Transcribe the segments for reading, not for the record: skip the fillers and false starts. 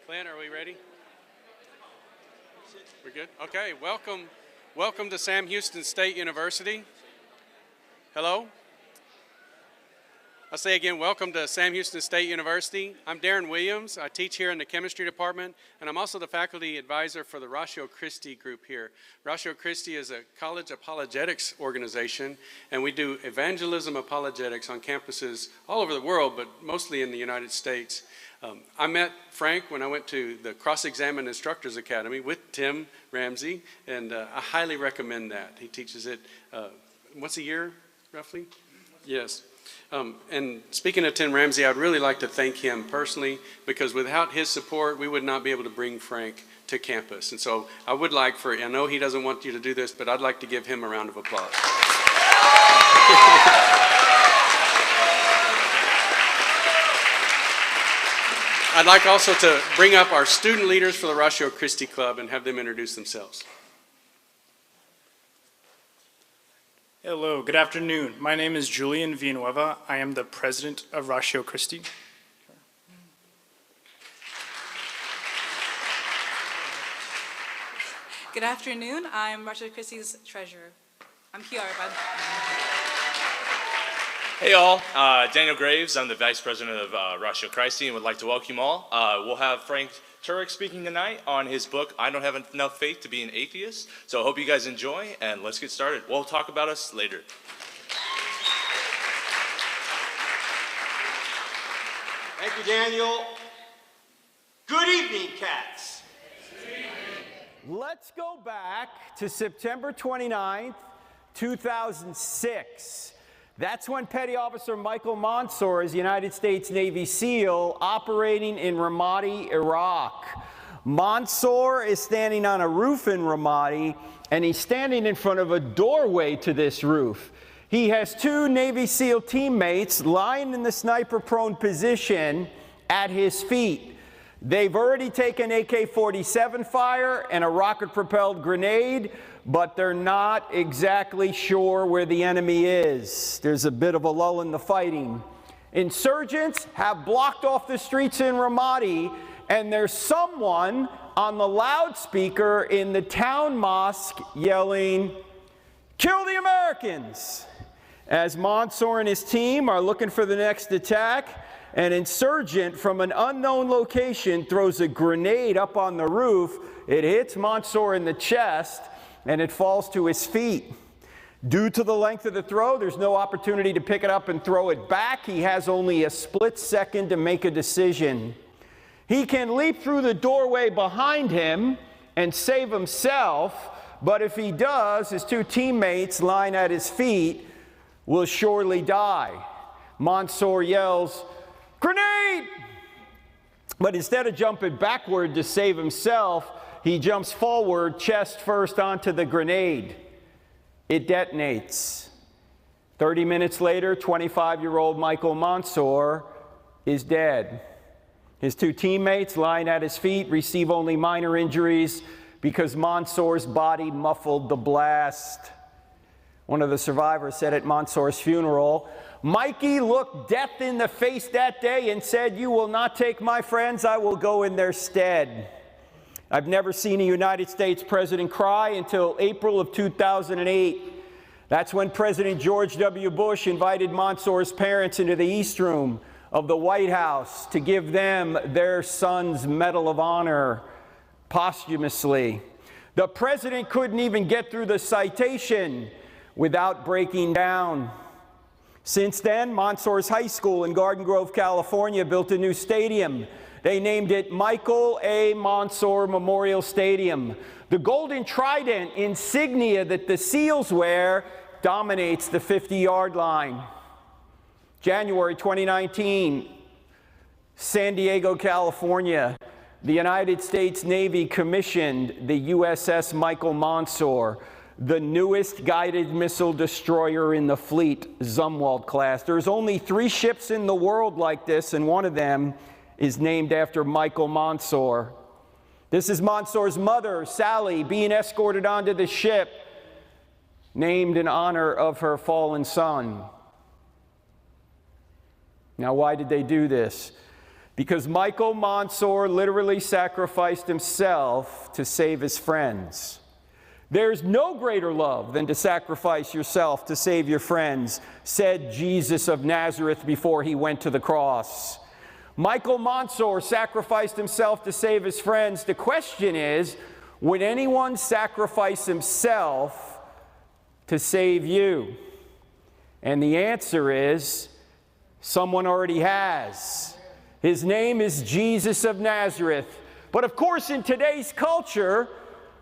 Clint, are we ready? We're good? Okay, welcome to Sam Houston State University. Hello? I'll say again, welcome to Sam Houston State University. I'm Darren Williams. I teach here in the chemistry department, and I'm also the faculty advisor for the Ratio Christi group here. Ratio Christi is a college apologetics organization, and we do evangelism apologetics on campuses all over the world, but mostly in the United States. I met Frank when I went to the Cross-Examined Instructors Academy with Tim Ramsey, and I highly recommend that. He teaches it once a year, roughly? Yes. And speaking of Tim Ramsey, I'd really like to thank him personally, because without his support, we would not be able to bring Frank to campus. And so I would like I know he doesn't want you to do this, but I'd like to give him a round of applause. I'd like also to bring up our student leaders for the Ratio Christi Club and have them introduce themselves. Hello, good afternoon. My name is Julian Villanueva. I am the president of Ratio Christi. Good afternoon. I'm Ratio Christi's treasurer. I'm here, bud. Hey all, Daniel Graves. I'm the vice president of Ratio Christi and would like to welcome you all. We'll have Frank Turek speaking tonight on his book, I Don't Have Enough Faith to Be an Atheist. So I hope you guys enjoy, and let's get started. We'll talk about us later. Thank you, Daniel. Good evening, cats. Good evening. Let's go back to September 29th, 2006. That's when Petty Officer Michael Mansour is United States Navy SEAL operating in Ramadi, Iraq. Mansour is standing on a roof in Ramadi, and he's standing in front of a doorway to this roof. He has two Navy SEAL teammates lying in the sniper-prone position at his feet. They've already taken AK-47 fire and a rocket-propelled grenade, but they're not exactly sure where the enemy is. There's a bit of a lull in the fighting. Insurgents have blocked off the streets in Ramadi, and there's someone on the loudspeaker in the town mosque yelling, "Kill the Americans!" As Mansour and his team are looking for the next attack, an insurgent from an unknown location throws a grenade up on the roof. It hits Mansour in the chest, and it falls to his feet. Due to the length of the throw, there's no opportunity to pick it up and throw it back. He has only a split second to make a decision. He can leap through the doorway behind him and save himself, but if he does, his two teammates lying at his feet will surely die. Mansour yells, "Grenade!" But instead of jumping backward to save himself, he jumps forward, chest first, onto the grenade. It detonates. 30 minutes later, 25-year-old Michael Mansour is dead. His two teammates lying at his feet receive only minor injuries because Mansour's body muffled the blast. One of the survivors said at Mansour's funeral, "Mikey looked death in the face that day and said, 'You will not take my friends, I will go in their stead.'" I've never seen a United States president cry until April of 2008. That's when President George W. Bush invited Mansour's parents into the East Room of the White House to give them their son's Medal of Honor posthumously. The president couldn't even get through the citation without breaking down. Since then, Mansour's High School in Garden Grove, California built a new stadium. They named it Michael A. Mansour Memorial Stadium. The golden trident insignia that the SEALs wear dominates the 50-yard line. January 2019, San Diego, California. The United States Navy commissioned the USS Michael Mansour, the newest guided missile destroyer in the fleet, Zumwalt class. There's only 3 ships in the world like this, and one of them is named after Michael Mansour. This is Mansour's mother, Sally, being escorted onto the ship, named in honor of her fallen son. Now, why did they do this? Because Michael Monsoor literally sacrificed himself to save his friends. There's no greater love than to sacrifice yourself to save your friends, said Jesus of Nazareth before he went to the cross. Michael Monsoor sacrificed himself to save his friends. The question is, would anyone sacrifice himself to save you? And the answer is, someone already has. His name is Jesus of Nazareth. But of course, in today's culture,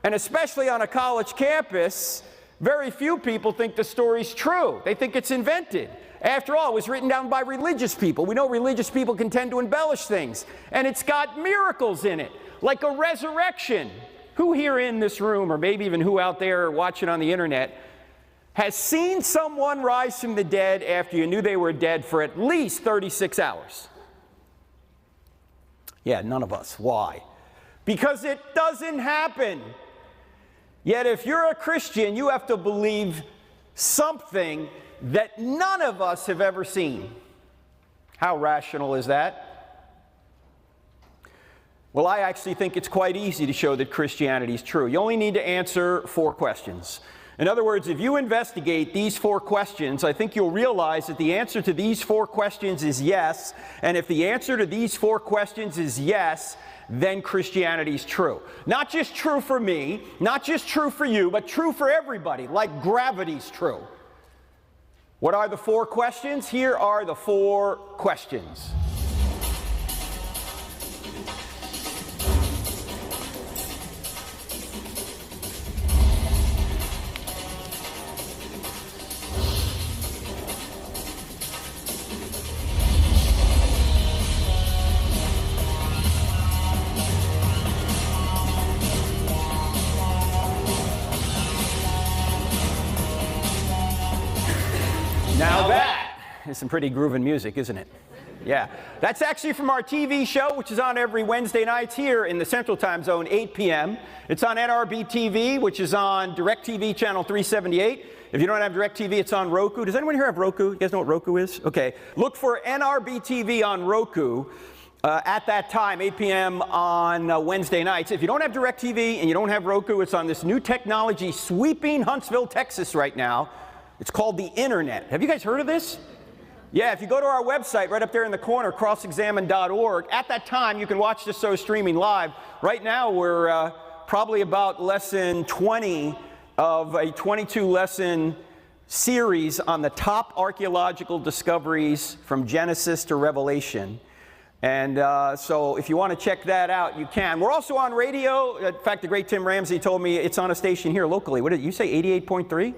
and especially on a college campus, very few people think the story's true. They think it's invented. After all, it was written down by religious people. We know religious people can tend to embellish things. And it's got miracles in it, like a resurrection. Who here in this room, or maybe even who out there watching on the internet, has seen someone rise from the dead after you knew they were dead for at least 36 hours? Yeah, none of us. Why? Because it doesn't happen. Yet if you're a Christian, you have to believe something that none of us have ever seen. How rational is that? Well, I actually think it's quite easy to show that Christianity is true. You only need to answer 4 questions. In other words, if you investigate these 4 questions, I think you'll realize that the answer to these 4 questions is yes. And if the answer to these 4 questions is yes, then Christianity is true. Not just true for me, not just true for you, but true for everybody, like gravity's true. What are the 4 questions? Here are the 4 questions. Now that is some pretty grooving music, isn't it? Yeah. That's actually from our TV show, which is on every Wednesday nights here in the Central Time Zone, 8 p.m. It's on NRB TV, which is on DirecTV channel 378. If you don't have DirecTV, it's on Roku. Does anyone here have Roku? You guys know what Roku is? Okay. Look for NRB TV on Roku at that time, 8 p.m. on Wednesday nights. If you don't have DirecTV and you don't have Roku, it's on this new technology sweeping Huntsville, Texas right now. It's called the Internet. Have you guys heard of this? Yeah, if you go to our website right up there in the corner, crossexamine.org, at that time you can watch this show streaming live. Right now we're probably about lesson 20 of a 22-lesson series on the top archaeological discoveries from Genesis to Revelation. And so if you want to check that out, you can. We're also on radio. In fact, the great Tim Ramsey told me it's on a station here locally. What did you say, 88.3?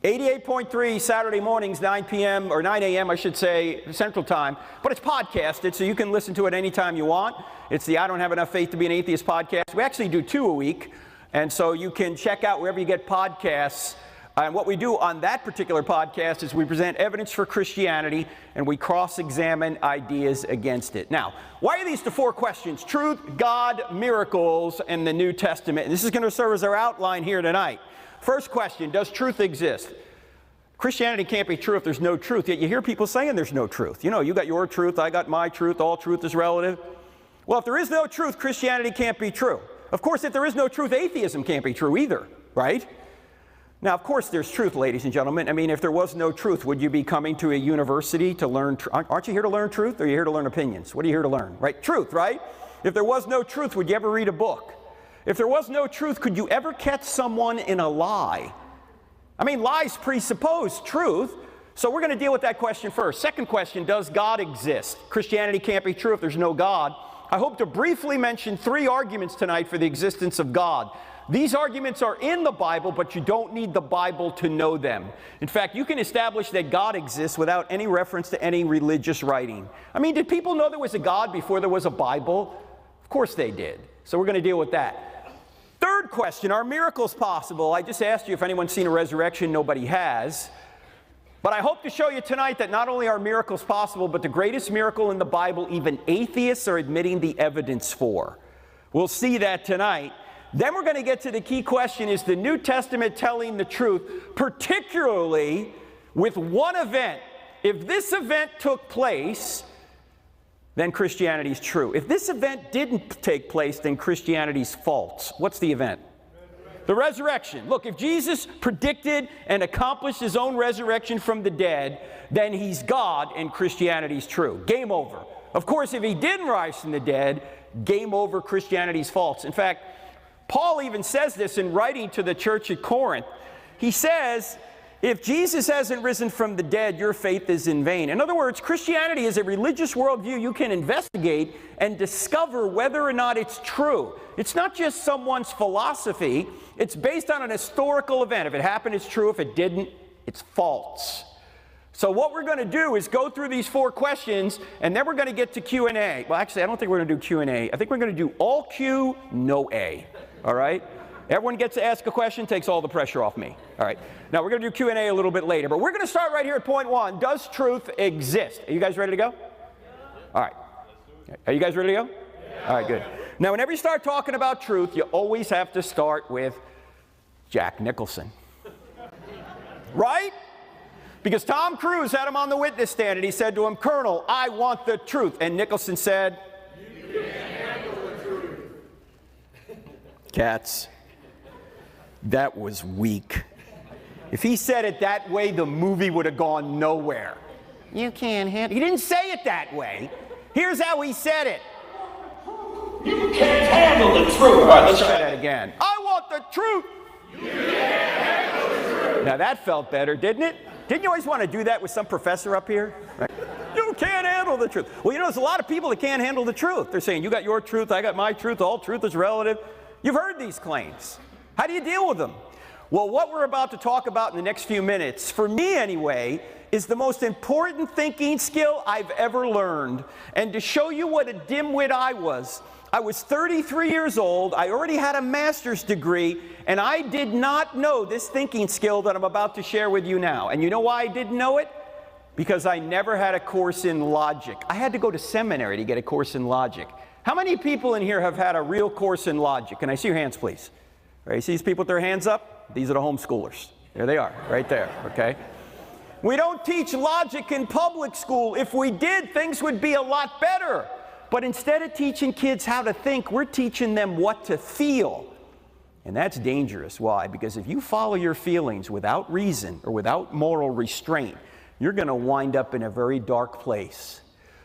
88.3 Saturday mornings, 9 p.m. or 9 a.m. I should say, Central Time. But it's podcasted, so you can listen to it anytime you want. It's the I Don't Have Enough Faith to Be an Atheist podcast. We actually do 2 a week, and so you can check out wherever you get podcasts. And what we do on that particular podcast is we present evidence for Christianity, and we cross-examine ideas against it. Now, why are these the 4 questions? Truth, God, miracles, and the New Testament. And this is going to serve as our outline here tonight. First question, does truth exist? Christianity can't be true if there's no truth, yet you hear people saying there's no truth. You know, you got your truth, I got my truth, all truth is relative. Well, if there is no truth, Christianity can't be true. Of course, if there is no truth, atheism can't be true either, right? Now, of course, there's truth, ladies and gentlemen. I mean, if there was no truth, would you be coming to a university to learn aren't you here to learn truth, or are you here to learn opinions? What are you here to learn, right? Truth, right? If there was no truth, would you ever read a book? If there was no truth, could you ever catch someone in a lie? I mean, lies presuppose truth, so we're going to deal with that question first. Second question, does God exist? Christianity can't be true if there's no God. I hope to briefly mention 3 arguments tonight for the existence of God. These arguments are in the Bible, but you don't need the Bible to know them. In fact, you can establish that God exists without any reference to any religious writing. I mean, did people know there was a God before there was a Bible? Of course they did. So we're going to deal with that. Third question, are miracles possible? I just asked you if anyone's seen a resurrection. Nobody has. But I hope to show you tonight that not only are miracles possible, but the greatest miracle in the Bible, even atheists are admitting the evidence for. We'll see that tonight. Then we're going to get to the key question, is the New Testament telling the truth, particularly with one event? If this event took place, then Christianity is true. If this event didn't take place, then Christianity's false. What's the event? The resurrection. Look, if Jesus predicted and accomplished his own resurrection from the dead, then he's God and Christianity's true. Game over. Of course, if he didn't rise from the dead, game over, Christianity's false. In fact, Paul even says this in writing to the church at Corinth. He says, if Jesus hasn't risen from the dead, your faith is in vain. In other words, Christianity is a religious worldview you can investigate and discover whether or not it's true. It's not just someone's philosophy. It's based on an historical event. If it happened, it's true. If it didn't, it's false. So what we're going to do is go through these 4 questions, and then we're going to get to Q&A. Well, actually, I don't think we're going to do Q&A. I think we're going to do all Q, no A. All right? Everyone gets to ask a question, takes all the pressure off me. All right. Now, we're going to do Q&A a little bit later, but we're going to start right here at point 1. Does truth exist? Are you guys ready to go? All right. Are you guys ready to go? All right, good. Now, whenever you start talking about truth, you always have to start with Jack Nicholson. Right? Because Tom Cruise had him on the witness stand, and he said to him, Colonel, I want the truth. And Nicholson said, you can't handle the truth. Cats, that was weak. If he said it that way, the movie would have gone nowhere. You can't handle. He didn't say it that way. Here's how he said it. You can't handle the truth. All right, let's try that again. I want the truth. You can't handle the truth. Now that felt better, didn't it? Didn't you always want to do that with some professor up here? Right? You can't handle the truth. Well, you know, there's a lot of people that can't handle the truth. They're saying, you got your truth, I got my truth, all truth is relative. You've heard these claims. How do you deal with them? Well, what we're about to talk about in the next few minutes, for me anyway, is the most important thinking skill I've ever learned. And to show you what a dimwit I was 33 years old, I already had a master's degree, and I did not know this thinking skill that I'm about to share with you now. And you know why I didn't know it? Because I never had a course in logic. I had to go to seminary to get a course in logic. How many people in here have had a real course in logic? Can I see your hands, please? All right, you see these people with their hands up? These are the homeschoolers. There they are, right there, okay? We don't teach logic in public school. If we did, things would be a lot better. But instead of teaching kids how to think, we're teaching them what to feel. And that's dangerous. Why? Because if you follow your feelings without reason or without moral restraint, you're going to wind up in a very dark place.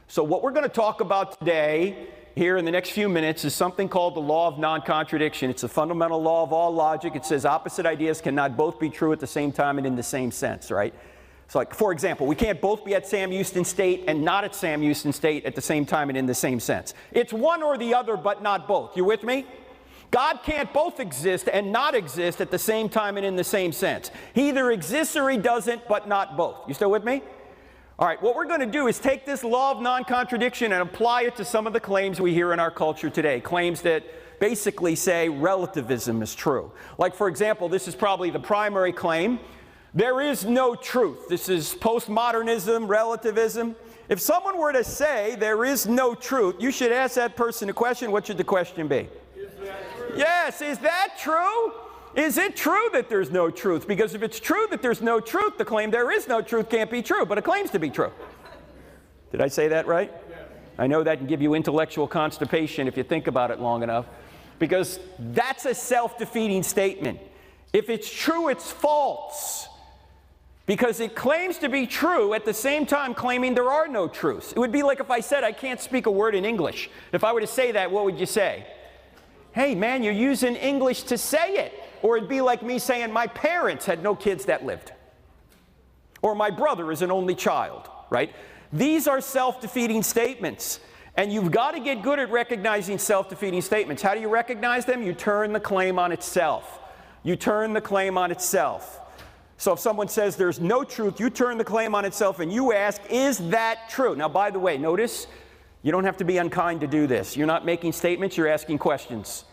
So what we're going to talk about today, here in the next few minutes, is something called the law of non-contradiction. It's a fundamental law of all logic. It says opposite ideas cannot both be true at the same time and in the same sense, right? So like, for example, we can't both be at Sam Houston State and not at Sam Houston State at the same time and in the same sense. It's one or the other, but not both. You with me? God can't both exist and not exist at the same time and in the same sense. He either exists or he doesn't, but not both. You still with me? All right, what we're going to do is take this law of non-contradiction and apply it to some of the claims we hear in our culture today. Claims that basically say relativism is true. Like, for example, this is probably the primary claim. There is no truth. This is postmodernism, relativism. If someone were to say there is no truth, you should ask that person a question. What should the question be? Is that true? Yes, is that true? Is it true that there's no truth? Because if it's true that there's no truth, the claim there is no truth can't be true, but it claims to be true. Did I say that right? Yes. I know that can give you intellectual constipation if you think about it long enough, because that's a self-defeating statement. If it's true, it's false. Because it claims to be true at the same time claiming there are no truths. It would be like if I said I can't speak a word in English. If I were to say that, what would you say? Hey man, you're using English to say it. Or it'd be like me saying my parents had no kids that lived. Or my brother is an only child, right? These are self-defeating statements. And you've got to get good at recognizing self-defeating statements. How do you recognize them? You turn the claim on itself. You turn the claim on itself. So if someone says there's no truth, you turn the claim on itself and you ask, is that true? Now, by the way, notice, you don't have to be unkind to do this. You're not making statements, you're asking questions.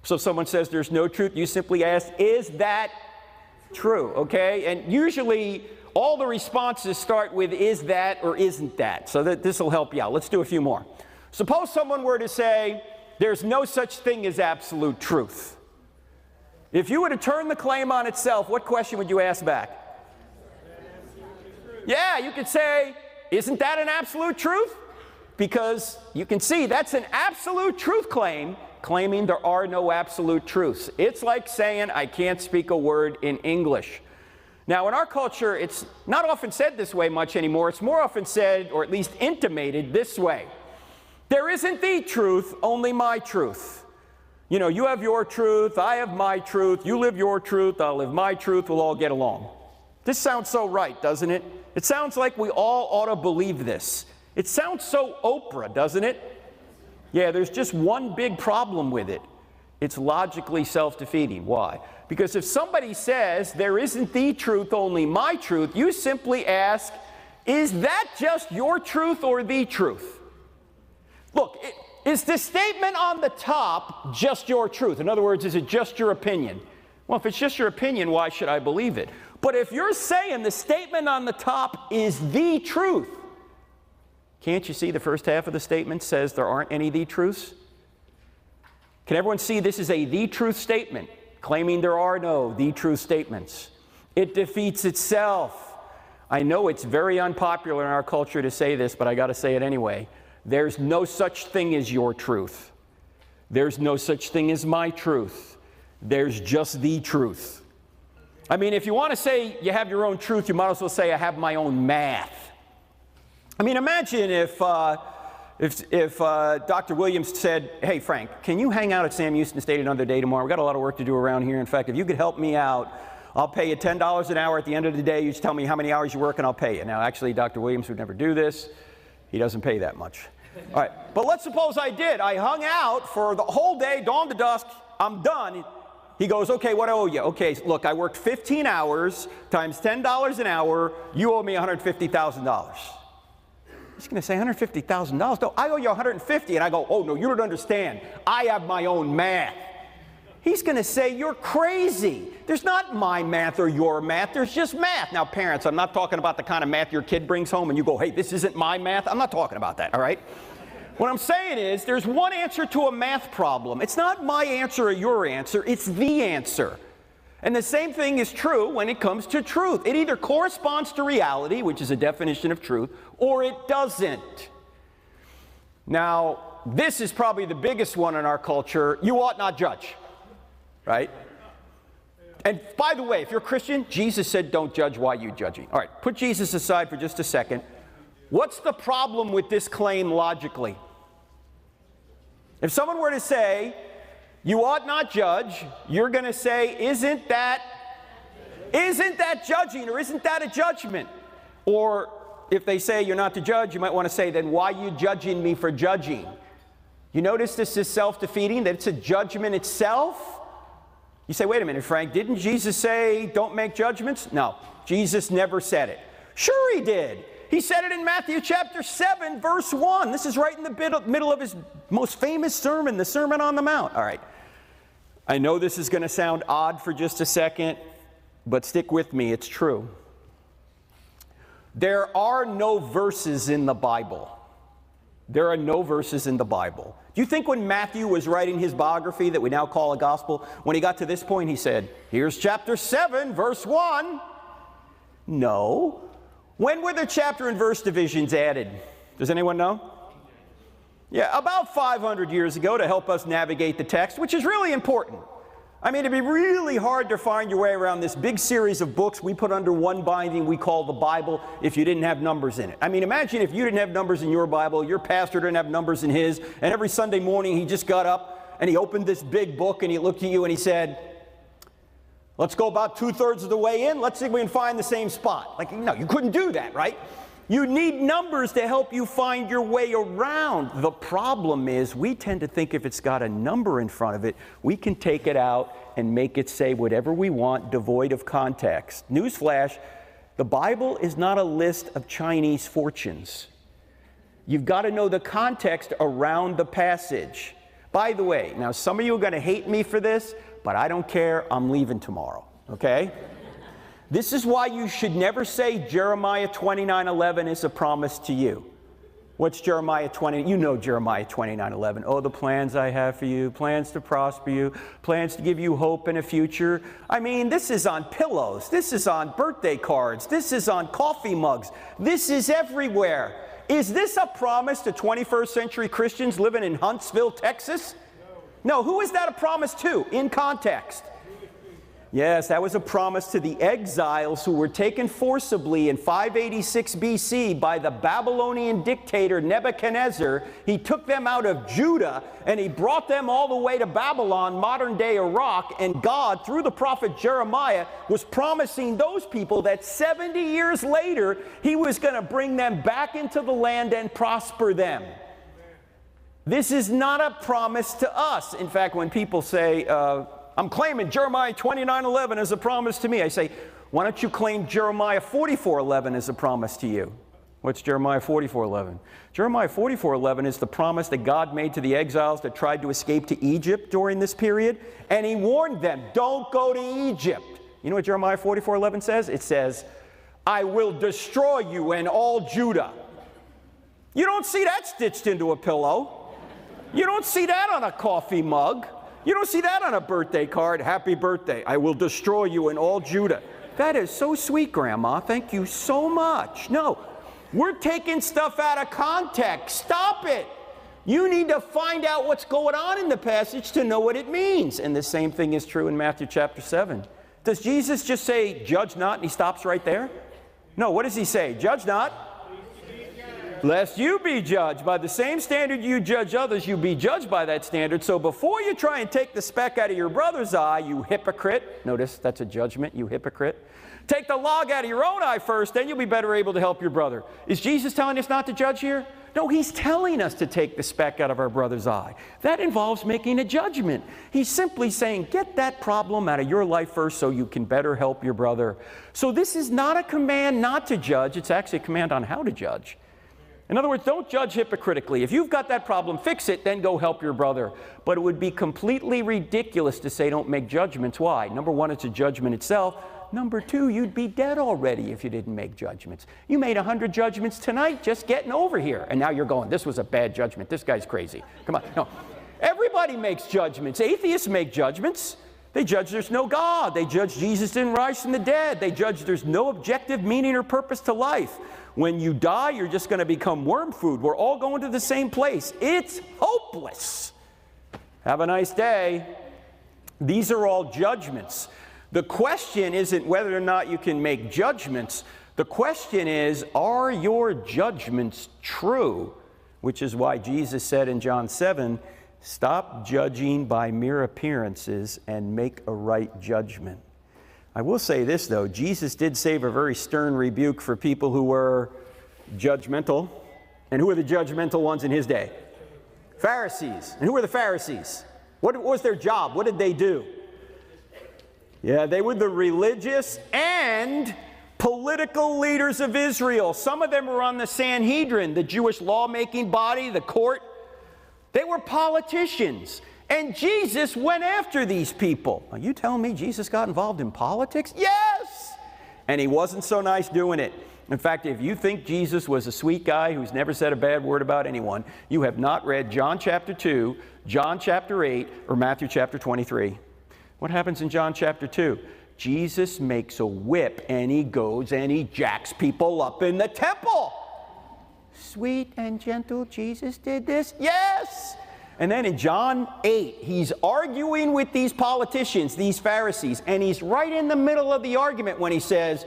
So if someone says there's no truth, you simply ask, is that true? Okay? And usually, all the responses start with is that or isn't that. So that this will help you out. Let's do a few more. Suppose someone were to say, there's no such thing as absolute truth. If you were to turn the claim on itself, what question would you ask back? Yeah, you could say, isn't that an absolute truth? because you can see that's an absolute truth claim, claiming there are no absolute truths. It's like saying I can't speak a word in English. Now, in our culture, it's not often said this way much anymore. It's more often said, or at least intimated, this way. There isn't the truth, only my truth. You know, you have your truth, I have my truth, you live your truth, I'll live my truth, we'll all get along. This sounds so right, doesn't it? It sounds like we all ought to believe this. It sounds so Oprah, doesn't it? Yeah, there's just one big problem with it. It's logically self-defeating. Why? Because if somebody says there isn't the truth, only my truth, you simply ask, is that just your truth or the truth? Look, is the statement on the top just your truth? In other words, is it just your opinion? Well, if it's just your opinion, why should I believe it? But if you're saying the statement on the top is the truth, can't you see the first half of the statement says there aren't any the truths? Can everyone see this is a the truth statement, claiming there are no the truth statements? It defeats itself. I know it's very unpopular in our culture to say this, but I got to say it anyway. There's no such thing as your truth. There's no such thing as my truth. There's just the truth. I mean, if you want to say you have your own truth, you might as well say I have my own math. I mean, imagine if Dr. Williams said, hey, Frank, can you hang out at Sam Houston State another day tomorrow? We've got a lot of work to do around here. In fact, if you could help me out, I'll pay you $10 an hour at the end of the day. You just tell me how many hours you work and I'll pay you. Now, actually, Dr. Williams would never do this. He doesn't pay that much. All right, but let's suppose I did. I hung out for the whole day, dawn to dusk. I'm done. He goes, okay, what do I owe you? Okay, look, I worked 15 hours times $10 an hour. You owe me $150,000. He's going to say $150,000. No, I owe you $150,000. And I go, oh, no, you don't understand. I have my own math. He's going to say, you're crazy. There's not my math or your math. There's just math. Now, parents, I'm not talking about the kind of math your kid brings home and you go, hey, this isn't my math. I'm not talking about that, all right? What I'm saying is there's one answer to a math problem. It's not my answer or your answer. It's the answer. And the same thing is true when it comes to truth. It either corresponds to reality, which is a definition of truth, or it doesn't. Now, this is probably the biggest one in our culture. You ought not judge, right? And by the way, if you're a Christian, Jesus said don't judge. Why are you judging? All right, put Jesus aside for just a second. What's the problem with this claim logically? If someone were to say, you ought not judge, you're going to say, isn't that judging, or isn't that a judgment? Or if they say you're not to judge, you might want to say, then why are you judging me for judging? You notice this is self-defeating, that it's a judgment itself? You say, wait a minute, Frank, didn't Jesus say don't make judgments? No, Jesus never said it. Sure he did. He said it in Matthew chapter 7, verse 1. This is right in the middle of his most famous sermon, the Sermon on the Mount. All right. I know this is going to sound odd for just a second, but stick with me. It's true. There are no verses in the Bible. There are no verses in the Bible. Do you think when Matthew was writing his biography that we now call a gospel, when he got to this point, he said, here's chapter 7, verse 1? No. When were the chapter and verse divisions added? Does anyone know? Yeah, about 500 years ago to help us navigate the text, which is really important. I mean, it'd be really hard to find your way around this big series of books we put under one binding we call the Bible if you didn't have numbers in it. I mean, imagine if you didn't have numbers in your Bible, your pastor didn't have numbers in his, and every Sunday morning he just got up and he opened this big book and he looked at you and he said, let's go about 2/3 of the way in. Let's see if we can find the same spot. Like, no, you couldn't do that, right? You need numbers to help you find your way around. The problem is we tend to think if it's got a number in front of it, we can take it out and make it say whatever we want, devoid of context. Newsflash, the Bible is not a list of Chinese fortunes. You've got to know the context around the passage. By the way, now some of you are going to hate me for this, but I don't care. I'm leaving tomorrow, okay? This is why you should never say Jeremiah 29:11 is a promise to you. What's Jeremiah 20? You know Jeremiah 29:11. Oh, the plans I have for you, plans to prosper you, plans to give you hope and a future. I mean, this is on pillows. This is on birthday cards. This is on coffee mugs. This is everywhere. Is this a promise to 21st century Christians living in Huntsville, Texas? No. Who is that a promise to in context? Yes, that was a promise to the exiles who were taken forcibly in 586 BC by the Babylonian dictator Nebuchadnezzar. He took them out of Judah and he brought them all the way to Babylon, modern-day Iraq, and God, through the prophet Jeremiah, was promising those people that 70 years later, he was going to bring them back into the land and prosper them. This is not a promise to us. In fact, when people say, I'm claiming Jeremiah 29:11 as a promise to me, I say, why don't you claim Jeremiah 44:11 as a promise to you? What's Jeremiah 44:11? Jeremiah 44:11 is the promise that God made to the exiles that tried to escape to Egypt during this period, and he warned them, don't go to Egypt. You know what Jeremiah 44:11 says? It says, I will destroy you and all Judah. You don't see that stitched into a pillow. You don't see that on a coffee mug. You don't see that on a birthday card. Happy birthday. I will destroy you and all Judah. That is so sweet, Grandma. Thank you so much. No, we're taking stuff out of context. Stop it. You need to find out what's going on in the passage to know what it means. And the same thing is true in Matthew chapter 7. Does Jesus just say, judge not, and he stops right there? No, what does he say? Judge not, lest you be judged. By the same standard you judge others, you be judged by that standard. So before you try and take the speck out of your brother's eye, you hypocrite. Notice that's a judgment, you hypocrite. Take the log out of your own eye first, then you'll be better able to help your brother. Is Jesus telling us not to judge here? No, he's telling us to take the speck out of our brother's eye. That involves making a judgment. He's simply saying, get that problem out of your life first so you can better help your brother. So this is not a command not to judge. It's actually a command on how to judge. In other words, don't judge hypocritically. If you've got that problem, fix it, then go help your brother. But it would be completely ridiculous to say don't make judgments. Why? Number one, it's a judgment itself. Number two, you'd be dead already if you didn't make judgments. You made 100 judgments tonight just getting over here. And now you're going, this was a bad judgment. This guy's crazy. Come on. No. Everybody makes judgments. Atheists make judgments. They judge there's no God. They judge Jesus didn't rise from the dead. They judge there's no objective meaning or purpose to life. When you die, you're just going to become worm food. We're all going to the same place. It's hopeless. Have a nice day. These are all judgments. The question isn't whether or not you can make judgments. The question is, are your judgments true? Which is why Jesus said in John 7, stop judging by mere appearances and make a right judgment. I will say this, though. Jesus did save a very stern rebuke for people who were judgmental. And who were the judgmental ones in his day? Pharisees. And who were the Pharisees? What was their job? What did they do? Yeah, they were the religious and political leaders of Israel. Some of them were on the Sanhedrin, the Jewish lawmaking body, the court. They were politicians. And Jesus went after these people. Are you telling me Jesus got involved in politics? Yes! And he wasn't so nice doing it. In fact, if you think Jesus was a sweet guy who's never said a bad word about anyone, you have not read John chapter 2, John chapter 8, or Matthew chapter 23. What happens in John chapter 2? Jesus makes a whip and he goes and he jacks people up in the temple. Sweet and gentle Jesus did this? Yes! And then in John 8, he's arguing with these politicians, these Pharisees, and he's right in the middle of the argument when he says,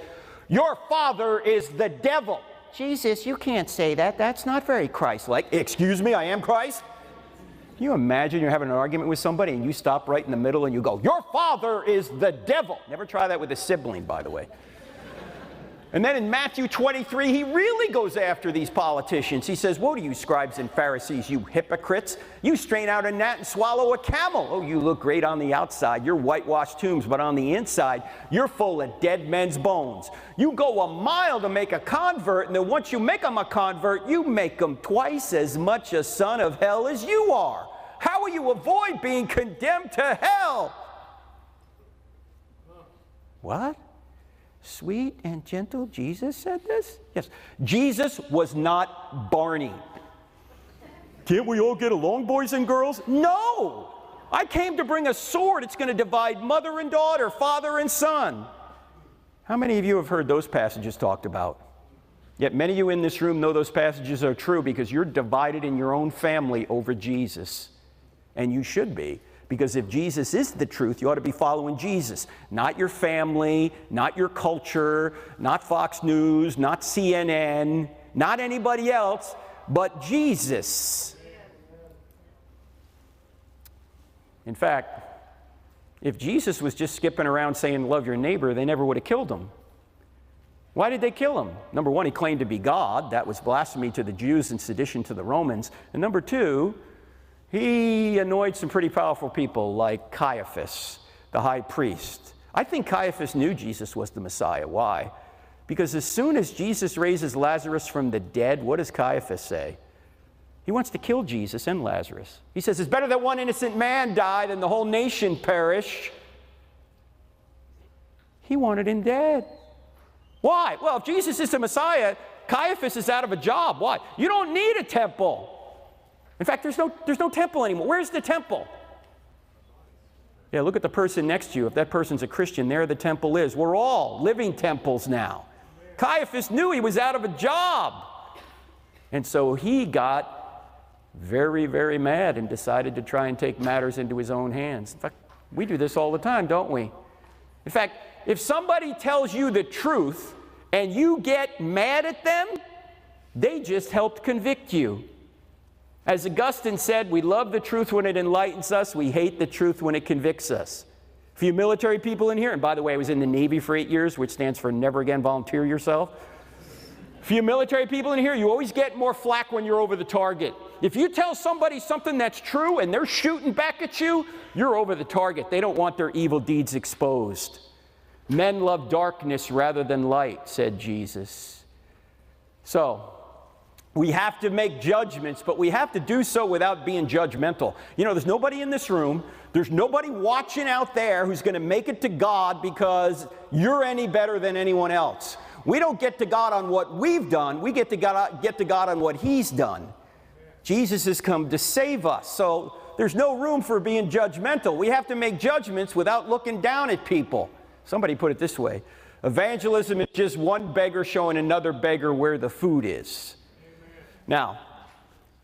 your father is the devil. Jesus, you can't say that. That's not very Christ-like. Excuse me, I am Christ? Can you imagine you're having an argument with somebody and you stop right in the middle and you go, your father is the devil. Never try that with a sibling, by the way. And then in Matthew 23, he really goes after these politicians. He says, woe to you, scribes and Pharisees, you hypocrites. You strain out a gnat and swallow a camel. Oh, you look great on the outside. You're whitewashed tombs, but on the inside, you're full of dead men's bones. You go a mile to make a convert, and then once you make them a convert, you make them twice as much a son of hell as you are. How will you avoid being condemned to hell? What? Sweet and gentle Jesus said this? Yes. Jesus was not Barney. Can't we all get along, boys and girls? No! I came to bring a sword. It's going to divide mother and daughter, father and son. How many of you have heard those passages talked about? Yet many of you in this room know those passages are true because you're divided in your own family over Jesus. And you should be. Because if Jesus is the truth, you ought to be following Jesus. Not your family, not your culture, not Fox News, not CNN, not anybody else, but Jesus. In fact, if Jesus was just skipping around saying love your neighbor, they never would have killed him. Why did they kill him? Number one, he claimed to be God. That was blasphemy to the Jews and sedition to the Romans. And number two, he annoyed some pretty powerful people like Caiaphas, the high priest. I think Caiaphas knew Jesus was the Messiah. Why? Because as soon as Jesus raises Lazarus from the dead, what does Caiaphas say? He wants to kill Jesus and Lazarus. He says, it's better that one innocent man die than the whole nation perish. He wanted him dead. Why? Well, if Jesus is the Messiah, Caiaphas is out of a job. Why? You don't need a temple. In fact, there's no temple anymore. Where's the temple? Yeah, look at the person next to you. If that person's a Christian, there the temple is. We're all living temples now. Caiaphas knew he was out of a job. And so he got very, very mad and decided to try and take matters into his own hands. In fact, we do this all the time, don't we? In fact, if somebody tells you the truth and you get mad at them, they just helped convict you. As Augustine said, we love the truth when it enlightens us. We hate the truth when it convicts us. A few military people in here, and by the way, I was in the Navy for 8 years, which stands for never again volunteer yourself. A few military people in here, you always get more flack when you're over the target. If you tell somebody something that's true and they're shooting back at you, you're over the target. They don't want their evil deeds exposed. Men love darkness rather than light, said Jesus. So, we have to make judgments, but we have to do so without being judgmental. You know, there's nobody in this room, there's nobody watching out there who's going to make it to God because you're any better than anyone else. We don't get to God on what we've done, we get to God on what He's done. Jesus has come to save us, so there's no room for being judgmental. We have to make judgments without looking down at people. Somebody put it this way: evangelism is just one beggar showing another beggar where the food is. Now,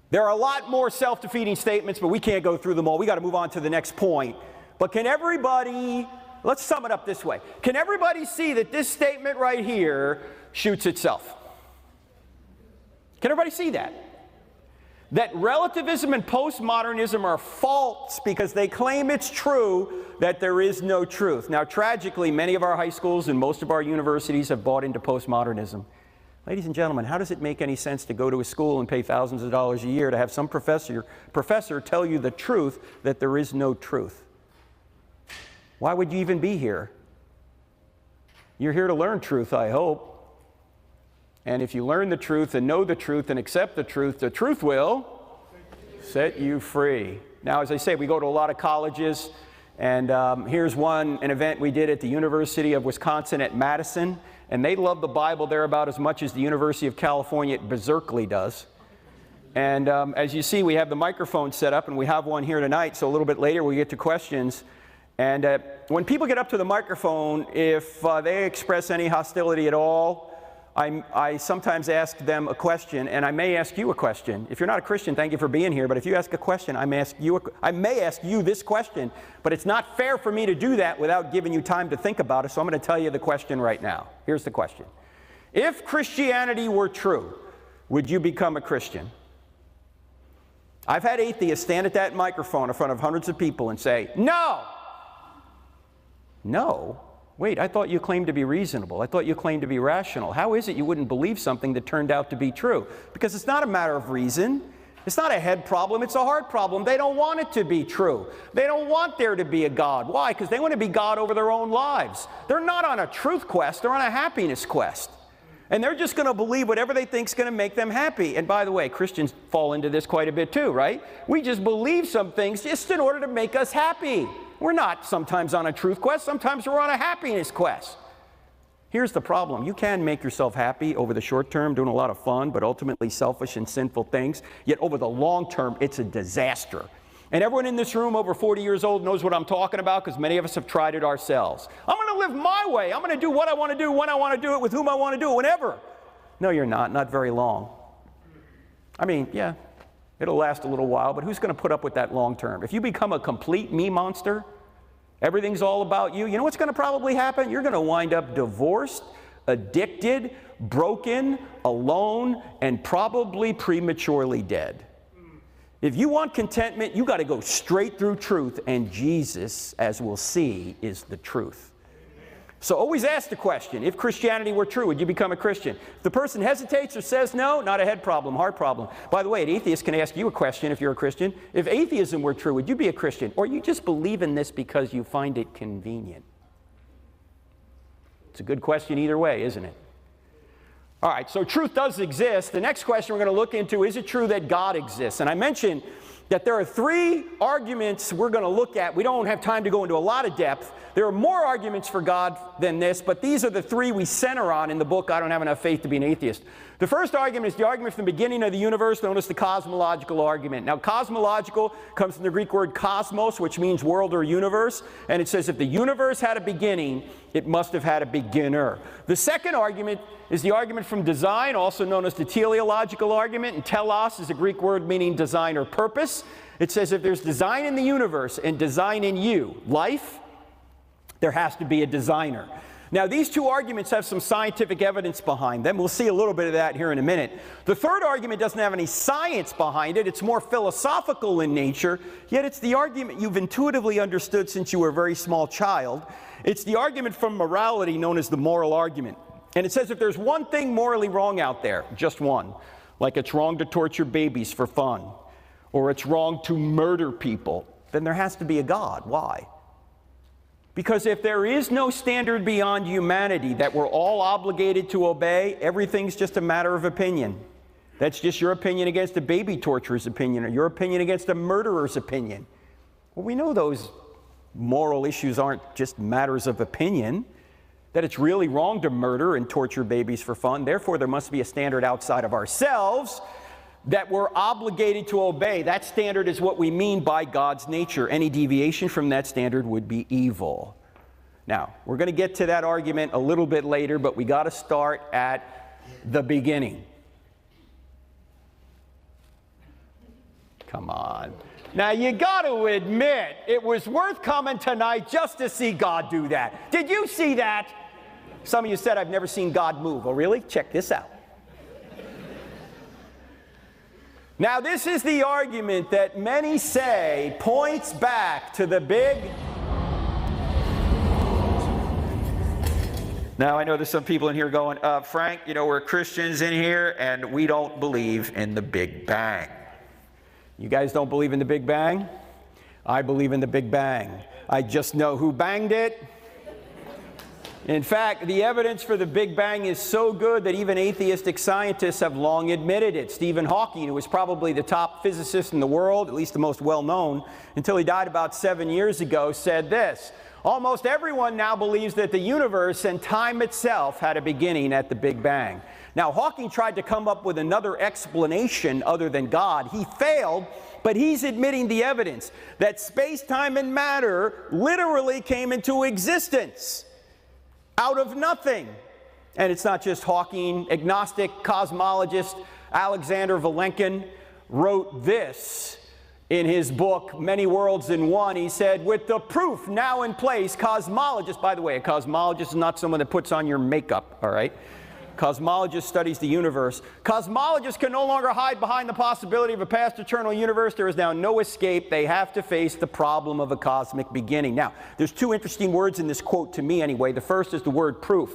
there are a lot more self-defeating statements, but we can't go through them all. We got to move on to the next point. But can everybody, let's sum it up this way. Can everybody see that this statement right here shoots itself? Can everybody see that? That relativism and postmodernism are false because they claim it's true that there is no truth. Now, tragically, many of our high schools and most of our universities have bought into postmodernism. Ladies and gentlemen, how does it make any sense to go to a school and pay thousands of dollars a year to have some professor tell you the truth that there is no truth? Why would you even be here? You're here to learn truth, I hope. And if you learn the truth and know the truth and accept the truth will set you free. Now, as I say, we go to a lot of colleges, and here's an event we did at the University of Wisconsin at Madison. And they love the Bible there about as much as the University of California at Berkeley does. And as you see, we have the microphone set up, and we have one here tonight, so a little bit later we'll get to questions. And when people get up to the microphone, if they express any hostility at all, I sometimes ask them a question, and I may ask you a question. If you're not a Christian, thank you for being here, but if you ask a question, I may ask you this question, but it's not fair for me to do that without giving you time to think about it, so I'm going to tell you the question right now. Here's the question. If Christianity were true, would you become a Christian? I've had atheists stand at that microphone in front of hundreds of people and say, no! No? Wait, I thought you claimed to be reasonable. I thought you claimed to be rational. How is it you wouldn't believe something that turned out to be true? Because it's not a matter of reason. It's not a head problem. It's a heart problem. They don't want it to be true. They don't want there to be a God. Why? Because they want to be God over their own lives. They're not on a truth quest. They're on a happiness quest. And they're just going to believe whatever they think is going to make them happy. And by the way, Christians fall into this quite a bit too, right? We just believe some things just in order to make us happy. We're not sometimes on a truth quest. Sometimes we're on a happiness quest. Here's the problem. You can make yourself happy over the short term, doing a lot of fun, but ultimately selfish and sinful things. Yet over the long term, it's a disaster. And everyone in this room over 40 years old knows what I'm talking about because many of us have tried it ourselves. I'm going to live my way. I'm going to do what I want to do, when I want to do it, with whom I want to do it, whenever. No, you're not. Not very long. I mean, yeah, it'll last a little while, but who's going to put up with that long term? If you become a complete me monster, everything's all about you, you know what's going to probably happen? You're going to wind up divorced, addicted, broken, alone, and probably prematurely dead. If you want contentment, you got to go straight through truth, and Jesus, as we'll see, is the truth. So always ask the question, if Christianity were true, would you become a Christian? If the person hesitates or says no, not a head problem, heart problem. By the way, an atheist can ask you a question if you're a Christian. If atheism were true, would you be a Christian? Or you just believe in this because you find it convenient? It's a good question either way, isn't it? All right, so truth does exist. The next question we're going to look into, is it true that God exists? And I mentioned that there are three arguments we're going to look at. We don't have time to go into a lot of depth. There are more arguments for God than this, but these are the three we center on in the book, I Don't Have Enough Faith to Be an Atheist. The first argument is the argument from the beginning of the universe, known as the cosmological argument. Now, cosmological comes from the Greek word cosmos, which means world or universe, and it says if the universe had a beginning, it must have had a beginner. The second argument is the argument from design, also known as the teleological argument, and telos is a Greek word meaning design or purpose. It says if there's design in the universe and design in you, life, there has to be a designer. Now, these two arguments have some scientific evidence behind them. We'll see a little bit of that here in a minute. The third argument doesn't have any science behind it. It's more philosophical in nature, yet it's the argument you've intuitively understood since you were a very small child. It's the argument from morality known as the moral argument. And it says if there's one thing morally wrong out there, just one, like it's wrong to torture babies for fun, or it's wrong to murder people, then there has to be a God. Why? Because if there is no standard beyond humanity that we're all obligated to obey, everything's just a matter of opinion. That's just your opinion against a baby torturer's opinion, or your opinion against a murderer's opinion. Well, we know those moral issues aren't just matters of opinion, that it's really wrong to murder and torture babies for fun. Therefore, there must be a standard outside of ourselves that we're obligated to obey. That standard is what we mean by God's nature. Any deviation from that standard would be evil. Now, we're going to get to that argument a little bit later, but we got to start at the beginning. Come on. Now, you got to admit, it was worth coming tonight just to see God do that. Did you see that? Some of you said, I've never seen God move. Oh, really? Check this out. Now, this is the argument that many say points back to the big... Now, I know there's some people in here going, Frank, you know, we're Christians in here, and we don't believe in the Big Bang. You guys don't believe in the Big Bang? I believe in the Big Bang. I just know who banged it. In fact, the evidence for the Big Bang is so good that even atheistic scientists have long admitted it. Stephen Hawking, who was probably the top physicist in the world, at least the most well-known, until he died about 7 years ago, said this: almost everyone now believes that the universe and time itself had a beginning at the Big Bang. Now, Hawking tried to come up with another explanation other than God. He failed, but he's admitting the evidence that space, time, and matter literally came into existence out of nothing. And it's not just Hawking. Agnostic cosmologist Alexander Vilenkin wrote this in his book, Many Worlds in One. He said, with the proof now in place, cosmologists, by the way, a cosmologist is not someone that puts on your makeup, all right? Cosmologist studies the universe. Cosmologists can no longer hide behind the possibility of a past eternal universe. There is now no escape. They have to face the problem of a cosmic beginning. Now, there's two interesting words in this quote to me anyway. The first is the word proof.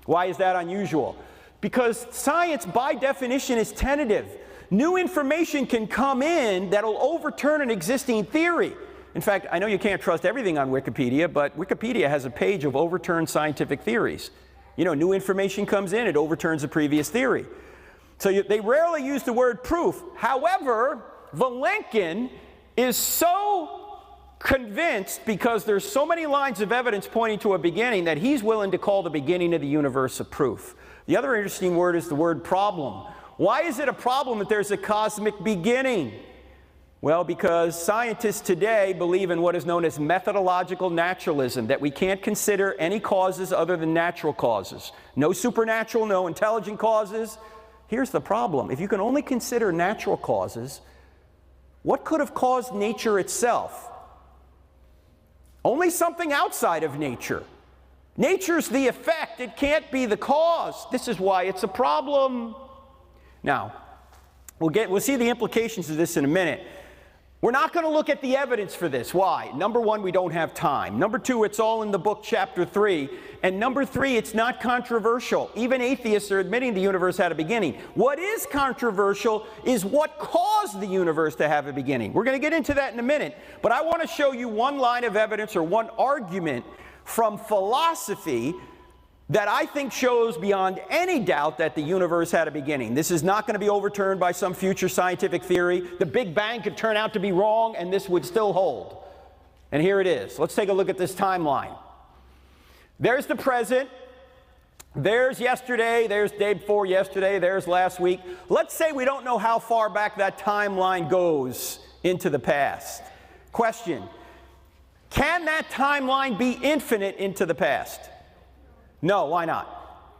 Why is that unusual? Because science, by definition, is tentative. New information can come in that'll overturn an existing theory. In fact, I know you can't trust everything on Wikipedia, but Wikipedia has a page of overturned scientific theories. You know, new information comes in, it overturns a previous theory. So they rarely use the word proof. However, Vilenkin is so convinced, because there's so many lines of evidence pointing to a beginning, that he's willing to call the beginning of the universe a proof. The other interesting word is the word problem. Why is it a problem that there's a cosmic beginning? Well, because scientists today believe in what is known as methodological naturalism, that we can't consider any causes other than natural causes. No supernatural, no intelligent causes. Here's the problem. If you can only consider natural causes, what could have caused nature itself? Only something outside of nature. Nature's the effect. It can't be the cause. This is why it's a problem. Now, we'll see the implications of this in a minute. We're not going to look at the evidence for this. Why? Number one, we don't have time. Number two, it's all in the book, chapter 3. And number three, it's not controversial. Even atheists are admitting the universe had a beginning. What is controversial is what caused the universe to have a beginning. We're going to get into that in a minute. But I want to show you one line of evidence or one argument from philosophy that I think shows beyond any doubt that the universe had a beginning. This is not going to be overturned by some future scientific theory. The Big Bang could turn out to be wrong, and this would still hold. And here it is. Let's take a look at this timeline. There's the present. There's yesterday. There's day before yesterday. There's last week. Let's say we don't know how far back that timeline goes into the past. Question: can that timeline be infinite into the past? No, why not?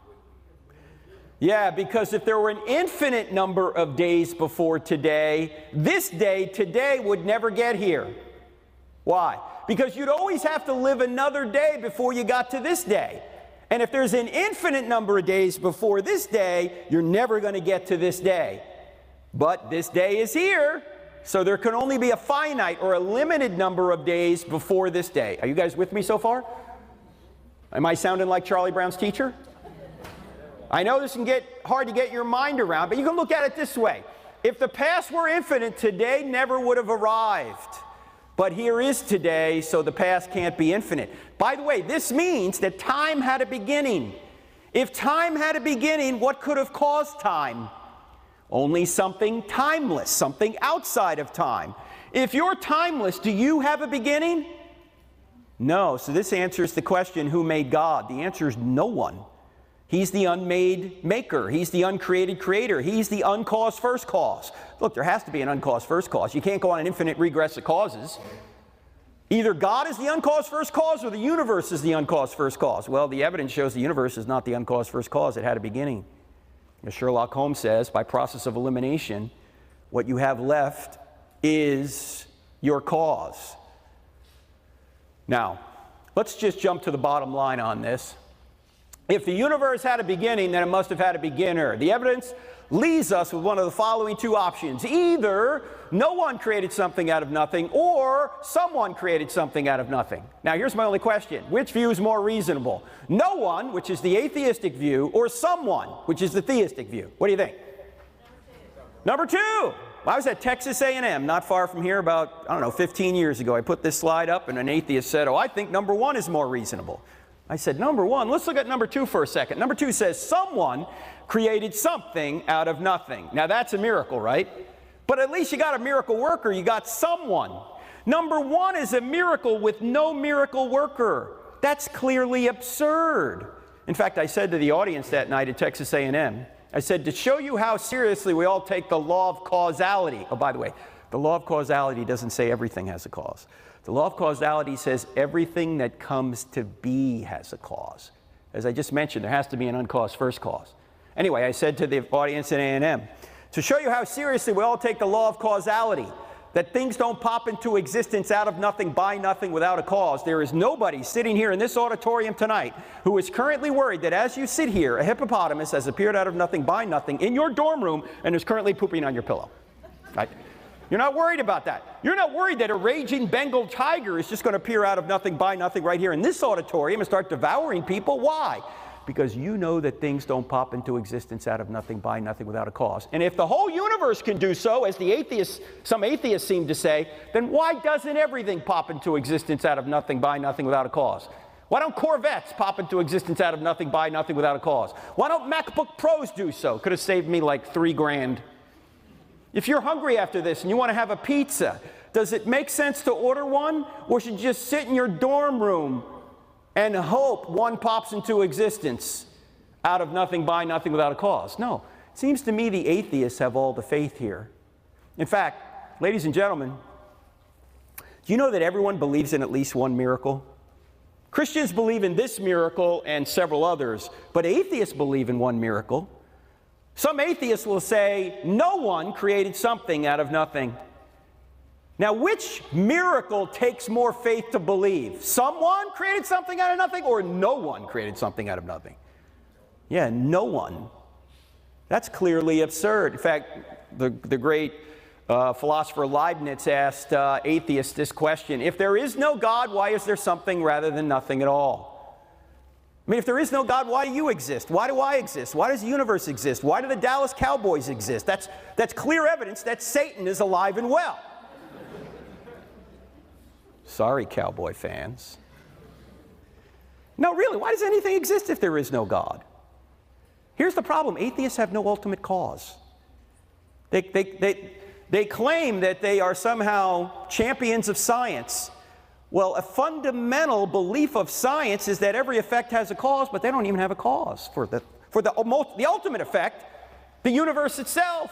Yeah, because if there were an infinite number of days before today, this day, today, would never get here. Why? Because you'd always have to live another day before you got to this day. And if there's an infinite number of days before this day, you're never going to get to this day. But this day is here, so there can only be a finite or a limited number of days before this day. Are you guys with me so far? Am I sounding like Charlie Brown's teacher? I know this can get hard to get your mind around, but you can look at it this way. If the past were infinite, today never would have arrived. But here is today, so the past can't be infinite. By the way, this means that time had a beginning. If time had a beginning, what could have caused time? Only something timeless, something outside of time. If you're timeless, do you have a beginning? No. So this answers the question, who made God? The answer is no one. He's the unmade maker. He's the uncreated creator. He's the uncaused first cause. Look, there has to be an uncaused first cause. You can't go on an infinite regress of causes. Either God is the uncaused first cause or the universe is the uncaused first cause. Well, the evidence shows the universe is not the uncaused first cause. It had a beginning. As Sherlock Holmes says, by process of elimination, what you have left is your cause. Now, let's just jump to the bottom line on this. If the universe had a beginning, then it must have had a beginner. The evidence leaves us with one of the following two options. Either no one created something out of nothing, or someone created something out of nothing. Now, here's my only question. Which view is more reasonable? No one, which is the atheistic view, or someone, which is the theistic view? What do you think? Number two. I was at Texas A&M, not far from here, about, 15 years ago. I put this slide up, and an atheist said, I think number one is more reasonable. I said, number one? Let's look at number two for a second. Number two says, someone created something out of nothing. Now, that's a miracle, right? But at least you got a miracle worker. You got someone. Number one is a miracle with no miracle worker. That's clearly absurd. In fact, I said to the audience that night at Texas A&M, I said, to show you how seriously we all take the law of causality. Oh, by the way, the law of causality doesn't say everything has a cause. The law of causality says everything that comes to be has a cause. As I just mentioned, there has to be an uncaused first cause. Anyway, I said to the audience at A&M, to show you how seriously we all take the law of causality, that things don't pop into existence out of nothing, by nothing, without a cause. There is nobody sitting here in this auditorium tonight who is currently worried that as you sit here, a hippopotamus has appeared out of nothing, by nothing, in your dorm room and is currently pooping on your pillow. Right? You're not worried about that. You're not worried that a raging Bengal tiger is just going to appear out of nothing, by nothing, right here in this auditorium and start devouring people. Why? Because you know that things don't pop into existence out of nothing, by nothing, without a cause. And if the whole universe can do so, as some atheists seem to say, then why doesn't everything pop into existence out of nothing, by nothing, without a cause? Why don't Corvettes pop into existence out of nothing, by nothing, without a cause? Why don't MacBook Pros do so? Could have saved me like $3 grand. If you're hungry after this and you want to have a pizza, does it make sense to order one, or should you just sit in your dorm room and hope one pops into existence out of nothing, by nothing, without a cause? No. It seems to me the atheists have all the faith here. In fact, ladies and gentlemen, do you know that everyone believes in at least one miracle? Christians believe in this miracle and several others, but atheists believe in one miracle. Some atheists will say, no one created something out of nothing. Now, which miracle takes more faith to believe? Someone created something out of nothing, or no one created something out of nothing? Yeah, no one. That's clearly absurd. In fact, the great philosopher Leibniz asked atheists this question: if there is no God, why is there something rather than nothing at all? I mean, if there is no God, why do you exist? Why do I exist? Why does the universe exist? Why do the Dallas Cowboys exist? That's clear evidence that Satan is alive and well. Sorry, Cowboy fans. No, really, why does anything exist if there is no God? Here's the problem: atheists have no ultimate cause. They claim that they are somehow champions of science. Well, a fundamental belief of science is that every effect has a cause, but they don't even have a cause for the ultimate effect, the universe itself.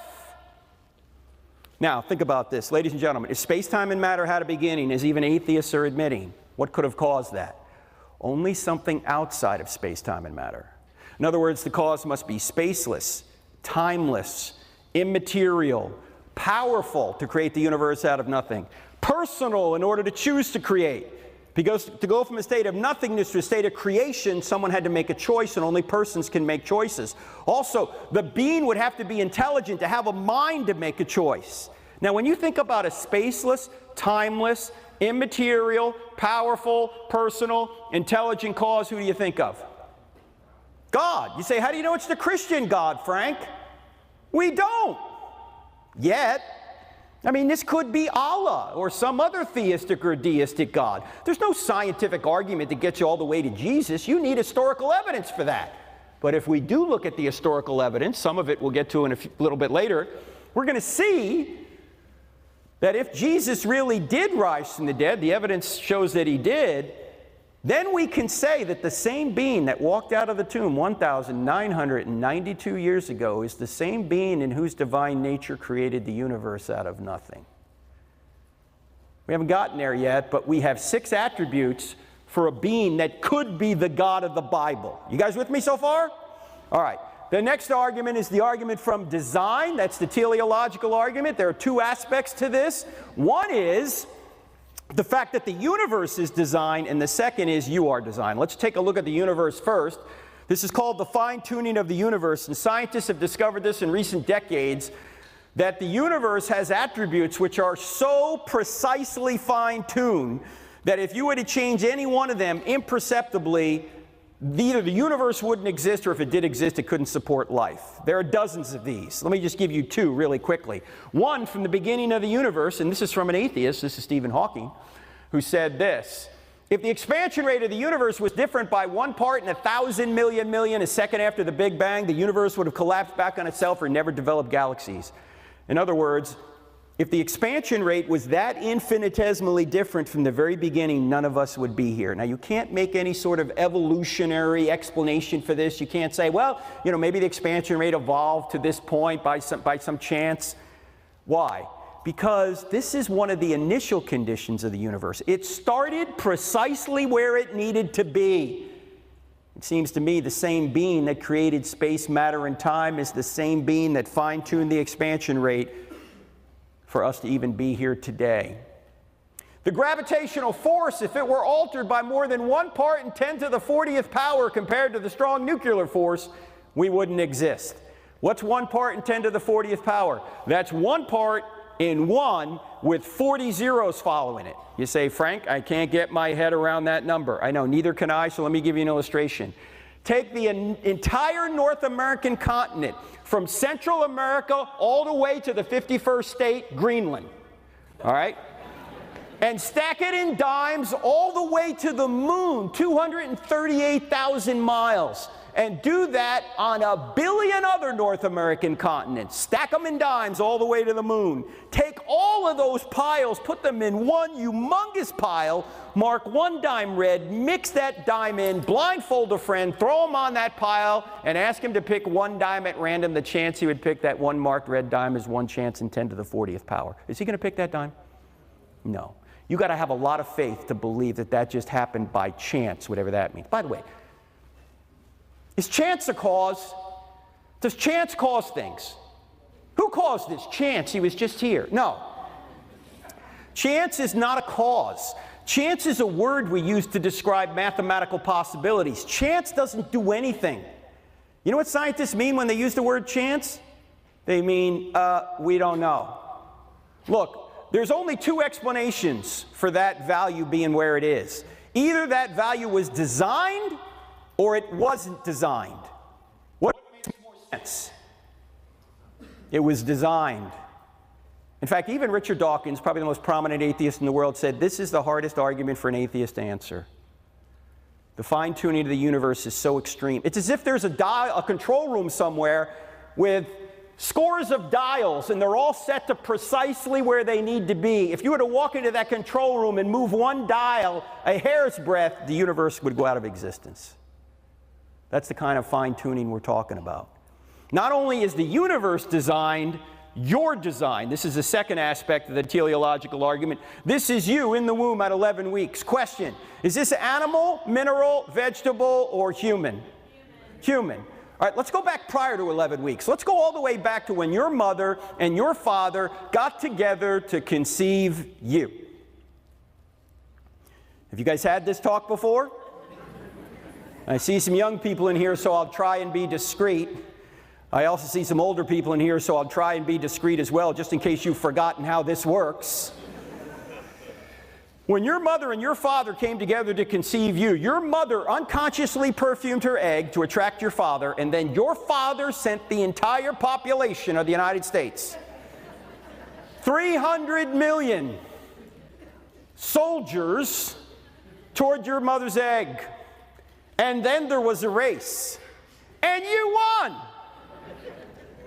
Now, think about this, ladies and gentlemen. If space-time and matter had a beginning, as even atheists are admitting, what could have caused that? Only something outside of space-time and matter. In other words, the cause must be spaceless, timeless, immaterial, powerful to create the universe out of nothing, personal in order to choose to create. Because to go from a state of nothingness to a state of creation, someone had to make a choice, and only persons can make choices. Also, the being would have to be intelligent, to have a mind to make a choice. Now, when you think about a spaceless, timeless, immaterial, powerful, personal, intelligent cause, who do you think of? God. You say, how do you know it's the Christian God, Frank? We don't. Yet. I mean, this could be Allah or some other theistic or deistic God. There's no scientific argument that gets you all the way to Jesus. You need historical evidence for that. But if we do look at the historical evidence, some of it we'll get to in a little bit later, we're going to see that if Jesus really did rise from the dead, the evidence shows that he did, then we can say that the same being that walked out of the tomb 1,992 years ago is the same being in whose divine nature created the universe out of nothing. We haven't gotten there yet, but we have 6 attributes for a being that could be the God of the Bible. You guys with me so far? All right. The next argument is the argument from design. That's the teleological argument. There are 2 aspects to this. One is the fact that the universe is designed, and the second is you are designed. Let's take a look at the universe first. This is called the fine-tuning of the universe, and scientists have discovered this in recent decades, that the universe has attributes which are so precisely fine-tuned that if you were to change any one of them imperceptibly, either the universe wouldn't exist, or if it did exist, it couldn't support life. There are dozens of these. Let me just give you 2 really quickly. One from the beginning of the universe, and this is from an atheist, this is Stephen Hawking, who said this: if the expansion rate of the universe was different by 1 part in 1,000 million a second after the Big Bang, the universe would have collapsed back on itself or never developed galaxies. In other words, if the expansion rate was that infinitesimally different from the very beginning, none of us would be here. Now, you can't make any sort of evolutionary explanation for this. You can't say, well, you know, maybe the expansion rate evolved to this point by some chance. Why? Because this is one of the initial conditions of the universe. It started precisely where it needed to be. It seems to me the same being that created space, matter, and time is the same being that fine-tuned the expansion rate for us to even be here today. The gravitational force, if it were altered by more than 1 part in 10 to the 40th power compared to the strong nuclear force, we wouldn't exist. What's 1 part in 10 to the 40th power? That's 1 part in 1 with 40 zeros following it. You say, Frank, I can't get my head around that number. I know, neither can I, so let me give you an illustration. Take the entire North American continent, from Central America all the way to the 51st state, Greenland, all right? And stack it in dimes all the way to the moon, 238,000 miles. and do that on 1 billion other North American continents. Stack them in dimes all the way to the moon. Take all of those piles, put them in one humongous pile, mark one dime red, mix that dime in, blindfold a friend, throw him on that pile, and ask him to pick one dime at random. The chance he would pick that one marked red dime is 1 chance in 10 to the 40th power. Is he going to pick that dime? No. You got to have a lot of faith to believe that that just happened by chance, whatever that means. By the way, is chance a cause? Does chance cause things? Who caused this? Chance. He was just here. No. Chance is not a cause. Chance is a word we use to describe mathematical possibilities. Chance doesn't do anything. You know what scientists mean when they use the word chance? They mean, we don't know. Look, there's only 2 explanations for that value being where it is. Either that value was designed or it wasn't designed. What makes more sense? It was designed. In fact, even Richard Dawkins, probably the most prominent atheist in the world, said this is the hardest argument for an atheist to answer. The fine-tuning of the universe is so extreme. It's as if there's a control room somewhere with scores of dials, and they're all set to precisely where they need to be. If you were to walk into that control room and move one dial a hair's breadth, the universe would go out of existence. That's the kind of fine-tuning we're talking about. Not only is the universe designed, you're designed. This is the second aspect of the teleological argument. This is you in the womb at 11 weeks. Question, is this animal, mineral, vegetable, or human? Human. All right, let's go back prior to 11 weeks. Let's go all the way back to when your mother and your father got together to conceive you. Have you guys had this talk before? I see some young people in here, so I'll try and be discreet. I also see some older people in here, so I'll try and be discreet as well, just in case you've forgotten how this works. When your mother and your father came together to conceive you, your mother unconsciously perfumed her egg to attract your father, and then your father sent the entire population of the United States, 300 million soldiers, toward your mother's egg. And then there was a race, and you won.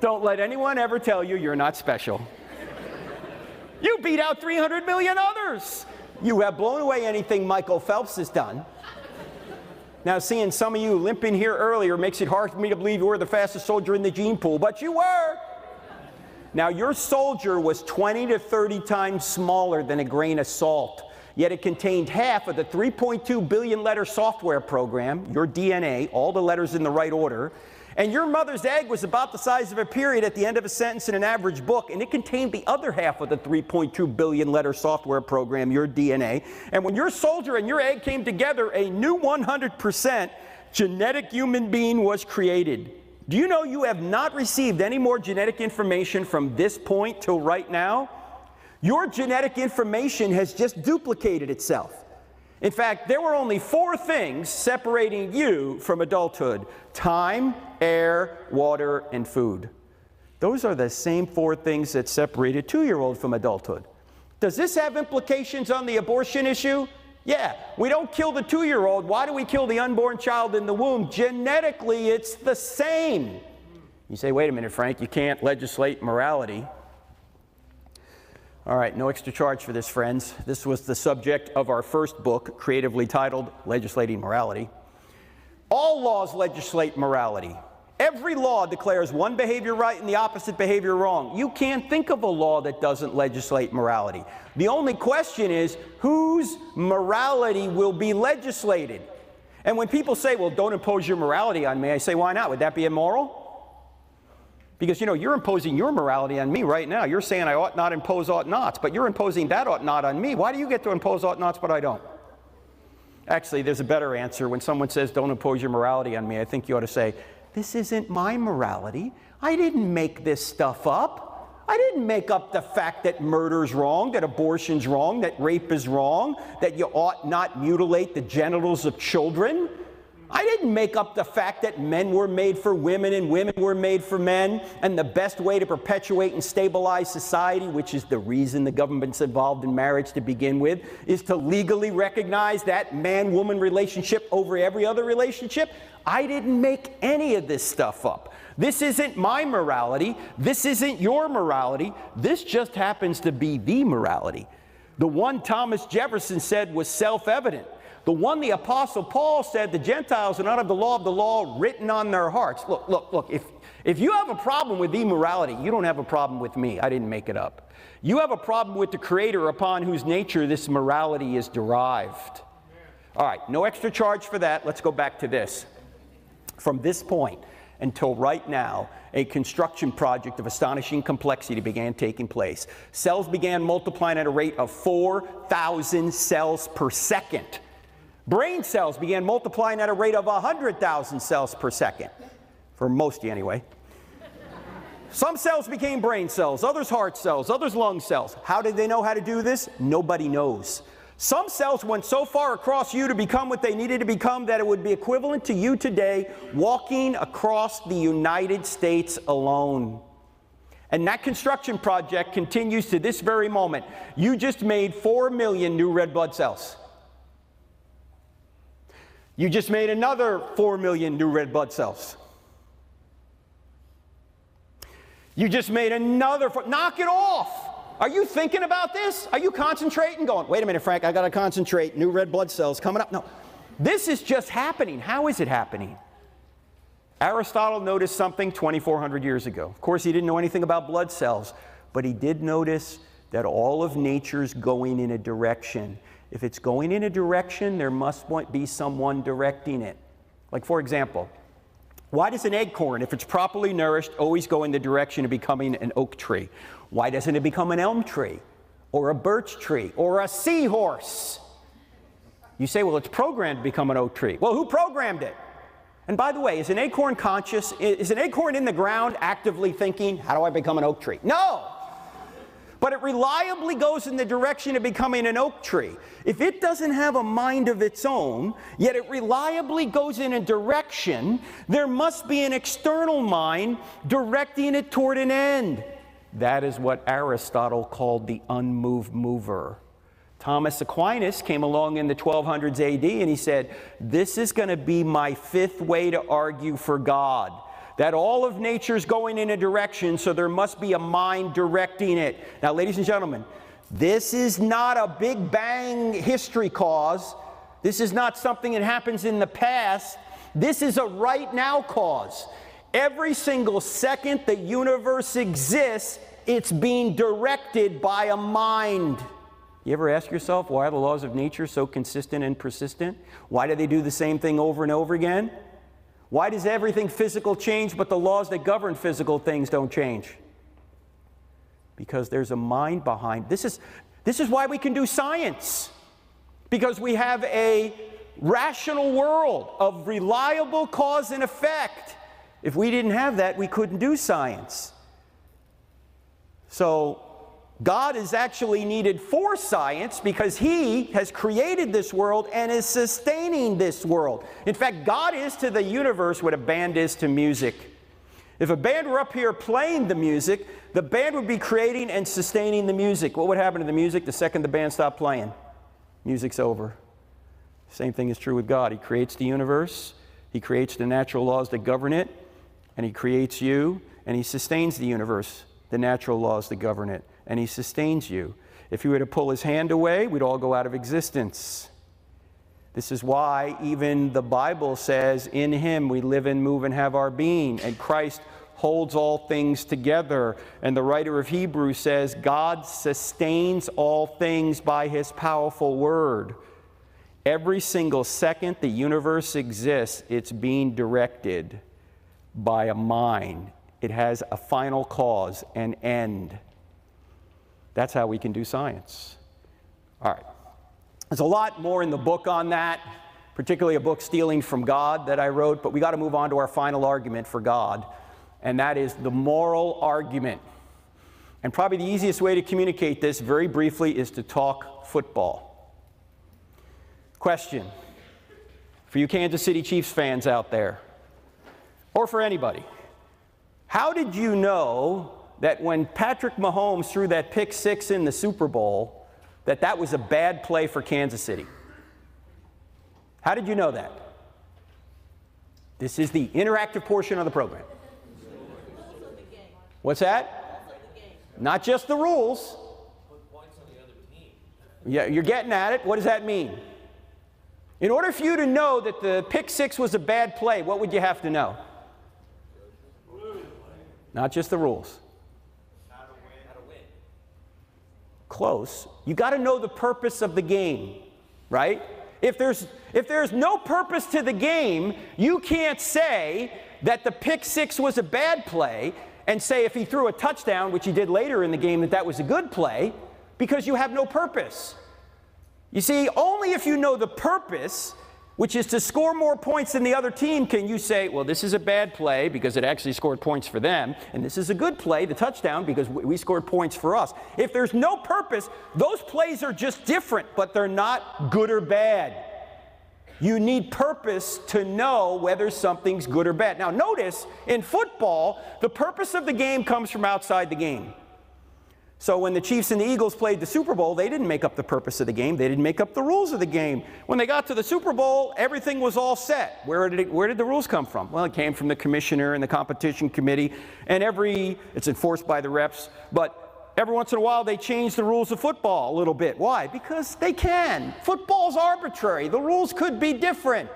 Don't let anyone ever tell you you're not special. You beat out 300 million others. You have blown away anything Michael Phelps has done. Now, seeing some of you limp in here earlier makes it hard for me to believe you were the fastest soldier in the gene pool, but you were. Now, your soldier was 20 to 30 times smaller than a grain of salt, yet it contained half of the 3.2 billion letter software program, your DNA, all the letters in the right order. And your mother's egg was about the size of a period at the end of a sentence in an average book, and it contained the other half of the 3.2 billion letter software program, your DNA. And when your soldier and your egg came together, a new 100% genetic human being was created. Do you know you have not received any more genetic information from this point till right now? Your genetic information has just duplicated itself. In fact, there were only 4 things separating you from adulthood: time, air, water, and food. Those are the same 4 things that separate a 2-year-old from adulthood. Does this have implications on the abortion issue? Yeah, we don't kill the 2-year-old. Why do we kill the unborn child in the womb? Genetically, it's the same. You say, wait a minute, Frank, you can't legislate morality. All right, no extra charge for this, friends. This was the subject of our first book, creatively titled Legislating Morality. All laws legislate morality. Every law declares one behavior right and the opposite behavior wrong. You can't think of a law that doesn't legislate morality. The only question is, whose morality will be legislated? And when people say, well, don't impose your morality on me, I say, why not? Would that be immoral? Because, you know, you're imposing your morality on me right now. You're saying I ought not impose ought nots, but you're imposing that ought not on me. Why do you get to impose ought nots, but I don't? Actually, there's a better answer. When someone says, don't impose your morality on me, I think you ought to say, this isn't my morality. I didn't make this stuff up. I didn't make up the fact that murder's wrong, that abortion's wrong, that rape is wrong, that you ought not mutilate the genitals of children. I didn't make up the fact that men were made for women and women were made for men, and the best way to perpetuate and stabilize society, which is the reason the government's involved in marriage to begin with, is to legally recognize that man-woman relationship over every other relationship. I didn't make any of this stuff up. This isn't my morality. This isn't your morality. This just happens to be the morality. The one Thomas Jefferson said was self-evident. The one the Apostle Paul said, the Gentiles are not of the law written on their hearts. Look, if you have a problem with immorality, you don't have a problem with me. I didn't make it up. You have a problem with the Creator upon whose nature this morality is derived. All right, no extra charge for that. Let's go back to this. From this point until right now, a construction project of astonishing complexity began taking place. Cells began multiplying at a rate of 4,000 cells per second. Brain cells began multiplying at a rate of 100,000 cells per second. For most of you anyway. Some cells became brain cells, others heart cells, others lung cells. How did they know how to do this? Nobody knows. Some cells went so far across you to become what they needed to become that it would be equivalent to you today walking across the United States alone. And that construction project continues to this very moment. You just made 4 million new red blood cells. You just made another 4 million new red blood cells. You just made another, knock it off. Are you thinking about this? Are you concentrating, going, wait a minute, Frank, I got to concentrate, new red blood cells coming up? No, this is just happening. How is it happening? Aristotle noticed something 2,400 years ago. Of course, he didn't know anything about blood cells, but he did notice that all of nature's going in a direction. If it's going in a direction, there must be someone directing it. Like, for example, why does an acorn, if it's properly nourished, always go in the direction of becoming an oak tree? Why doesn't it become an elm tree, or a birch tree, or a seahorse? You say, well, it's programmed to become an oak tree. Well, who programmed it? And by the way, is an acorn conscious? Is an acorn in the ground actively thinking, how do I become an oak tree? No! But it reliably goes in the direction of becoming an oak tree. If it doesn't have a mind of its own, yet it reliably goes in a direction, there must be an external mind directing it toward an end. That is what Aristotle called the unmoved mover. Thomas Aquinas came along in the 1200s AD and he said, this is going to be my fifth way to argue for God. That all of nature's going in a direction, so there must be a mind directing it. Now, ladies and gentlemen, this is not a Big Bang history cause. This is not something that happens in the past. This is a right now cause. Every single second the universe exists, it's being directed by a mind. You ever ask yourself, why are the laws of nature so consistent and persistent? Why do they do the same thing over and over again? Why does everything physical change, but the laws that govern physical things don't change? Because there's a mind behind. This is why we can do science. Because we have a rational world of reliable cause and effect. If we didn't have that, we couldn't do science. So God is actually needed for science because He has created this world and is sustaining this world. In fact, God is to the universe what a band is to music. If a band were up here playing the music, the band would be creating and sustaining the music. What would happen to the music the second the band stopped playing? Music's over. Same thing is true with God. He creates the universe, He creates the natural laws that govern it, and He creates you, and He sustains the universe, the natural laws that govern it. And He sustains you. If He were to pull His hand away, we'd all go out of existence. This is why even the Bible says, in Him we live and move and have our being. And Christ holds all things together. And the writer of Hebrews says, God sustains all things by His powerful word. Every single second the universe exists, it's being directed by a mind. It has a final cause, an end. That's how we can do science. All right. There's a lot more in the book on that, particularly a book, Stealing from God, that I wrote, but we got to move on to our final argument for God, and that is the moral argument. And probably the easiest way to communicate this, very briefly, is to talk football. Question. for you Kansas City Chiefs fans out there, or for anybody. How did you know that when Patrick Mahomes threw that pick six in the Super Bowl, that that was a bad play for Kansas City? How did you know that? This is the interactive portion of the program. What's that? Not just the rules. Yeah, you're getting at it. What does that mean? In order for you to know that the pick six was a bad play, what would you have to know? Not just the rules. How to win. Close. You got to know the purpose of the game, right? If there's no purpose to the game, you can't say that the pick six was a bad play and say if he threw a touchdown, which he did later in the game, that that was a good play, because you have no purpose. You see, only if you know the purpose, which is to score more points than the other team, can you say, well, this is a bad play because it actually scored points for them, and this is a good play, the touchdown, because we scored points for us. If there's no purpose, those plays are just different, but they're not good or bad. You need purpose to know whether something's good or bad. Now notice, in football, the purpose of the game comes from outside the game. So when the Chiefs and the Eagles played the Super Bowl, they didn't make up the purpose of the game. They didn't make up the rules of the game. When they got to the Super Bowl, everything was all set. Where did the rules come from? Well, it came from the commissioner and the competition committee, and it's enforced by the refs, but every once in a while they change the rules of football a little bit. Why? Because they can. Football's arbitrary. The rules could be different.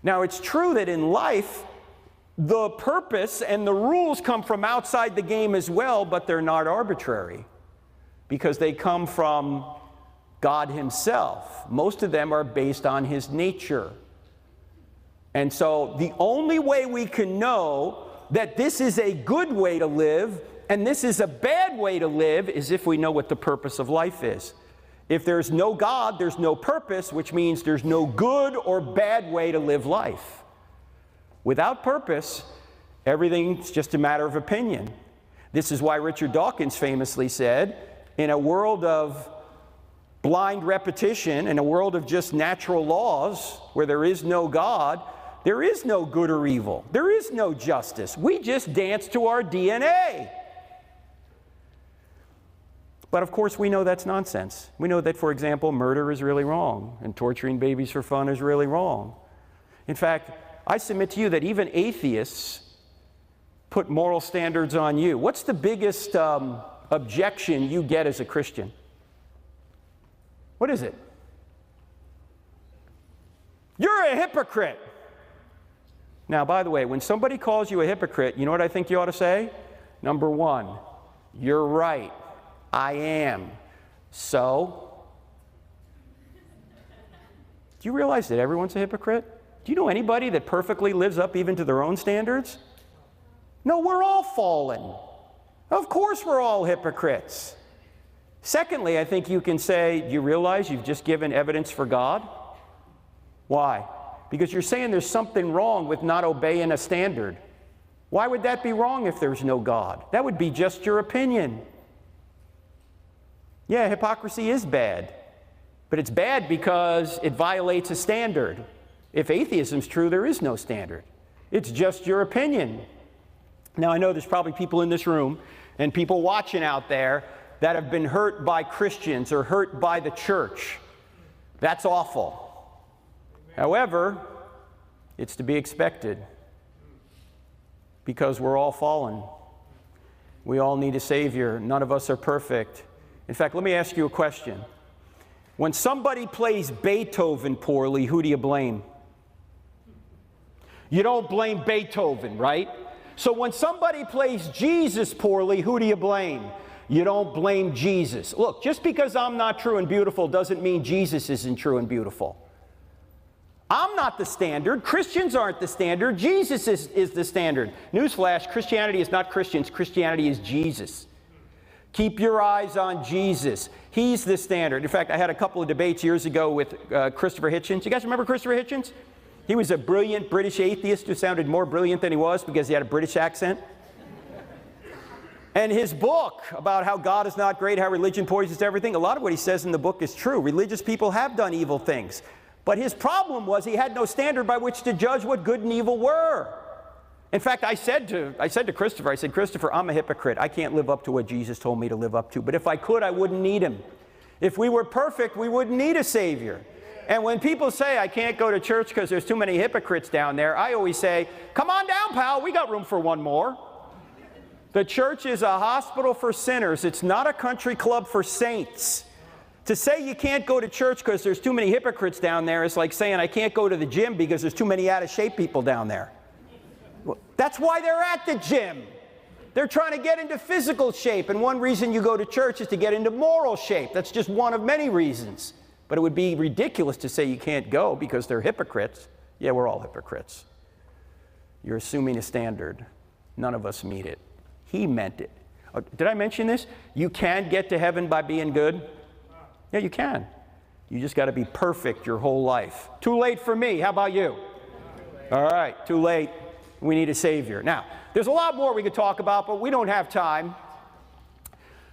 Now, it's true that in life, the purpose and the rules come from outside the game as well, but they're not arbitrary because they come from God Himself. Most of them are based on His nature. And so the only way we can know that this is a good way to live and this is a bad way to live is if we know what the purpose of life is. If there's no God, there's no purpose, which means there's no good or bad way to live life. Without purpose, everything's just a matter of opinion. This is why Richard Dawkins famously said, in a world of blind repetition, in a world of just natural laws, where there is no God, there is no good or evil. There is no justice. We just dance to our DNA. But of course, we know that's nonsense. We know that, for example, murder is really wrong, and torturing babies for fun is really wrong. In fact, I submit to you that even atheists put moral standards on you. What's the biggest objection you get as a Christian? What is it? You're a hypocrite. Now, by the way, when somebody calls you a hypocrite, you know what I think you ought to say? Number one, you're right. I am. So? Do you realize that everyone's a hypocrite? Do you know anybody that perfectly lives up even to their own standards? No, we're all fallen. Of course we're all hypocrites. Secondly, I think you can say, do you realize you've just given evidence for God? Why? Because you're saying there's something wrong with not obeying a standard. Why would that be wrong if there's no God? That would be just your opinion. Yeah, hypocrisy is bad. But it's bad because it violates a standard. If atheism's true, there is no standard. It's just your opinion. Now, I know there's probably people in this room and people watching out there that have been hurt by Christians or hurt by the church. That's awful. However, it's to be expected because we're all fallen. We all need a Savior. None of us are perfect. In fact, let me ask you a question. When somebody plays Beethoven poorly, who do you blame? You don't blame Beethoven, right? So when somebody plays Jesus poorly, who do you blame? You don't blame Jesus. Look, just because I'm not true and beautiful doesn't mean Jesus isn't true and beautiful. I'm not the standard. Christians aren't the standard. Jesus is the standard. Newsflash, Christianity is not Christians. Christianity is Jesus. Keep your eyes on Jesus. He's the standard. In fact, I had a couple of debates years ago with Christopher Hitchens. You guys remember Christopher Hitchens? He was a brilliant British atheist who sounded more brilliant than he was because he had a British accent. And his book about how God is not great, how religion poisons everything, a lot of what he says in the book is true. Religious people have done evil things. But his problem was he had no standard by which to judge what good and evil were. In fact, I said to Christopher, I said, Christopher, I'm a hypocrite. I can't live up to what Jesus told me to live up to. But if I could, I wouldn't need him. If we were perfect, we wouldn't need a Savior. And when people say, I can't go to church because there's too many hypocrites down there, I always say, come on down, pal. We got room for one more. The church is a hospital for sinners. It's not a country club for saints. To say you can't go to church because there's too many hypocrites down there is like saying I can't go to the gym because there's too many out-of-shape people down there. Well, that's why they're at the gym. They're trying to get into physical shape, and one reason you go to church is to get into moral shape. That's just one of many reasons. But it would be ridiculous to say you can't go because they're hypocrites. Yeah, we're all hypocrites. You're assuming a standard. None of us meet it. He meant it. Oh, did I mention this? You can get to heaven by being good. Yeah, you can. You just got to be perfect your whole life. Too late for me. How about you? All right, too late. We need a Savior. Now, there's a lot more we could talk about, but we don't have time.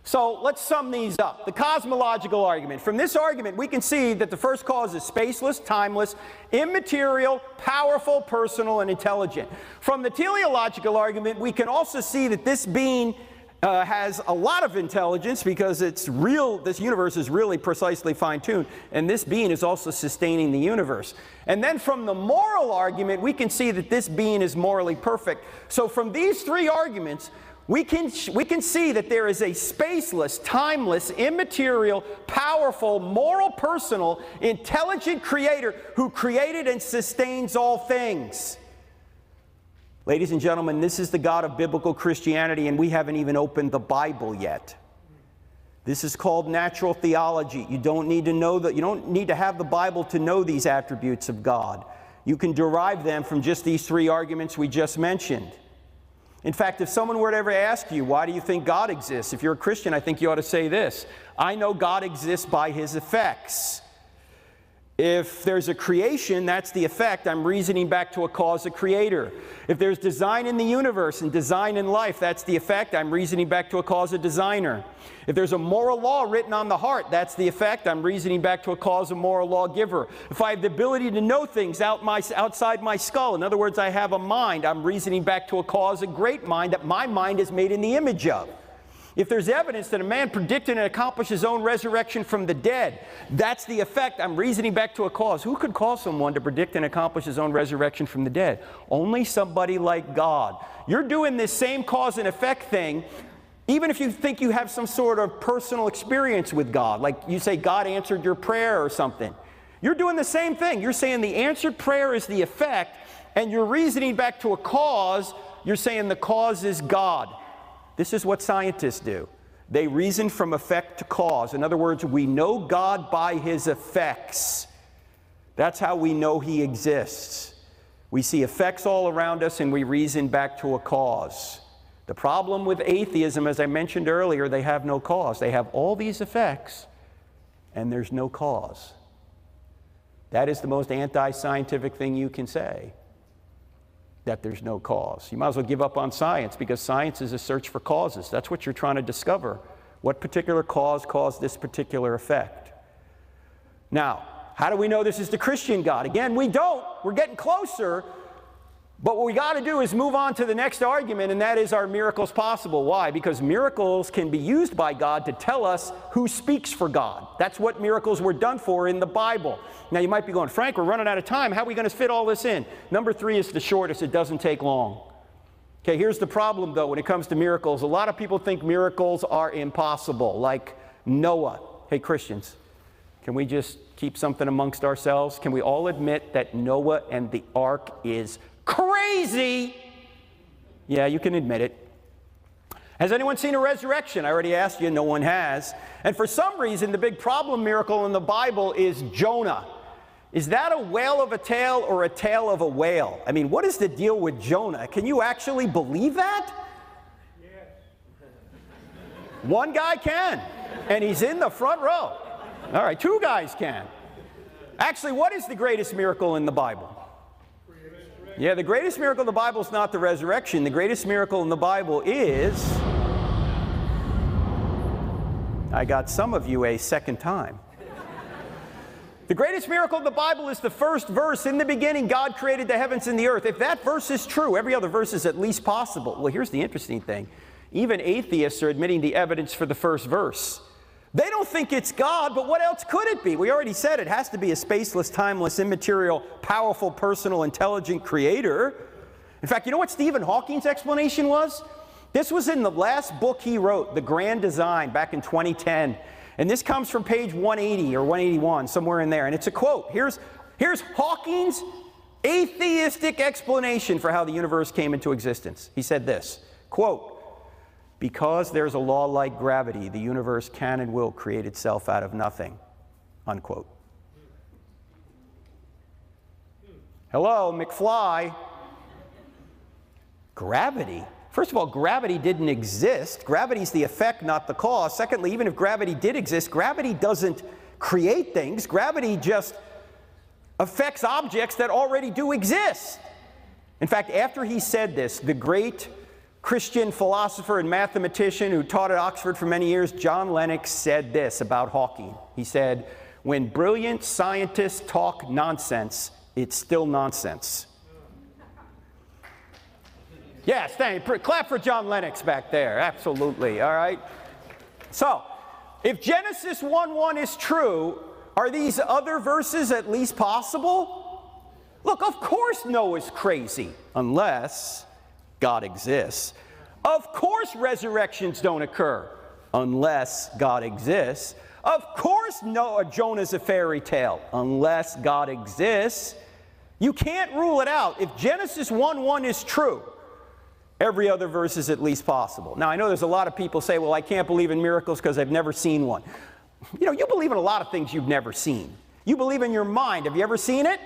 So let's sum these up. The cosmological argument. From this argument, we can see that the first cause is spaceless, timeless, immaterial, powerful, personal, and intelligent. From the teleological argument, we can also see that this being has a lot of intelligence because it's real. This universe is really precisely fine-tuned, and this being is also sustaining the universe. And then from the moral argument, we can see that this being is morally perfect. So from these three arguments, we can see that there is a spaceless, timeless, immaterial, powerful, moral, personal, intelligent creator who created and sustains all things. Ladies and gentlemen, this is the God of biblical Christianity, and we haven't even opened the Bible yet. This is called natural theology. You don't need to know that. You don't need to have the Bible to know these attributes of God. You can derive them from just these three arguments we just mentioned. In fact, if someone were to ever ask you, why do you think God exists? If you're a Christian, I think you ought to say this: I know God exists by his effects. If there's a creation, that's the effect. I'm reasoning back to a cause, a creator. If there's design in the universe and design in life, that's the effect. I'm reasoning back to a cause, a designer. If there's a moral law written on the heart, that's the effect. I'm reasoning back to a cause, a moral lawgiver. If I have the ability to know things outside my skull, in other words, I have a mind, I'm reasoning back to a cause, a great mind that my mind is made in the image of. If there's evidence that a man predicted and accomplished his own resurrection from the dead, that's the effect. I'm reasoning back to a cause. Who could call someone to predict and accomplish his own resurrection from the dead? Only somebody like God. You're doing this same cause and effect thing, even if you think you have some sort of personal experience with God, like you say God answered your prayer or something. You're doing the same thing. You're saying the answered prayer is the effect, and you're reasoning back to a cause. You're saying the cause is God. This is what scientists do. They reason from effect to cause. In other words, we know God by his effects. That's how we know he exists. We see effects all around us and we reason back to a cause. The problem with atheism, as I mentioned earlier, they have no cause. They have all these effects and there's no cause. That is the most anti-scientific thing you can say, that there's no cause. You might as well give up on science, because science is a search for causes. That's what you're trying to discover. What particular cause caused this particular effect? Now, how do we know this is the Christian God? Again, we don't. We're getting closer. But what we got to do is move on to the next argument, and that is, are miracles possible? Why? Because miracles can be used by God to tell us who speaks for God. That's what miracles were done for in the Bible. Now you might be going, Frank, we're running out of time. How are we going to fit all this in? Number 3 is the shortest. It doesn't take long. Okay, here's the problem though when it comes to miracles. A lot of people think miracles are impossible, like Noah. Hey Christians, can we just keep something amongst ourselves? Can we all admit that Noah and the ark is crazy? Yeah, you can admit it. Has anyone seen a resurrection? I already asked you, no one has. And for some reason, the big problem miracle in the Bible is Jonah. Is that a whale of a tail or a tail of a whale? I mean, what is the deal with Jonah? Can you actually believe that? Yes. One guy can, and he's in the front row. All right, 2 guys can. Actually, what is the greatest miracle in the Bible? Yeah, the greatest miracle in the Bible is not the resurrection. The greatest miracle in the Bible is, I got some of you a second time. The greatest miracle of the Bible is the first verse. In the beginning, God created the heavens and the earth. If that verse is true, every other verse is at least possible. Well, here's the interesting thing. Even atheists are admitting the evidence for the first verse. They don't think it's God, but what else could it be? We already said it has to be a spaceless, timeless, immaterial, powerful, personal, intelligent creator. In fact, you know what Stephen Hawking's explanation was? This was in the last book he wrote, The Grand Design, back in 2010. And this comes from page 180 or 181, somewhere in there. And it's a quote. Here's Hawking's atheistic explanation for how the universe came into existence. He said this, quote, "Because there's a law like gravity, the universe can and will create itself out of nothing," unquote. Hello, McFly. Gravity? First of all, gravity didn't exist. Gravity's the effect, not the cause. Secondly, even if gravity did exist, gravity doesn't create things. Gravity just affects objects that already do exist. In fact, after he said this, the great Christian philosopher and mathematician who taught at Oxford for many years, John Lennox, said this about Hawking. He said, "When brilliant scientists talk nonsense, it's still nonsense." Yes, thank you. Clap for John Lennox back there. Absolutely. All right. So, if Genesis 1:1 is true, are these other verses at least possible? Look, of course Noah's crazy, unless God exists. Of course resurrections don't occur, unless God exists. Of course Jonah's a fairy tale, unless God exists. You can't rule it out. If Genesis 1:1 is true, every other verse is at least possible. Now, I know there's a lot of people say, well, I can't believe in miracles because I've never seen one. You know, you believe in a lot of things you've never seen. You believe in your mind. Have you ever seen it?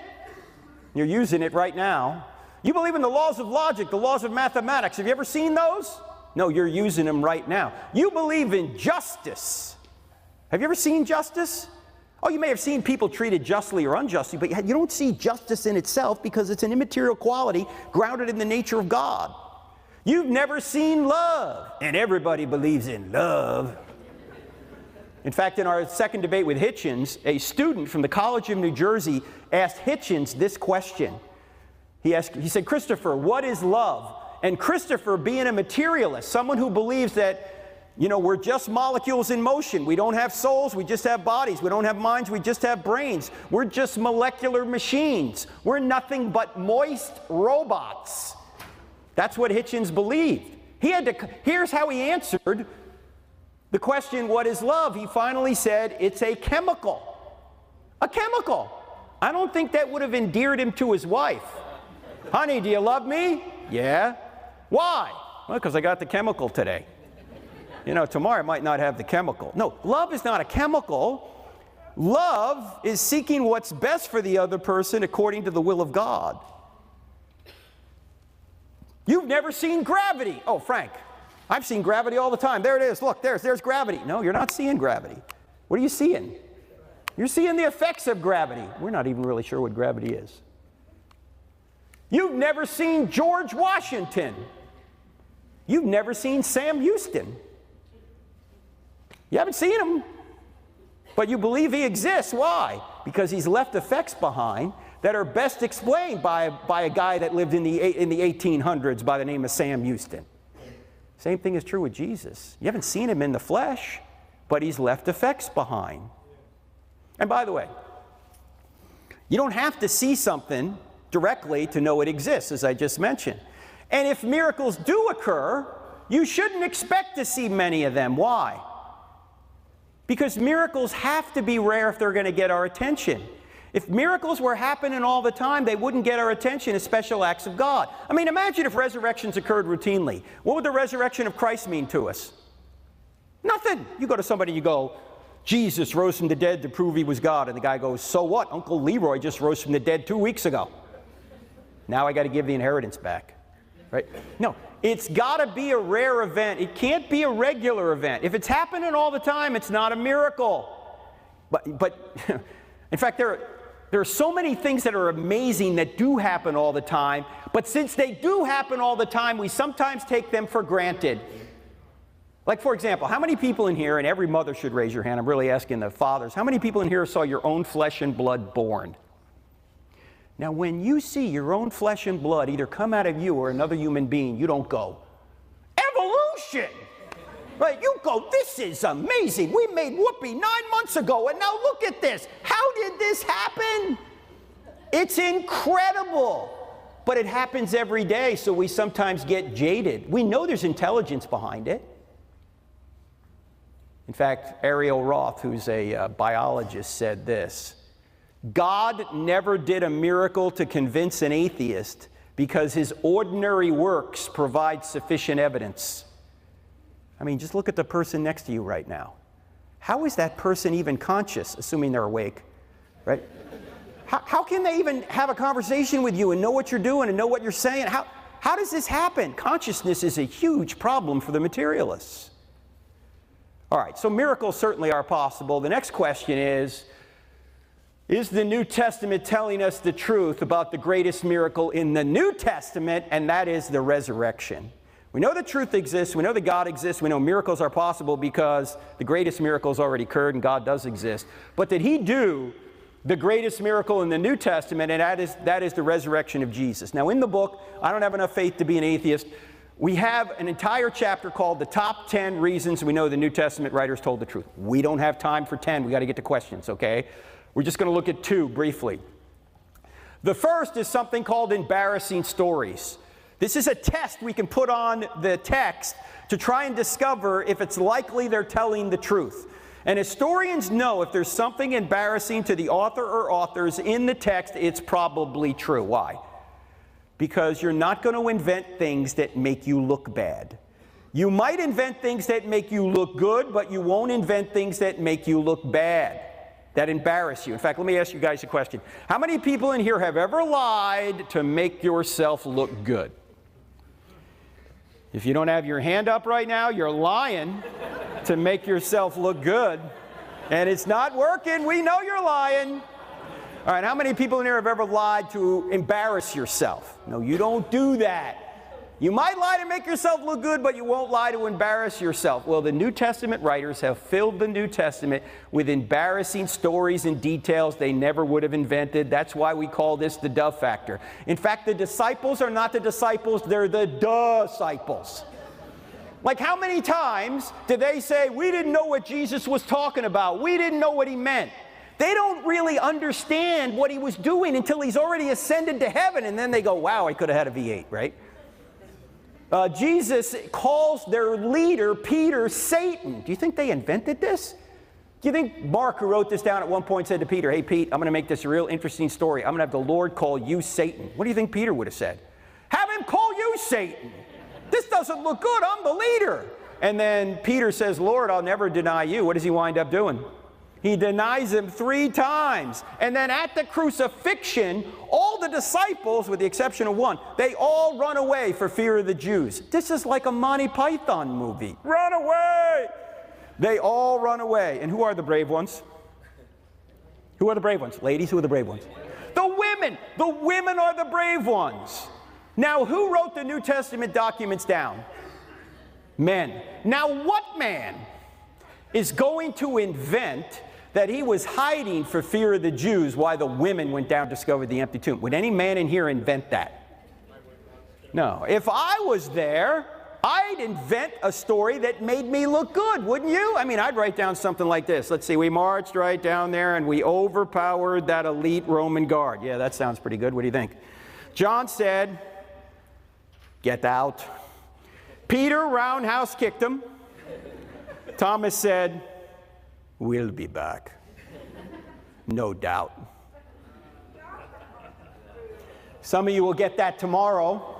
You're using it right now. You believe in the laws of logic, the laws of mathematics. Have you ever seen those? No, you're using them right now. You believe in justice. Have you ever seen justice? Oh, you may have seen people treated justly or unjustly, but you don't see justice in itself because it's an immaterial quality grounded in the nature of God. You've never seen love, and everybody believes in love. In fact, in our second debate with Hitchens, a student from the College of New Jersey asked Hitchens this question. He said, "Christopher, what is love?" And Christopher, being a materialist, someone who believes that, you know, we're just molecules in motion. We don't have souls, we just have bodies. We don't have minds, we just have brains. We're just molecular machines. We're nothing but moist robots. That's what Hitchens believed. Here's how he answered the question, what is love? He finally said, it's a chemical. A chemical. I don't think that would have endeared him to his wife. Honey, do you love me? Yeah. Why? Well, because I got the chemical today. You know, tomorrow I might not have the chemical. No, love is not a chemical. Love is seeking what's best for the other person according to the will of God. You've never seen gravity. Oh, Frank, I've seen gravity all the time. There it is. Look, there's gravity. No, you're not seeing gravity. What are you seeing? You're seeing the effects of gravity. We're not even really sure what gravity is. You've never seen George Washington. You've never seen Sam Houston. You haven't seen him, but you believe he exists. Why? Because he's left effects behind that are best explained by a guy that lived in the 1800s by the name of Sam Houston. Same thing is true with Jesus. You haven't seen him in the flesh, but he's left effects behind. And by the way, you don't have to see something directly to know it exists, as I just mentioned. And if miracles do occur, you shouldn't expect to see many of them. Why? Because miracles have to be rare if they're going to get our attention. If miracles were happening all the time, they wouldn't get our attention as special acts of God. I mean, imagine if resurrections occurred routinely. What would the resurrection of Christ mean to us? Nothing. You go to somebody, you go, Jesus rose from the dead to prove he was God. And the guy goes, so what? Uncle Leroy just rose from the dead 2 weeks ago. Now I got to give the inheritance back. Right? No, it's got to be a rare event. It can't be a regular event. If it's happening all the time, it's not a miracle. But in fact, there are so many things that are amazing that do happen all the time, but since they do happen all the time, we sometimes take them for granted. Like, for example, how many people in here, and every mother should raise your hand, I'm really asking the fathers, how many people in here saw your own flesh and blood born? Now, when you see your own flesh and blood either come out of you or another human being, you don't go, evolution! Right? You go, this is amazing. We made whoopee 9 months ago, and now look at this. How did this happen? It's incredible. But it happens every day, so we sometimes get jaded. We know there's intelligence behind it. In fact, Ariel Roth, who's a biologist, said this: God never did a miracle to convince an atheist because his ordinary works provide sufficient evidence. I mean, just look at the person next to you right now. How is that person even conscious, assuming they're awake, right? How can they even have a conversation with you and know what you're doing and know what you're saying? How does this happen? Consciousness is a huge problem for the materialists. All right, so miracles certainly are possible. The next question is the New Testament telling us the truth about the greatest miracle in the New Testament, and that is the resurrection? We know the truth exists, we know that God exists, we know miracles are possible because the greatest miracles already occurred and God does exist. But did he do the greatest miracle in the New Testament, and that is the resurrection of Jesus? Now, in the book, I Don't Have Enough Faith to Be an Atheist, we have an entire chapter called The Top 10 Reasons We Know the New Testament Writers Told the Truth. We don't have time for 10. We got to get to questions, okay? We're just going to look at 2 briefly. The first is something called embarrassing stories. This is a test we can put on the text to try and discover if it's likely they're telling the truth. And historians know if there's something embarrassing to the author or authors in the text, it's probably true. Why? Because you're not going to invent things that make you look bad. You might invent things that make you look good, but you won't invent things that make you look bad, that embarrass you. In fact, let me ask you guys a question. How many people in here have ever lied to make yourself look good? If you don't have your hand up right now, you're lying to make yourself look good. And it's not working. We know you're lying. All right, how many people in here have ever lied to embarrass yourself? No, you don't do that. You might lie to make yourself look good, but you won't lie to embarrass yourself. Well, the New Testament writers have filled the New Testament with embarrassing stories and details they never would have invented. That's why we call this the duh factor. In fact, the disciples are not the disciples, they're the disciples. Like, how many times did they say, we didn't know what Jesus was talking about, we didn't know what he meant? They don't really understand what he was doing until he's already ascended to heaven, and then they go, wow, I could have had a V8, right? Jesus calls their leader, Peter, Satan. Do you think they invented this? Do you think Mark, who wrote this down at one point, said to Peter, hey, Pete, I'm going to make this a real interesting story. I'm going to have the Lord call you Satan. What do you think Peter would have said? Have him call you Satan. This doesn't look good. I'm the leader. And then Peter says, Lord, I'll never deny you. What does he wind up doing? He denies him 3 times. And then at the crucifixion, all the disciples, with the exception of one, they all run away for fear of the Jews. This is like a Monty Python movie. Run away! They all run away. And who are the brave ones? Who are the brave ones? Ladies, who are the brave ones? The women! The women are the brave ones. Now, who wrote the New Testament documents down? Men. Now, what man is going to invent that he was hiding for fear of the Jews while the women went down and discovered the empty tomb? Would any man in here invent that? No. If I was there, I'd invent a story that made me look good, wouldn't you? I mean, I'd write down something like this. Let's see, we marched right down there and we overpowered that elite Roman guard. Yeah, that sounds pretty good. What do you think? John said, get out. Peter roundhouse kicked him. Thomas said, we'll be back. No doubt. Some of you will get that tomorrow.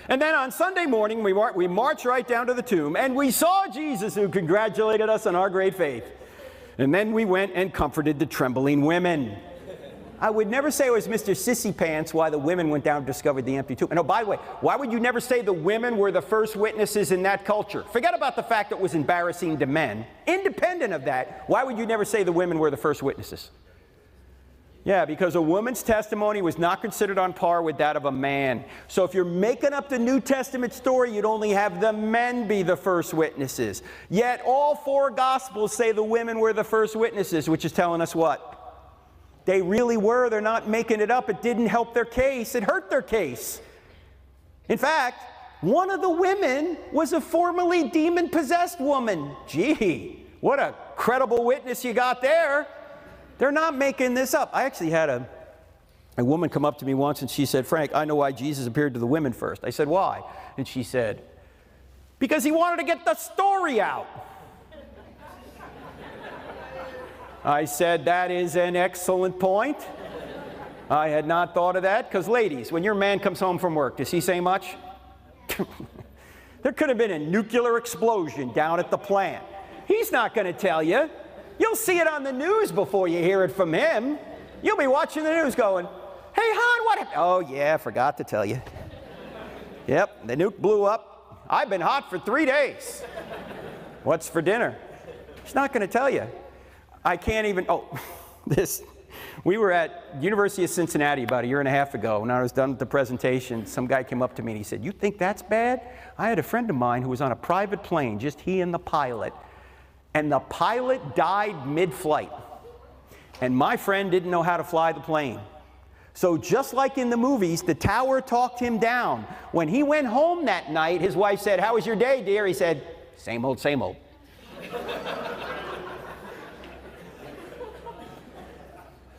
And then on Sunday morning, we marched right down to the tomb, and we saw Jesus, who congratulated us on our great faith. And then we went and comforted the trembling women. I would never say it was Mr. Sissy Pants why the women went down and discovered the empty tomb. And oh, by the way, why would you never say the women were the first witnesses in that culture? Forget about the fact that it was embarrassing to men. Independent of that, why would you never say the women were the first witnesses? Yeah, because a woman's testimony was not considered on par with that of a man. So if you're making up the New Testament story, you'd only have the men be the first witnesses. Yet all 4 Gospels say the women were the first witnesses, which is telling us what? They really were. They're not making it up. It didn't help their case. It hurt their case. In fact, one of the women was a formerly demon-possessed woman. Gee, what a credible witness you got there. They're not making this up. I actually had a woman come up to me once and she said, Frank, I know why Jesus appeared to the women first. I said, why? And she said, because he wanted to get the story out. I said, that is an excellent point. I had not thought of that, because ladies, when your man comes home from work, does he say much? There could have been a nuclear explosion down at the plant. He's not going to tell you. You'll see it on the news before you hear it from him. You'll be watching the news going, hey, hon, what happened? Oh, yeah, I forgot to tell you. Yep, the nuke blew up. I've been hot for 3 days. What's for dinner? He's not going to tell you. I can't even, we were at University of Cincinnati about 1.5 years ago. When I was done with the presentation, some guy came up to me and he said, you think that's bad? I had a friend of mine who was on a private plane, just he and the pilot. And the pilot died mid-flight. And my friend didn't know how to fly the plane. So just like in the movies, the tower talked him down. When he went home that night, his wife said, how was your day, dear? He said, same old, same old.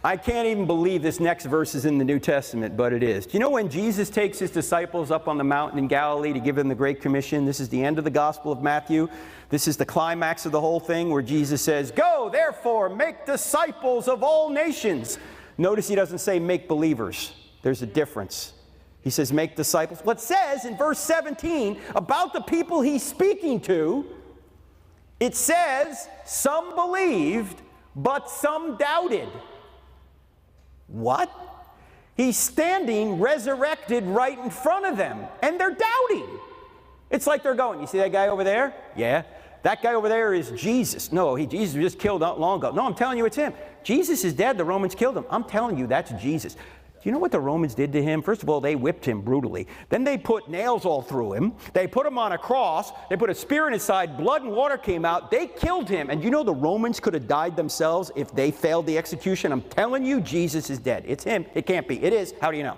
I can't even believe this next verse is in the New Testament, but it is. Do you know when Jesus takes his disciples up on the mountain in Galilee to give them the Great Commission? This is the end of the Gospel of Matthew. This is the climax of the whole thing where Jesus says, go, therefore, make disciples of all nations. Notice he doesn't say make believers. There's a difference. He says make disciples. What says in verse 17 about the people he's speaking to, it says some believed, but some doubted. What? He's standing resurrected right in front of them, and they're doubting. It's like they're going, you see that guy over there? Yeah. That guy over there is Jesus. No, Jesus was just killed not long ago. No, I'm telling you it's him. Jesus is dead. The Romans killed him. I'm telling you that's Jesus. Do you know what the Romans did to him? First of all, they whipped him brutally. Then they put nails all through him. They put him on a cross. They put a spear in his side. Blood and water came out. They killed him. And you know the Romans could have died themselves if they failed the execution? I'm telling you, Jesus is dead. It's him. It can't be. It is. How do you know?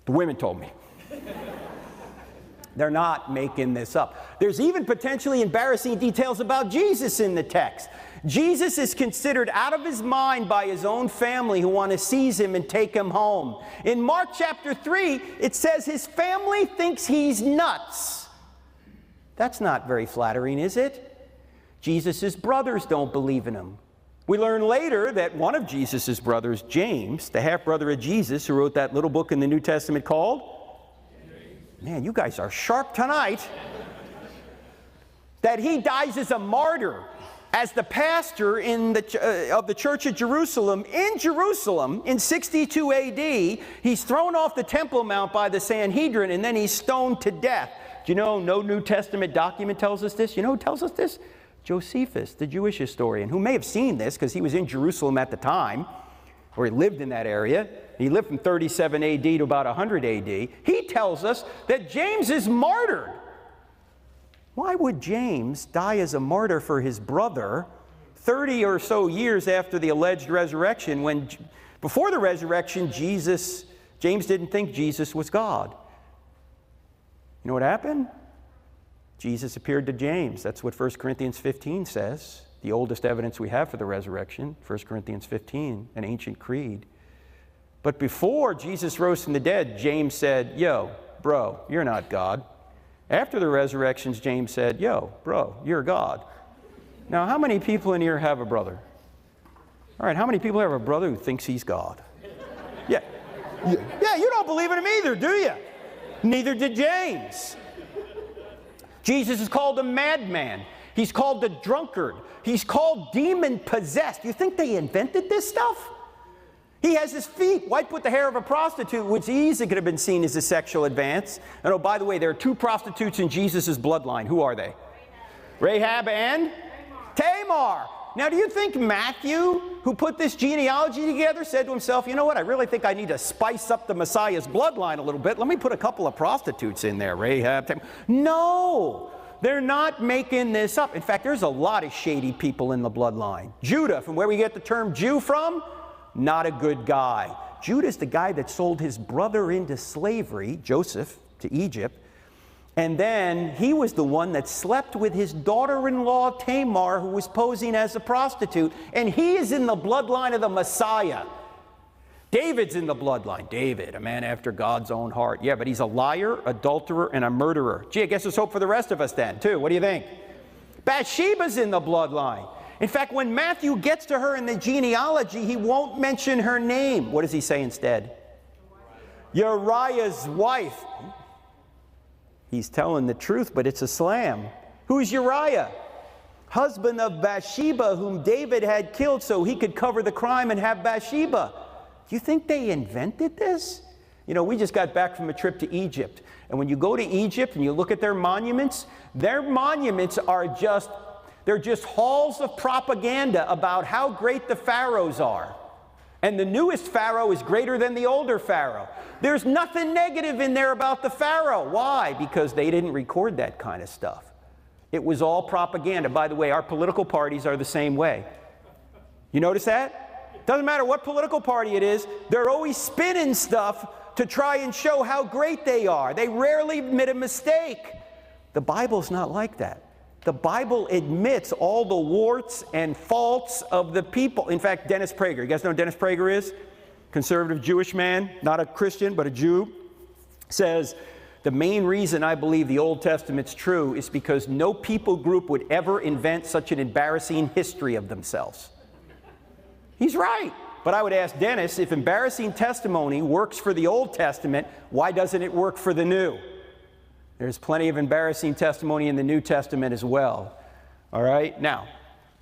The women told me. They're not making this up. There's even potentially embarrassing details about Jesus in the text. Jesus is considered out of his mind by his own family who want to seize him and take him home. In Mark chapter 3, it says his family thinks he's nuts. That's not very flattering, is it? Jesus' brothers don't believe in him. We learn later that one of Jesus' brothers, James, the half-brother of Jesus, who wrote that little book in the New Testament called, man, you guys are sharp tonight, that he dies as a martyr, as the pastor of the church at Jerusalem. In Jerusalem, in 62 AD, he's thrown off the Temple Mount by the Sanhedrin, and then he's stoned to death. Do you know no New Testament document tells us this? You know who tells us this? Josephus, the Jewish historian, who may have seen this because he was in Jerusalem at the time, or he lived in that area. He lived from 37 AD to about 100 AD. He tells us that James is martyred. Why would James die as a martyr for his brother 30 or so years after the alleged resurrection, when before the resurrection, James didn't think Jesus was God? You know what happened? Jesus appeared to James. That's what 1 Corinthians 15 says. The oldest evidence we have for the resurrection, 1 Corinthians 15, an ancient creed. But before Jesus rose from the dead, James said, yo, bro, you're not God. After the resurrections, James said, yo, bro, you're God. Now, how many people in here have a brother? All right, how many people have a brother who thinks he's God? Yeah, you don't believe in him either, do you? Neither did James. Jesus is called a madman. He's called a drunkard. He's called demon-possessed. You think they invented this stuff? He has his feet wiped with the hair of a prostitute, which easily could have been seen as a sexual advance. And oh, by the way, there are two prostitutes in Jesus' bloodline. Who are they? Rahab and Tamar. Now, do you think Matthew, who put this genealogy together, said to himself, you know what, I really think I need to spice up the Messiah's bloodline a little bit. Let me put a couple of prostitutes in there, Rahab, Tamar. No, they're not making this up. In fact, there's a lot of shady people in the bloodline. Judah, from where we get the term Jew from, not a good guy. Judah's the guy that sold his brother into slavery, Joseph, to Egypt. And then he was the one that slept with his daughter-in-law Tamar, who was posing as a prostitute. And he is in the bloodline of the Messiah. David's in the bloodline. David, a man after God's own heart. Yeah, but he's a liar, adulterer, and a murderer. Gee, I guess there's hope for the rest of us then, too. What do you think? Bathsheba's in the bloodline. In fact, when Matthew gets to her in the genealogy, he won't mention her name. What does he say instead? Uriah's wife. He's telling the truth, but it's a slam. Who's Uriah? Husband of Bathsheba, whom David had killed so he could cover the crime and have Bathsheba. Do you think they invented this? You know, we just got back from a trip to Egypt. And when you go to Egypt and you look at their monuments are just, they're just halls of propaganda about how great the pharaohs are. And the newest pharaoh is greater than the older pharaoh. There's nothing negative in there about the pharaoh. Why? Because they didn't record that kind of stuff. It was all propaganda. By the way, our political parties are the same way. You notice that? Doesn't matter what political party it is, they're always spinning stuff to try and show how great they are. They rarely admit a mistake. The Bible's not like that. The Bible admits all the warts and faults of the people. In fact, Dennis Prager, you guys know who Dennis Prager is? Conservative Jewish man, not a Christian, but a Jew, says, the main reason I believe the Old Testament's true is because no people group would ever invent such an embarrassing history of themselves. He's right. But I would ask Dennis, if embarrassing testimony works for the Old Testament, why doesn't it work for the New? There's plenty of embarrassing testimony in the New Testament as well. All right? Now,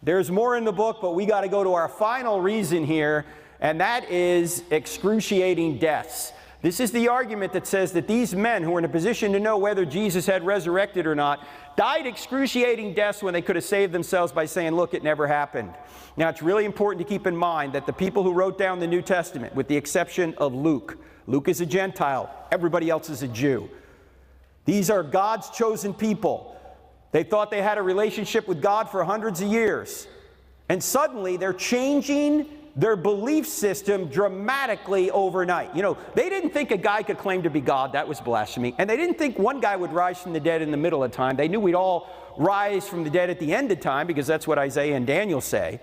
there's more in the book, but we got to go to our final reason here, and that is excruciating deaths. This is the argument that says that these men who were in a position to know whether Jesus had resurrected or not died excruciating deaths when they could have saved themselves by saying, look, it never happened. Now, it's really important to keep in mind that the people who wrote down the New Testament, with the exception of Luke, Luke is a Gentile, everybody else is a Jew. These are God's chosen people. They thought they had a relationship with God for hundreds of years. And suddenly they're changing their belief system dramatically overnight. You know, they didn't think a guy could claim to be God. That was blasphemy. And they didn't think one guy would rise from the dead in the middle of time. They knew we'd all rise from the dead at the end of time because that's what Isaiah and Daniel say.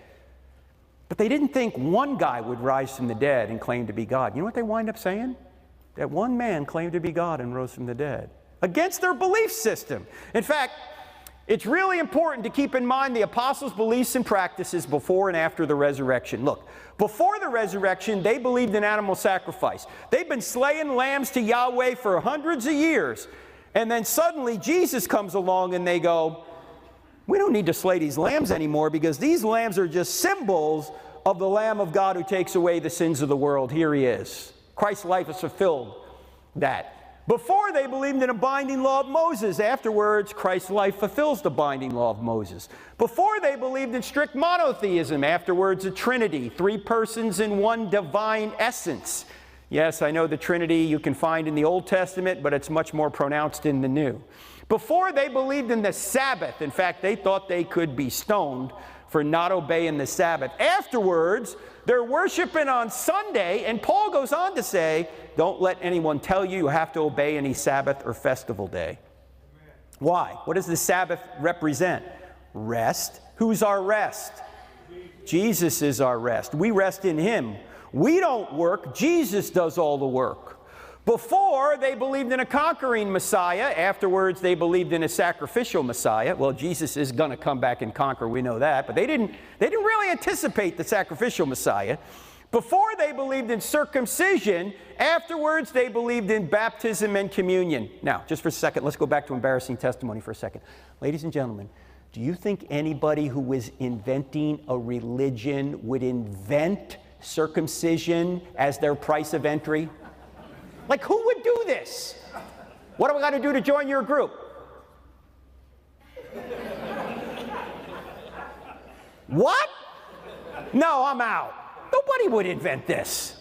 But they didn't think one guy would rise from the dead and claim to be God. You know what they wind up saying? That one man claimed to be God and rose from the dead. Against their belief system. In fact, it's really important to keep in mind the apostles' beliefs and practices before and after the resurrection. Look, before the resurrection, they believed in animal sacrifice. They've been slaying lambs to Yahweh for hundreds of years. And then suddenly Jesus comes along and they go, we don't need to slay these lambs anymore because these lambs are just symbols of the Lamb of God who takes away the sins of the world. Here he is. Christ's life has fulfilled that. Before, they believed in a binding law of Moses. Afterwards, Christ's life fulfills the binding law of Moses. Before, they believed in strict monotheism. Afterwards, a Trinity, 3 persons in one divine essence. Yes, I know the Trinity you can find in the Old Testament, but it's much more pronounced in the New. Before, they believed in the Sabbath. In fact, they thought they could be stoned for not obeying the Sabbath. Afterwards, they're worshiping on Sunday, and Paul goes on to say, don't let anyone tell you you have to obey any Sabbath or festival day. Why? What does the Sabbath represent? Rest. Who's our rest? Jesus is our rest. We rest in him. We don't work. Jesus does all the work. Before, they believed in a conquering Messiah. Afterwards, they believed in a sacrificial Messiah. Well, Jesus is going to come back and conquer. We know that. But they didn't really anticipate the sacrificial Messiah. Before, they believed in circumcision. Afterwards, they believed in baptism and communion. Now, just for a second, let's go back to embarrassing testimony for a second. Ladies and gentlemen, do you think anybody who was inventing a religion would invent circumcision as their price of entry? Like, who would do this? What do I got to do to join your group? What? No, I'm out. Nobody would invent this.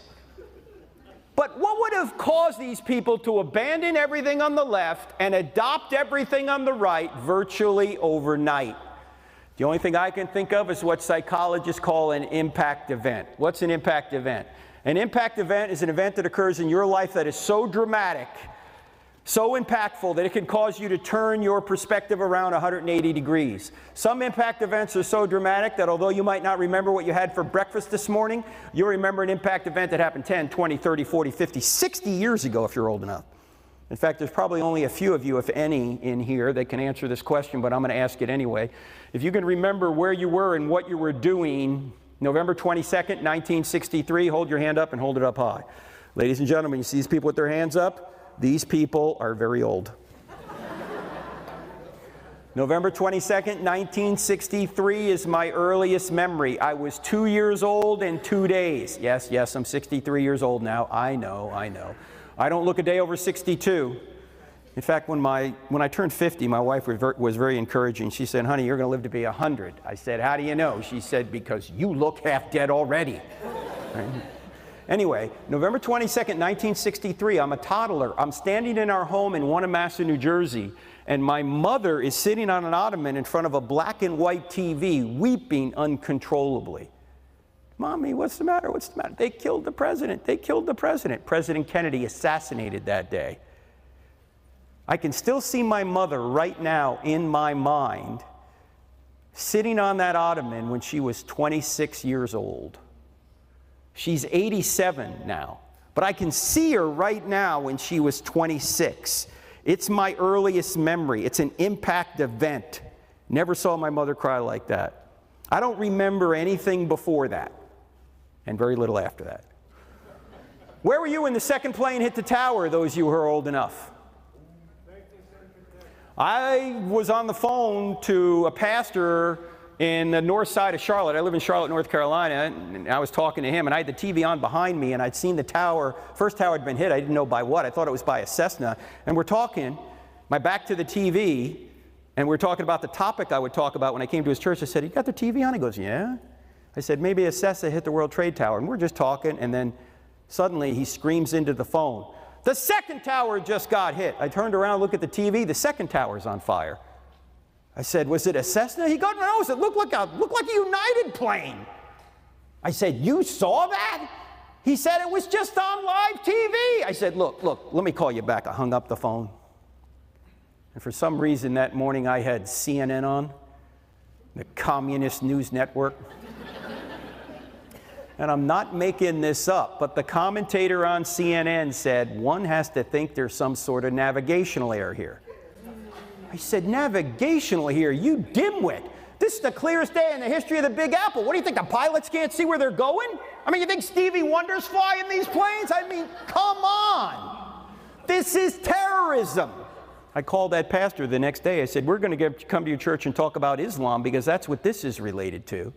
But what would have caused these people to abandon everything on the left and adopt everything on the right virtually overnight? The only thing I can think of is what psychologists call an impact event. What's an impact event? An impact event is an event that occurs in your life that is so dramatic, so impactful that it can cause you to turn your perspective around 180 degrees. Some impact events are so dramatic that although you might not remember what you had for breakfast this morning, you'll remember an impact event that happened 10, 20, 30, 40, 50, 60 years ago if you're old enough. In fact, there's probably only a few of you, if any, in here that can answer this question, but I'm going to ask it anyway. If you can remember where you were and what you were doing November 22nd, 1963, hold your hand up and hold it up high. Ladies and gentlemen, you see these people with their hands up? These people are very old. November 22nd, 1963 is my earliest memory. I was 2 years old and 2 days. Yes, I'm 63 years old now. I know. I don't look a day over 62. In fact, when I turned 50, my wife was very encouraging. She said, honey, you're going to live to be 100. I said, how do you know? She said, because you look half dead already. Right? Anyway, November 22nd, 1963, I'm a toddler. I'm standing in our home in Wanamassett, New Jersey, and my mother is sitting on an ottoman in front of a black and white TV, weeping uncontrollably. Mommy, what's the matter? What's the matter? They killed the president. They killed the president. President Kennedy assassinated that day. I can still see my mother right now in my mind, sitting on that ottoman when she was 26 years old. She's 87 now, but I can see her right now when she was 26. It's my earliest memory. It's an impact event. Never saw my mother cry like that. I don't remember anything before that, and very little after that. Where were you when the second plane hit the tower, those of you who are old enough? I was on the phone to a pastor in the north side of Charlotte. I live in Charlotte, North Carolina, and I was talking to him, and I had the TV on behind me, and I'd seen the tower. First tower had been hit. I didn't know by what. I thought it was by a Cessna. And we're talking, my back to the TV, and we're talking about the topic I would talk about when I came to his church. I said, you got the TV on? He goes, yeah. I said, maybe a Cessna hit the World Trade Tower. And we're just talking, and then suddenly he screams into the phone, the second tower just got hit. I turned around, looked at the TV, the second tower's on fire. I said, was it a Cessna? He goes, no, it looked like a United plane. I said, you saw that? He said, it was just on live TV. I said, look, let me call you back. I hung up the phone. And for some reason that morning I had CNN on, the communist news network. And I'm not making this up, but the commentator on CNN said, one has to think there's some sort of navigational error here. I said, navigational here, you dimwit. This is the clearest day in the history of the Big Apple. What do you think, the pilots can't see where they're going? I mean, you think Stevie Wonder's flying these planes? I mean, come on. This is terrorism. I called that pastor the next day. I said, we're going to come to your church and talk about Islam because that's what this is related to.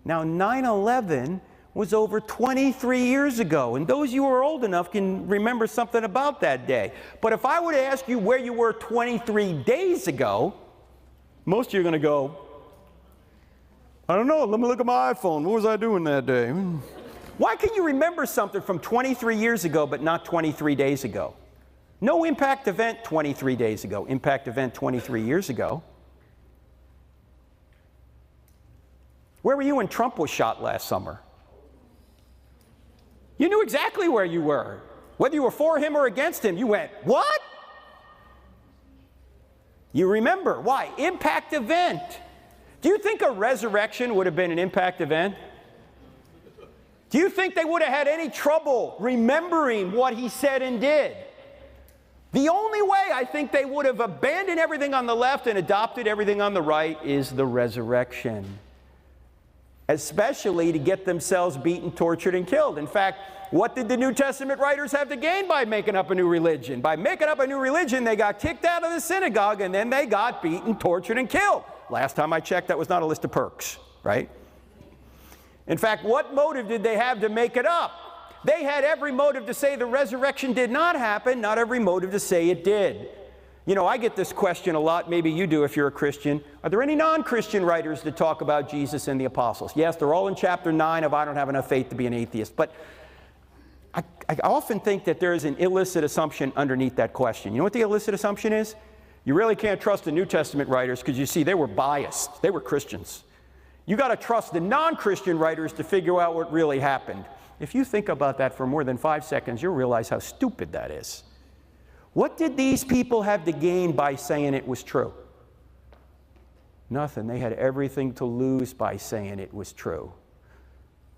Now, 9/11 was over 23 years ago, and those of you who are old enough can remember something about that day. But if I were to ask you where you were 23 days ago, most of you are going to go, I don't know, let me look at my iPhone. What was I doing that day? Why can you remember something from 23 years ago but not 23 days ago? No impact event 23 days ago, impact event 23 years ago. Where were you when Trump was shot last summer? You knew exactly where you were. Whether you were for him or against him, you went, what? You remember. Why? Impact event. Do you think a resurrection would have been an impact event? Do you think they would have had any trouble remembering what he said and did? The only way I think they would have abandoned everything on the left and adopted everything on the right is the resurrection. Especially to get themselves beaten, tortured, and killed. In fact, what did the New Testament writers have to gain by making up a new religion? By making up a new religion, they got kicked out of the synagogue, and then they got beaten, tortured, and killed. Last time I checked, that was not a list of perks, right? In fact, what motive did they have to make it up? They had every motive to say the resurrection did not happen, not every motive to say it did. You know, I get this question a lot, maybe you do if you're a Christian. Are there any non-Christian writers that talk about Jesus and the apostles? Yes, they're all in chapter 9 of I Don't Have Enough Faith to Be an Atheist. But I often think that there is an illicit assumption underneath that question. You know what the illicit assumption is? You really can't trust the New Testament writers because you see, they were biased. They were Christians. You got to trust the non-Christian writers to figure out what really happened. If you think about that for more than 5 seconds, you'll realize how stupid that is. What did these people have to gain by saying it was true? Nothing. They had everything to lose by saying it was true.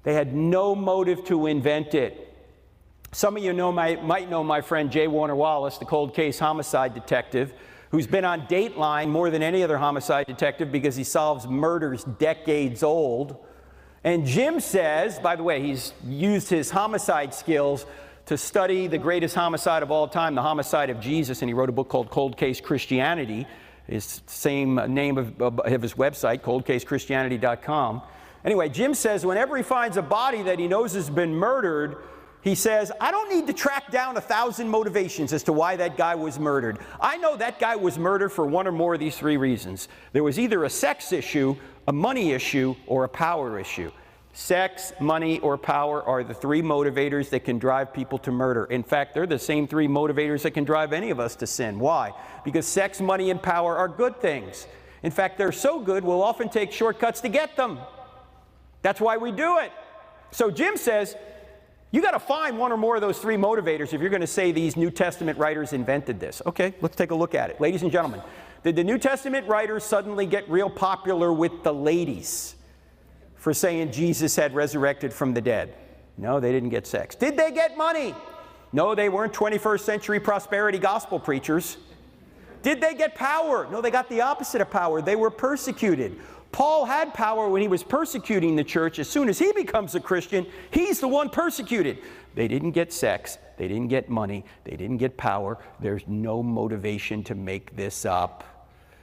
They had no motive to invent it. Some of you might know my friend J. Warner Wallace, the cold case homicide detective, who's been on Dateline more than any other homicide detective because he solves murders decades old. And Jim says, by the way, he's used his homicide skills to study the greatest homicide of all time, the homicide of Jesus, and he wrote a book called Cold Case Christianity. His same name of his website, coldcasechristianity.com. Anyway, Jim says whenever he finds a body that he knows has been murdered, he says, I don't need to track down 1,000 motivations as to why that guy was murdered. I know that guy was murdered for one or more of these 3 reasons. There was either a sex issue, a money issue, or a power issue. Sex, money, or power are the 3 motivators that can drive people to murder. In fact, they're the same 3 motivators that can drive any of us to sin. Why? Because sex, money, and power are good things. In fact, they're so good, we'll often take shortcuts to get them. That's why we do it. So Jim says, you got to find one or more of those 3 motivators if you're going to say these New Testament writers invented this. Okay, let's take a look at it. Ladies and gentlemen, did the New Testament writers suddenly get real popular with the ladies for saying Jesus had resurrected from the dead? No, they didn't get sex. Did they get money? No, they weren't 21st century prosperity gospel preachers. Did they get power? No, they got the opposite of power. They were persecuted. Paul had power when he was persecuting the church. As soon as he becomes a Christian, he's the one persecuted. They didn't get sex. They didn't get money. They didn't get power. There's no motivation to make this up.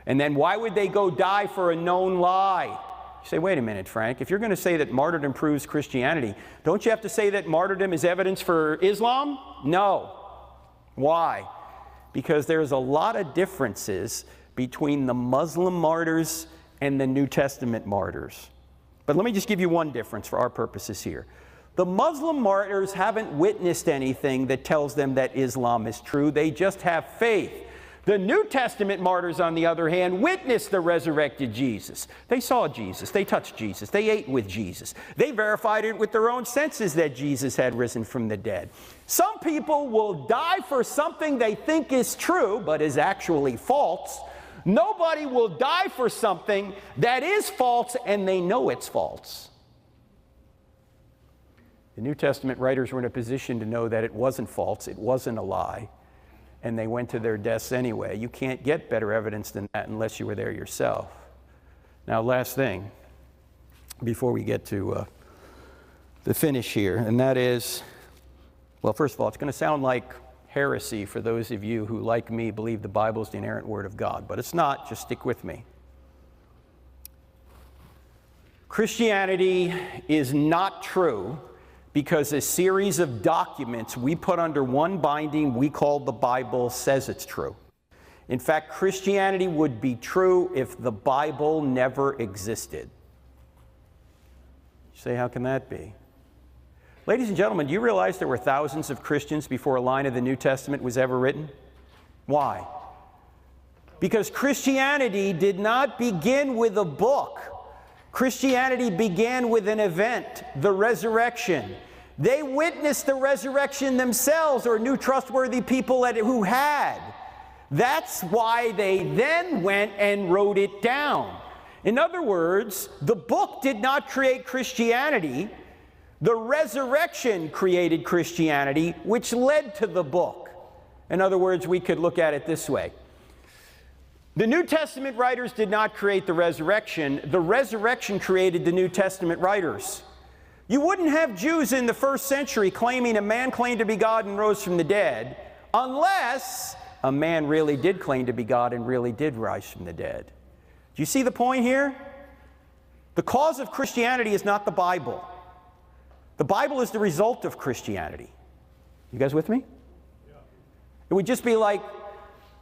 And then why would they go die for a known lie? You say, wait a minute, Frank, if you're going to say that martyrdom proves Christianity, don't you have to say that martyrdom is evidence for Islam? No. Why? Because there's a lot of differences between the Muslim martyrs and the New Testament martyrs. But let me just give you one difference for our purposes here. The Muslim martyrs haven't witnessed anything that tells them that Islam is true. They just have faith. The New Testament martyrs, on the other hand, witnessed the resurrected Jesus. They saw Jesus. They touched Jesus. They ate with Jesus. They verified it with their own senses that Jesus had risen from the dead. Some people will die for something they think is true, but is actually false. Nobody will die for something that is false, and they know it's false. The New Testament writers were in a position to know that it wasn't false, it wasn't a lie, and they went to their deaths anyway. You can't get better evidence than that unless you were there yourself. Now, last thing, before we get to the finish here, and that is, well, first of all, it's going to sound like heresy for those of you who, like me, believe the Bible is the inerrant Word of God, but it's not. Just stick with me. Christianity is not true because a series of documents we put under one binding we call the Bible says it's true. In fact, Christianity would be true if the Bible never existed. You say, how can that be? Ladies and gentlemen, do you realize there were thousands of Christians before a line of the New Testament was ever written? Why? Because Christianity did not begin with a book. Christianity began with an event, the resurrection. They witnessed the resurrection themselves, or knew trustworthy people who had. That's why they then went and wrote it down. In other words, the book did not create Christianity. The resurrection created Christianity, which led to the book. In other words, we could look at it this way. The New Testament writers did not create the resurrection. The resurrection created the New Testament writers. You wouldn't have Jews in the first century claiming a man claimed to be God and rose from the dead unless a man really did claim to be God and really did rise from the dead. Do you see the point here? The cause of Christianity is not the Bible. The Bible is the result of Christianity. You guys with me? It would just be like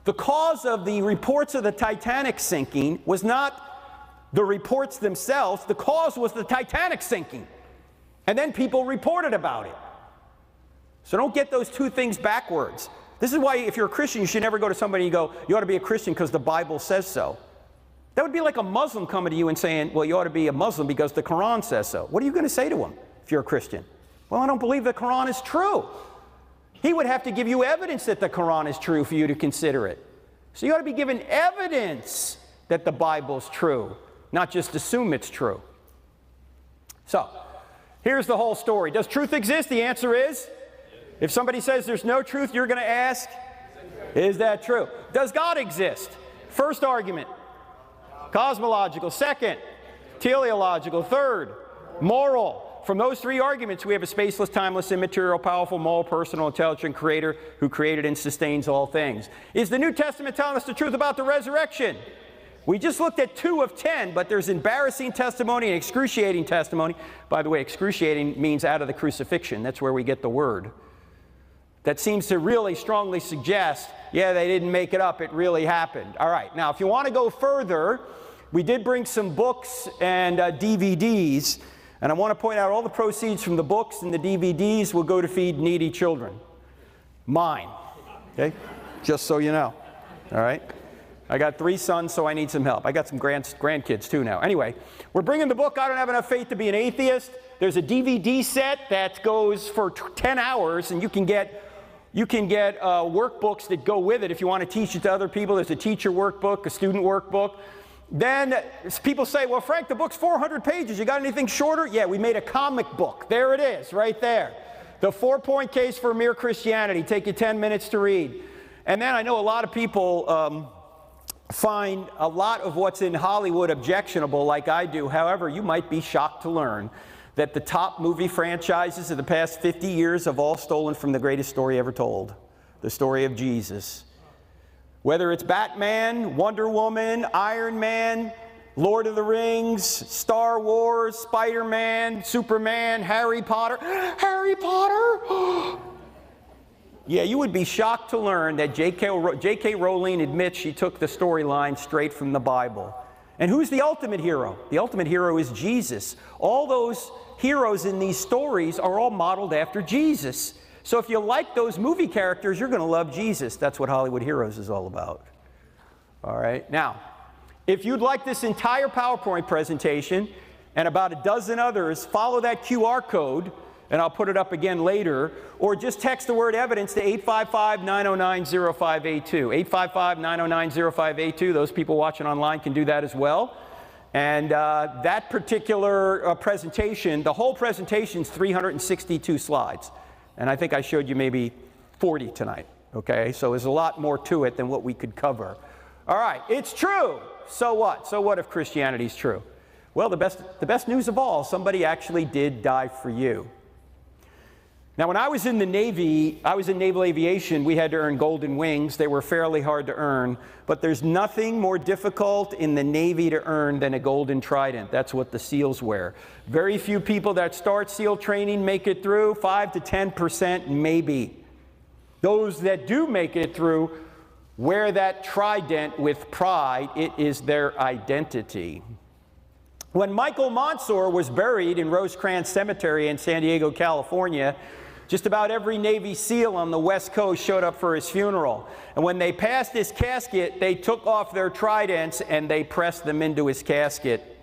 the cause of the reports of the Titanic sinking was not the reports themselves. The cause was the Titanic sinking. And then people reported about it. So don't get those two things backwards. This is why if you're a Christian, you should never go to somebody and go, you ought to be a Christian because the Bible says so. That would be like a Muslim coming to you and saying, well, you ought to be a Muslim because the Quran says so. What are you going to say to him if you're a Christian? Well, I don't believe the Quran is true. He would have to give you evidence that the Quran is true for you to consider it. So you ought to be given evidence that the Bible's true, not just assume it's true. So, here's the whole story. Does truth exist? The answer is, if somebody says there's no truth, you're going to ask, is that true? Does God exist? First argument, cosmological. Second, teleological. Third, moral. From those three arguments, we have a spaceless, timeless, immaterial, powerful, moral, personal, intelligent creator who created and sustains all things. Is the New Testament telling us the truth about the resurrection? We just looked at 2 of 10, but there's embarrassing testimony and excruciating testimony. By the way, excruciating means out of the crucifixion. That's where we get the word. That seems to really strongly suggest, yeah, they didn't make it up. It really happened. All right. Now, if you want to go further, we did bring some books and DVDs. And I want to point out all the proceeds from the books and the DVDs will go to feed needy children. Mine. Okay? Just so you know. All right? I got 3 sons, so I need some help. I got some grandkids too now. Anyway, we're bringing the book, I Don't Have Enough Faith to Be an Atheist. There's a DVD set that goes for 10 hours, and you can get workbooks that go with it if you want to teach it to other people. There's a teacher workbook, a student workbook. Then people say, well, Frank, the book's 400 pages. You got anything shorter? Yeah, we made a comic book. There it is, right there. The 4-point case for mere Christianity. Take you 10 minutes to read. And then I know a lot of people find a lot of what's in Hollywood objectionable, like I do. However, you might be shocked to learn that the top movie franchises of the past 50 years have all stolen from the greatest story ever told, the story of Jesus. Whether it's Batman, Wonder Woman, Iron Man, Lord of the Rings, Star Wars, Spider-Man, Superman, Harry Potter. Harry Potter? Yeah, you would be shocked to learn that J.K. Rowling admits she took the storyline straight from the Bible. And who's the ultimate hero? The ultimate hero is Jesus. All those heroes in these stories are all modeled after Jesus. So if you like those movie characters, you're going to love Jesus. That's what Hollywood Heroes is all about. All right. Now, if you'd like this entire PowerPoint presentation and about a dozen others, follow that QR code, and I'll put it up again later, or just text the word evidence to 855-909-0582. 855-909-0582. Those people watching online can do that as well. And that particular presentation, the whole presentation is 362 slides. And I think I showed you maybe 40 tonight, okay? So there's a lot more to it than what we could cover. All right, it's true. So what? So what if Christianity is true? Well, the best news of all, somebody actually did die for you. Now, when I was in the Navy, I was in naval aviation. We had to earn golden wings. They were fairly hard to earn. But there's nothing more difficult in the Navy to earn than a golden trident. That's what the SEALs wear. Very few people that start SEAL training make it through, 5 to 10% maybe. Those that do make it through wear that trident with pride. It is their identity. When Michael Monsoor was buried in Rosecrans Cemetery in San Diego, California, just about every Navy SEAL on the West Coast showed up for his funeral. And when they passed his casket, they took off their tridents and they pressed them into his casket.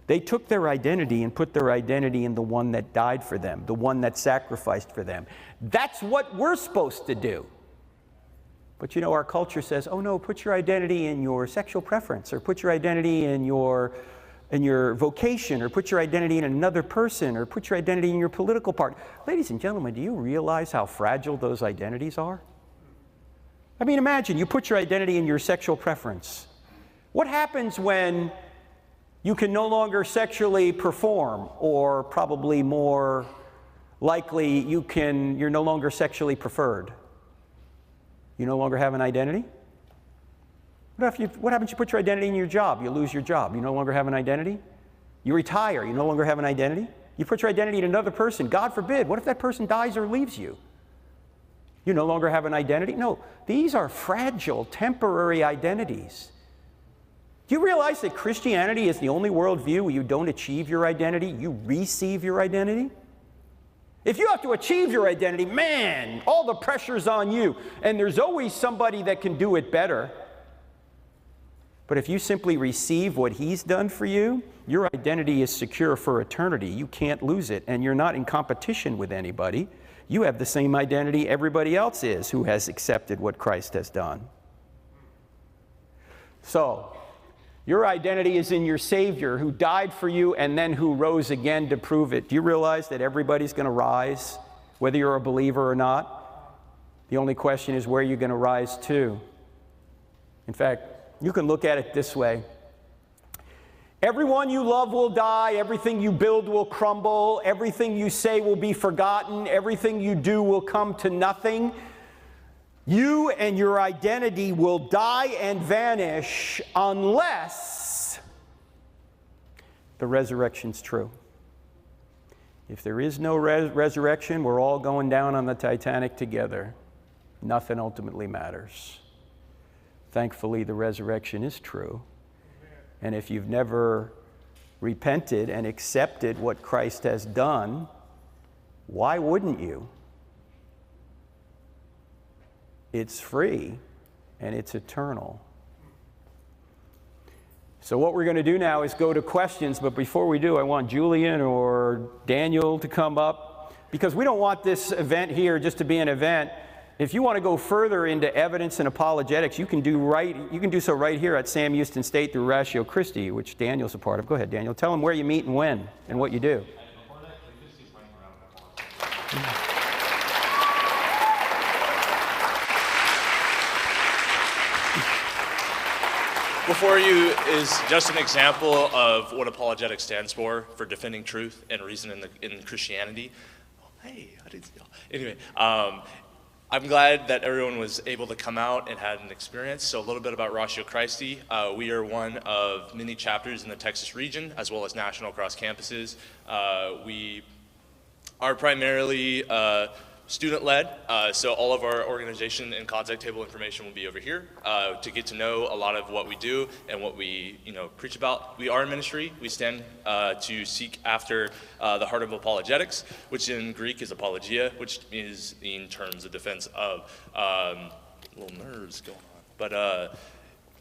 They took their identity and put their identity in the one that died for them, the one that sacrificed for them. That's what we're supposed to do. But you know, our culture says, oh no, put your identity in your sexual preference, or put your identity in your vocation, or put your identity in another person, or put your identity in your political party. Ladies and gentlemen, do you realize how fragile those identities are? I mean, imagine you put your identity in your sexual preference. What happens when you can no longer sexually perform, or probably more likely you're no longer sexually preferred? You no longer have an identity? What happens if you put your identity in your job? You lose your job. You no longer have an identity? You retire. You no longer have an identity? You put your identity in another person. God forbid, what if that person dies or leaves you? You no longer have an identity? No, these are fragile, temporary identities. Do you realize that Christianity is the only worldview where you don't achieve your identity, you receive your identity? If you have to achieve your identity, man, all the pressure's on you. And there's always somebody that can do it better. But if you simply receive what he's done for you, your identity is secure for eternity. You can't lose it, and you're not in competition with anybody. You have the same identity everybody else is who has accepted what Christ has done. So, your identity is in your Savior who died for you and then who rose again to prove it. Do you realize that everybody's going to rise, whether you're a believer or not? The only question is where you're going to rise to. In fact, you can look at it this way. Everyone you love will die, everything you build will crumble, everything you say will be forgotten, everything you do will come to nothing. You and your identity will die and vanish unless the resurrection's true. If there is no resurrection, we're all going down on the Titanic together. Nothing ultimately matters. Thankfully, the resurrection is true. And if you've never repented and accepted what Christ has done, why wouldn't you? It's free and it's eternal. So what we're going to do now is go to questions, but before we do, I want Julian or Daniel to come up, because we don't want this event here just to be an event. If you want to go further into evidence and apologetics, you can do so right here at Sam Houston State through Ratio Christi, which Daniel's a part of. Go ahead, Daniel. Tell them where you meet and when and what you do. Before you is just an example of what apologetics stands for defending truth and reason in Christianity. Oh, hey, I didn't see y'all. Anyway, I'm glad that everyone was able to come out and had an experience. So a little bit about Ratio Christi. We are one of many chapters in the Texas region, as well as national across campuses. We are primarily student-led, so all of our organization and contact table information will be over here to get to know a lot of what we do and what we preach about. We are a ministry. We stand to seek after the heart of apologetics, which in Greek is apologia, which is in terms of defense of little nerves going on. But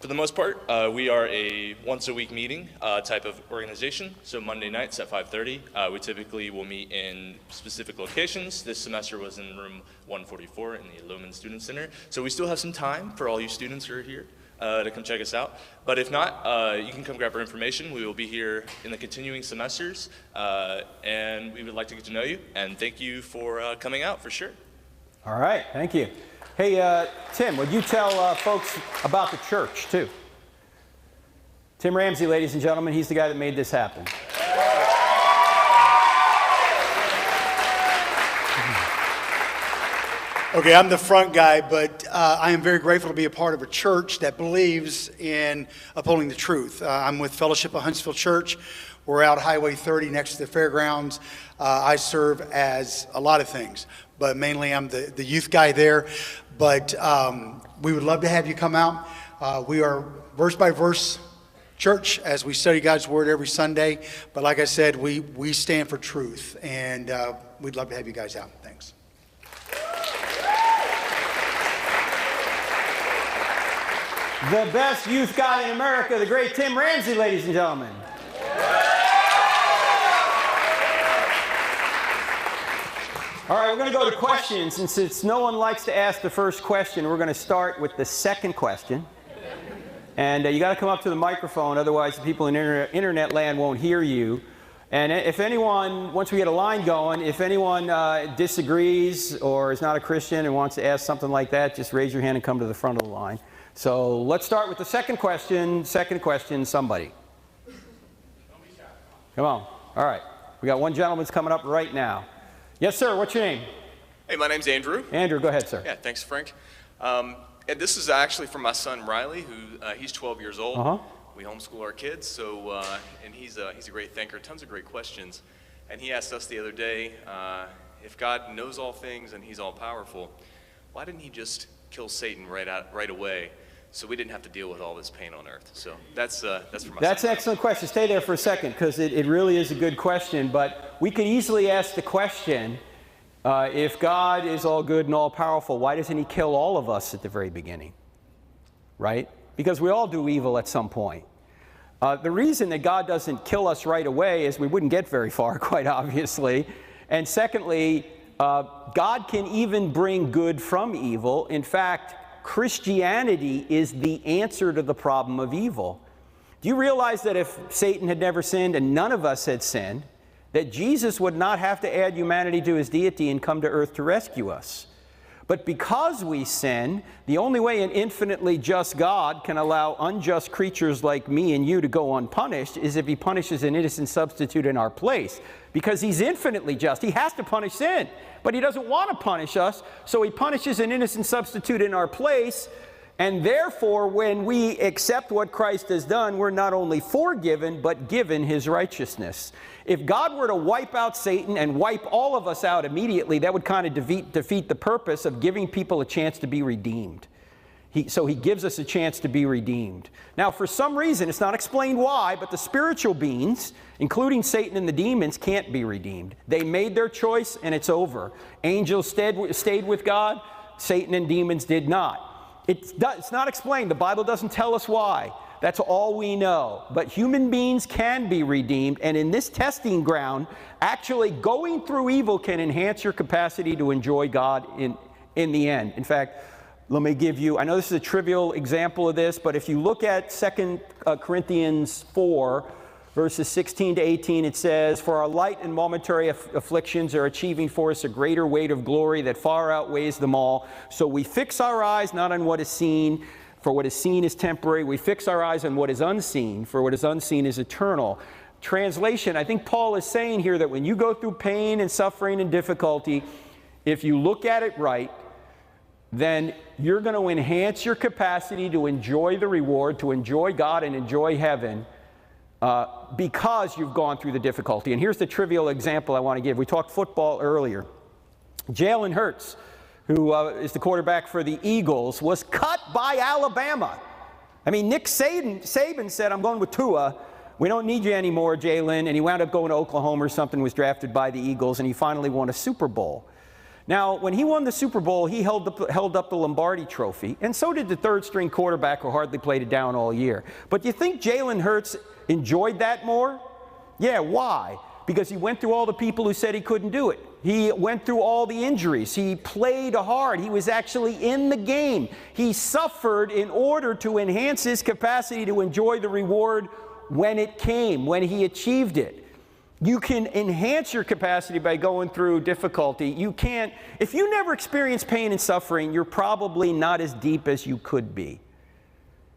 for the most part, we are a once-a-week meeting type of organization. So Monday nights at 5:30, we typically will meet in specific locations. This semester was in room 144 in the Lowman Student Center. So we still have some time for all you students who are here to come check us out. But if not, you can come grab our information. We will be here in the continuing semesters, and we would like to get to know you. And thank you for coming out for sure. All right, thank you. Hey, Tim, would you tell folks about the church, too? Tim Ramsey, ladies and gentlemen, he's the guy that made this happen. Okay, I'm the front guy, but I am very grateful to be a part of a church that believes in upholding the truth. I'm with Fellowship of Huntsville Church. We're out Highway 30 next to the fairgrounds. I serve as a lot of things, but mainly I'm the youth guy there. But we would love to have you come out. We are verse by verse church as we study God's Word every Sunday. But like I said, we stand for truth, and we'd love to have you guys out. Thanks. The best youth guy in America, the great Tim Ramsey, ladies and gentlemen. All right, we're going to go to questions, and since no one likes to ask the first question, we're going to start with the second question. And you got to come up to the microphone, otherwise the people in internet land won't hear you. And if anyone, once we get a line going, if anyone disagrees or is not a Christian and wants to ask something like that, just raise your hand and come to the front of the line. So let's start with the second question. Second question, somebody. Come on. All right. We got one gentleman's coming up right now. Yes, sir. What's your name? Hey, my name's Andrew. Andrew, go ahead, sir. Yeah, thanks, Frank. And this is actually from my son Riley, who he's 12 years old. We homeschool our kids, so and he's a great thinker. Tons of great questions. And he asked us the other day, if God knows all things and he's all powerful, why didn't he just kill Satan right away so we didn't have to deal with all this pain on earth? So that's for my That's an excellent question. Stay there for a second, because it really is a good question. But we could easily ask the question, if God is all good and all powerful, why doesn't he kill all of us at the very beginning? Right? Because we all do evil at some point. The reason that God doesn't kill us right away is we wouldn't get very far, quite obviously. And secondly, God can even bring good from evil. In fact, Christianity is the answer to the problem of evil. Do you realize that if Satan had never sinned and none of us had sinned, that Jesus would not have to add humanity to his deity and come to earth to rescue us? But because we sin, the only way an infinitely just God can allow unjust creatures like me and you to go unpunished is if he punishes an innocent substitute in our place. Because he's infinitely just. He has to punish sin. But he doesn't want to punish us, so he punishes an innocent substitute in our place. And therefore, when we accept what Christ has done, we're not only forgiven, but given his righteousness. If God were to wipe out Satan and wipe all of us out immediately, that would kind of defeat the purpose of giving people a chance to be redeemed. So he gives us a chance to be redeemed. Now, for some reason, it's not explained why, but the spiritual beings, including Satan and the demons, can't be redeemed. They made their choice, and it's over. Angels stayed with God. Satan and demons did not. It's not explained. The Bible doesn't tell us why. That's all we know. But human beings can be redeemed, and in this testing ground, actually going through evil can enhance your capacity to enjoy God in the end. In fact, let me give you, I know this is a trivial example of this, but if you look at 2 Corinthians 4, verses 16 to 18, it says, "For our light and momentary afflictions are achieving for us a greater weight of glory that far outweighs them all. So we fix our eyes not on what is seen, for what is seen is temporary. We fix our eyes on what is unseen, for what is unseen is eternal." Translation, I think Paul is saying here that when you go through pain and suffering and difficulty, if you look at it right, then you're going to enhance your capacity to enjoy the reward, to enjoy God and enjoy heaven, because you've gone through the difficulty. And here's the trivial example I want to give. We talked football earlier. Jalen Hurts, who is the quarterback for the Eagles, was cut by Alabama. I mean, Nick Saban said, "I'm going with Tua. We don't need you anymore, Jalen." And he wound up going to Oklahoma or something, was drafted by the Eagles, and he finally won a Super Bowl. Now, when he won the Super Bowl, he held up the Lombardi Trophy, and so did the third-string quarterback who hardly played it down all year. But do you think Jalen Hurts enjoyed that more? Yeah, why? Because he went through all the people who said he couldn't do it. He went through all the injuries. He played hard. He was actually in the game. He suffered in order to enhance his capacity to enjoy the reward when it came, when he achieved it. You can enhance your capacity by going through difficulty. You can't, if you never experience pain and suffering, you're probably not as deep as you could be.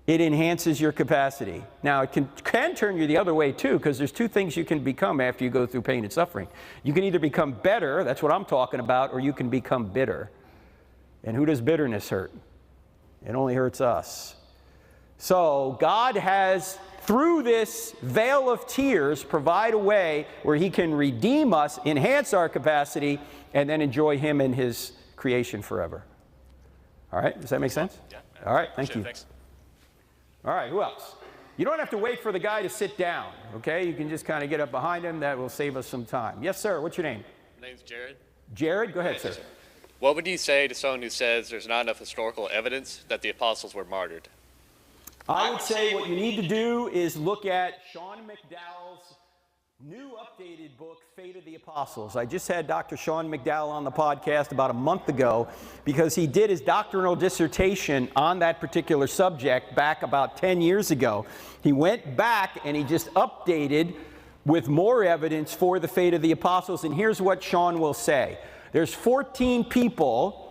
It enhances your capacity. Now, it can turn you the other way too, because there's two things you can become after you go through pain and suffering. You can either become better, that's what I'm talking about, or you can become bitter. And who does bitterness hurt? It only hurts us. So God has, through this veil of tears, provide a way where he can redeem us, enhance our capacity, and then enjoy him and his creation forever. All right, does that make sense? Yeah. All right, thank you. Thanks. All right, who else? You don't have to wait for the guy to sit down, okay? You can just kind of get up behind him. That will save us some time. Yes, sir, what's your name? My name's Jared. Jared, go ahead, sir. What would you say to someone who says there's not enough historical evidence that the apostles were martyred? I would say what you need to do is look at Sean McDowell's new updated book, Fate of the Apostles. I just had Dr. Sean McDowell on the podcast about a month ago because he did his doctoral dissertation on that particular subject back about 10 years ago. He went back and he just updated with more evidence for the fate of the apostles. And here's what Sean will say. There's 14 people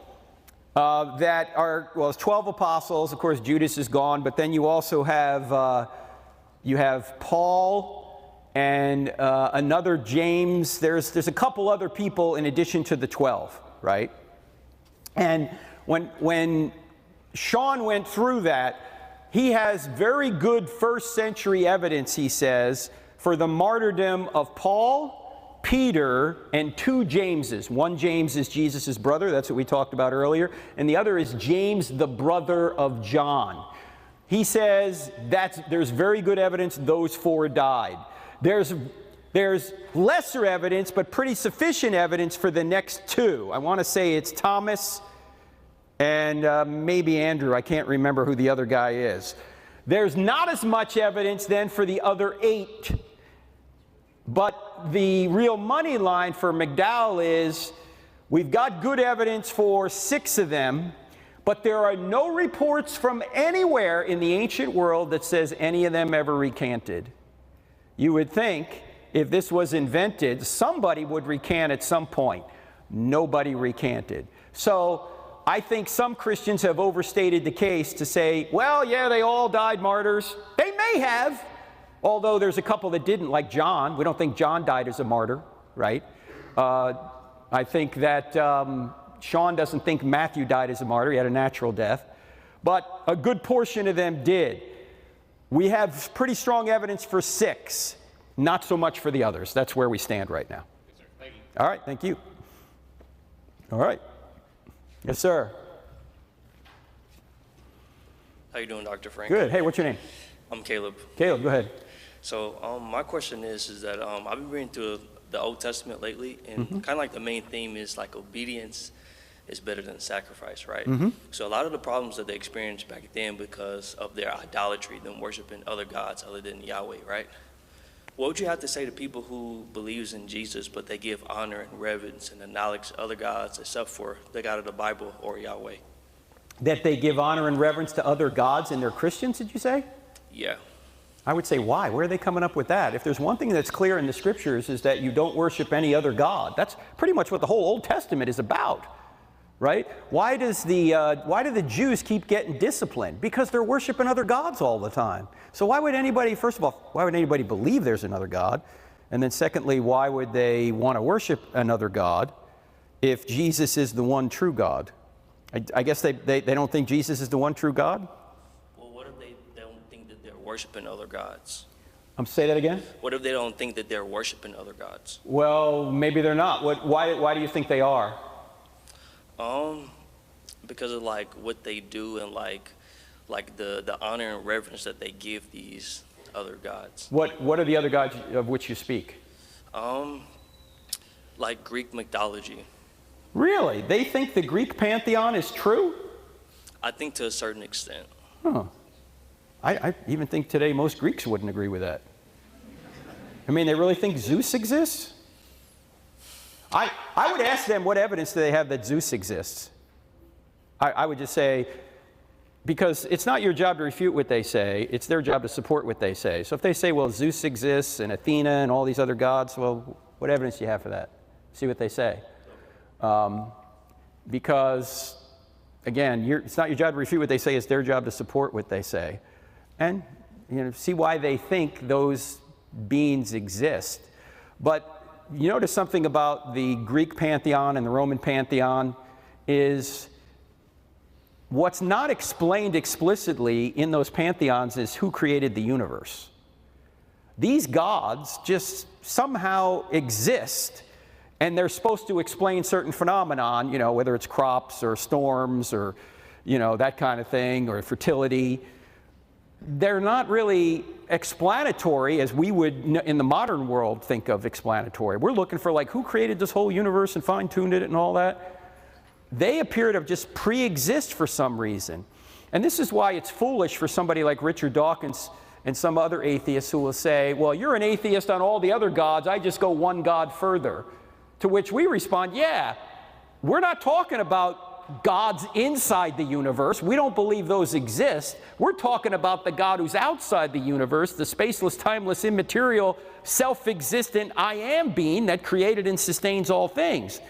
that are, well, it's 12 apostles. Of course, Judas is gone, but then you also have Paul and another James. There's a couple other people in addition to the 12, right? And when Sean went through that, he has very good first century evidence, he says, for the martyrdom of Paul Peter, and 2 Jameses. One James is Jesus' brother, that's what we talked about earlier, and the other is James, the brother of John. He says that there's very good evidence those 4 died. There's lesser evidence, but pretty sufficient evidence for the next 2. I want to say it's Thomas and maybe Andrew. I can't remember who the other guy is. There's not as much evidence then for the other 8. But the real money line for McDowell is we've got good evidence for 6 of them, but there are no reports from anywhere in the ancient world that says any of them ever recanted. You would think if this was invented, somebody would recant at some point. Nobody recanted. So I think some Christians have overstated the case to say, well, yeah, they all died martyrs. They may have. Although there's a couple that didn't, like John. We don't think John died as a martyr, right? I think that Sean doesn't think Matthew died as a martyr. He had a natural death. But a good portion of them did. We have pretty strong evidence for 6, not so much for the others. That's where we stand right now. Yes, sir. Thank you. All right, thank you. All right. Yes, sir. How you doing, Dr. Frank? Good. Hey, what's your name? I'm Caleb. Caleb, go ahead. So my question is that I've been reading through the Old Testament lately, and kind of like the main theme is like obedience is better than sacrifice, right? So a lot of the problems that they experienced back then because of their idolatry, them worshiping other gods other than Yahweh, right? What would you have to say to people who believes in Jesus, but they give honor and reverence and acknowledge other gods except for the God of the Bible or Yahweh? That they give honor and reverence to other gods and they're Christians, did you say? Yeah. I would say, why? Where are they coming up with that? If there's one thing that's clear in the Scriptures is that you don't worship any other god. That's pretty much what the whole Old Testament is about, right? Why do the Jews keep getting disciplined? Because they're worshiping other gods all the time. So why would anybody, first of all, why would anybody believe there's another god? And then secondly, why would they want to worship another god if Jesus is the one true God? I guess they don't think Jesus is the one true God? Worshiping other gods. Say that again? What if they don't think that they're worshiping other gods? Well, maybe they're not. Why do you think they are? Because of like what they do and like the honor and reverence that they give these other gods. What are the other gods of which you speak? Like Greek mythology. Really? They think the Greek pantheon is true? I think to a certain extent. Huh. I even think today most Greeks wouldn't agree with that. I mean, they really think Zeus exists? I would ask them what evidence do they have that Zeus exists. I would just say, because it's not your job to refute what they say, it's their job to support what they say. So if they say, well, Zeus exists and Athena and all these other gods, well, what evidence do you have for that? See what they say. Because, again, it's not your job to refute what they say, it's their job to support what they say. And see why they think those beings exist. But you notice something about the Greek pantheon and the Roman pantheon is what's not explained explicitly in those pantheons is who created the universe. These gods just somehow exist, and they're supposed to explain certain phenomenon, whether it's crops or storms or, that kind of thing, or fertility. They're not really explanatory as we would in the modern world think of explanatory. We're looking for like who created this whole universe and fine-tuned it and all that. They appear to just pre-exist for some reason. And this is why it's foolish for somebody like Richard Dawkins and some other atheists who will say, well, you're an atheist on all the other gods, I just go one God further. To which we respond, yeah, we're not talking about gods inside the universe. We don't believe those exist. We're talking about the God who's outside the universe, the spaceless, timeless, immaterial, self-existent I am being that created and sustains all things.